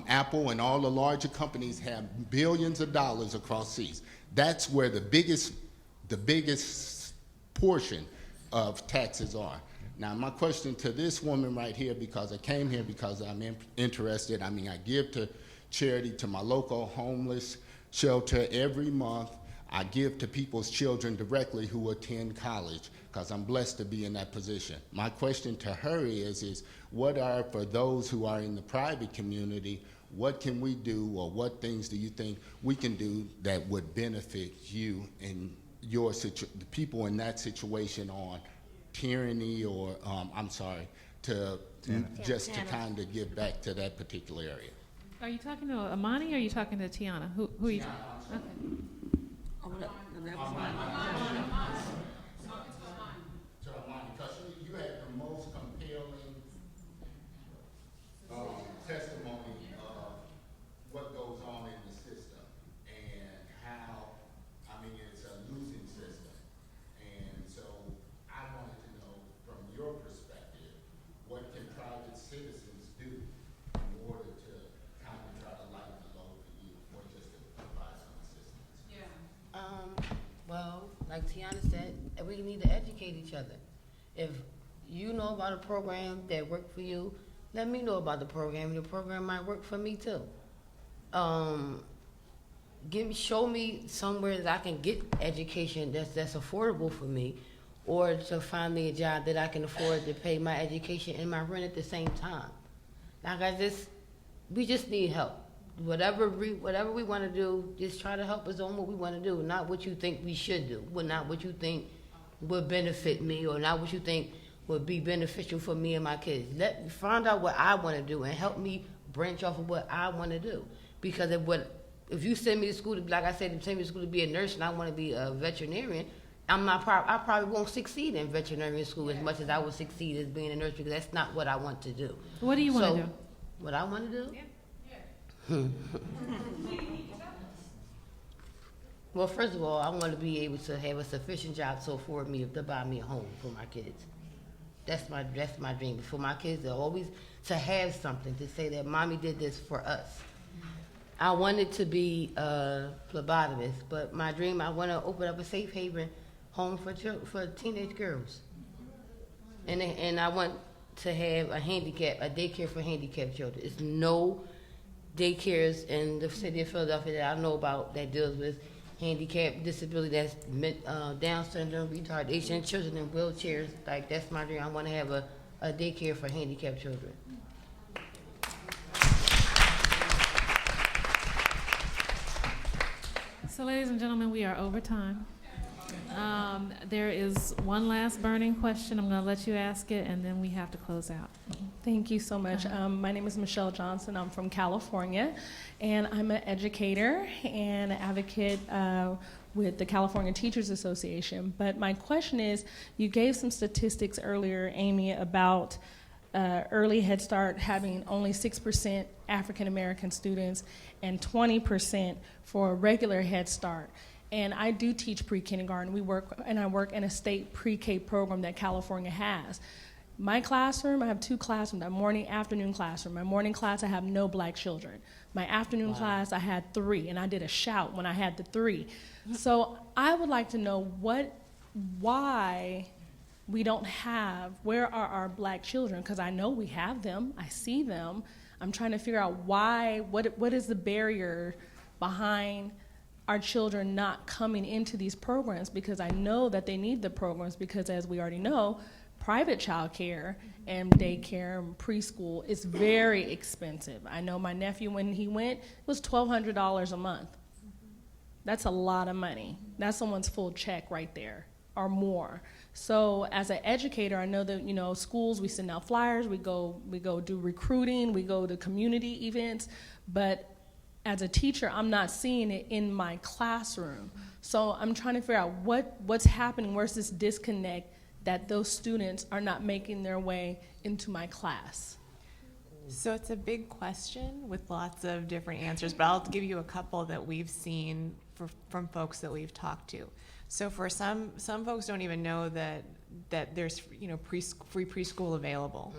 Apple and all the larger companies have billions of dollars across seas. That's where the biggest portion of taxes are. Now, my question to this woman right here, because I came here because I'm interested, I mean, I give to charity to my local homeless shelter every month. I give to people's children directly who attend college because I'm blessed to be in that position. My question to her is what are, for those who are in the private community, what can we do, or what things do you think we can do that would benefit you and your the people in that situation on tyranny, or just to kind of give back to that particular area? Are you talking to Amani or are you talking to Tiana? Who are you talking to? Okay. Because you had the most compelling testimony of what goes on in the system and how, I mean, it's a losing system. And so I wanted to know, from your perspective, what can private citizens do in order to kind of try to lighten the load for you, or just to provide some assistance? Well, like Tiana said, we need to educate each other. If you know about a program that worked for you, let me know about the program, and the program might work for me too. Show me somewhere that I can get education that's affordable for me, or to find me a job that I can afford to pay my education and my rent at the same time. Like we just need help. Whatever we want to do, just try to help us on what we want to do, not what you think we should do, not what you think would benefit me, or not what you think would be beneficial for me and my kids. Let me find out what I want to do and help me branch off of what I want to do. Because if you send me to school, like I said, send me to school to be a nurse and I want to be a veterinarian, I probably won't succeed in veterinary school as much as I would succeed as being a nurse, because that's not what I want to do. What do you want to do? What I want to do? Well, first of all, I want to be able to have a sufficient job to afford me to buy me a home for my kids. That's my dream. For my kids, they're always to have something to say that mommy did this for us. I wanted to be a phlebotomist, but my dream, I want to open up a safe haven home for teenage girls. And I want to have a daycare for handicapped children. There's no daycares in the city of Philadelphia that I know about that deals with handicap, disability, that's Down syndrome, retardation, children in wheelchairs. Like, that's my dream. I want to have a daycare for handicapped children. So, ladies and gentlemen, we are over time. There is one last burning question. I'm going to let you ask it, and then we have to close out. Thank you so much. My name is Michelle Johnson. I'm from California, and I'm an educator and an advocate with the California Teachers Association. But my question is, you gave some statistics earlier, Amy, about early Head Start having only 6% African American students and 20% for regular Head Start. And I do teach pre-kindergarten. I work in a state pre-K program that California has. My classroom, I have two classrooms, a morning, afternoon classroom. My morning class, I have no black children. My afternoon class, I had 3, and I did a shout when I had the 3. So I would like to know why we don't have, where are our black children? Because I know we have them, I see them. I'm trying to figure out what is the barrier behind our children not coming into these programs, because I know that they need the programs, because as we already know, private child care and daycare and preschool is very expensive. I know my nephew, when he went, it was $1,200 a month. That's a lot of money. That's someone's full check right there, or more. So as an educator, I know that, schools, we send out flyers, we go do recruiting, we go to community events, but as a teacher, I'm not seeing it in my classroom. So I'm trying to figure out what's happening, where's this disconnect that those students are not making their way into my class. So it's a big question with lots of different answers, but I'll give you a couple that we've seen from folks that we've talked to. So for some folks don't even know that there's free preschool available.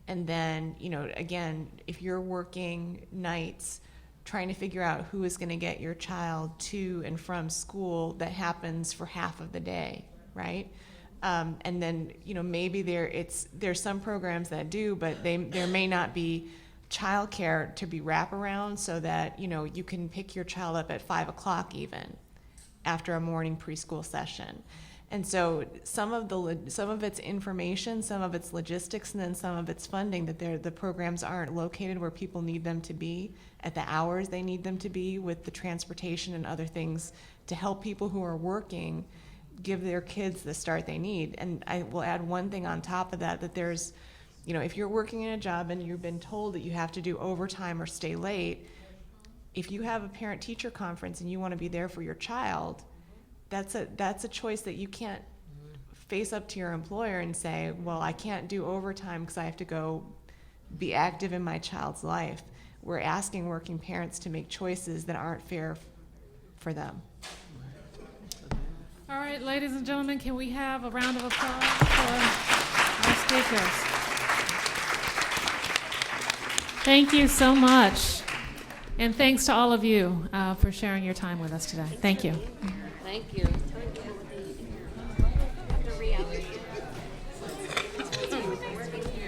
And then, again, if you're working nights, trying to figure out who is going to get your child to and from school, that happens for half of the day, right? And then, maybe there's some programs that do, but there may not be childcare to be wraparound so that, you can pick your child up at 5 o'clock even after a morning preschool session. And so some of its information, some of its logistics, and then some of its funding, that the programs aren't located where people need them to be at the hours they need them to be, with the transportation and other things to help people who are working give their kids the start they need. And I will add one thing on top of that, that there's, if you're working in a job and you've been told that you have to do overtime or stay late, if you have a parent-teacher conference and you want to be there for your child, that's a choice that you can't face up to your employer and say, well, I can't do overtime because I have to go be active in my child's life. We're asking working parents to make choices that aren't fair for them. All right, ladies and gentlemen, can we have a round of applause for our speakers? Thank you so much. And thanks to all of you for sharing your time with us today. Thank you. Thank you.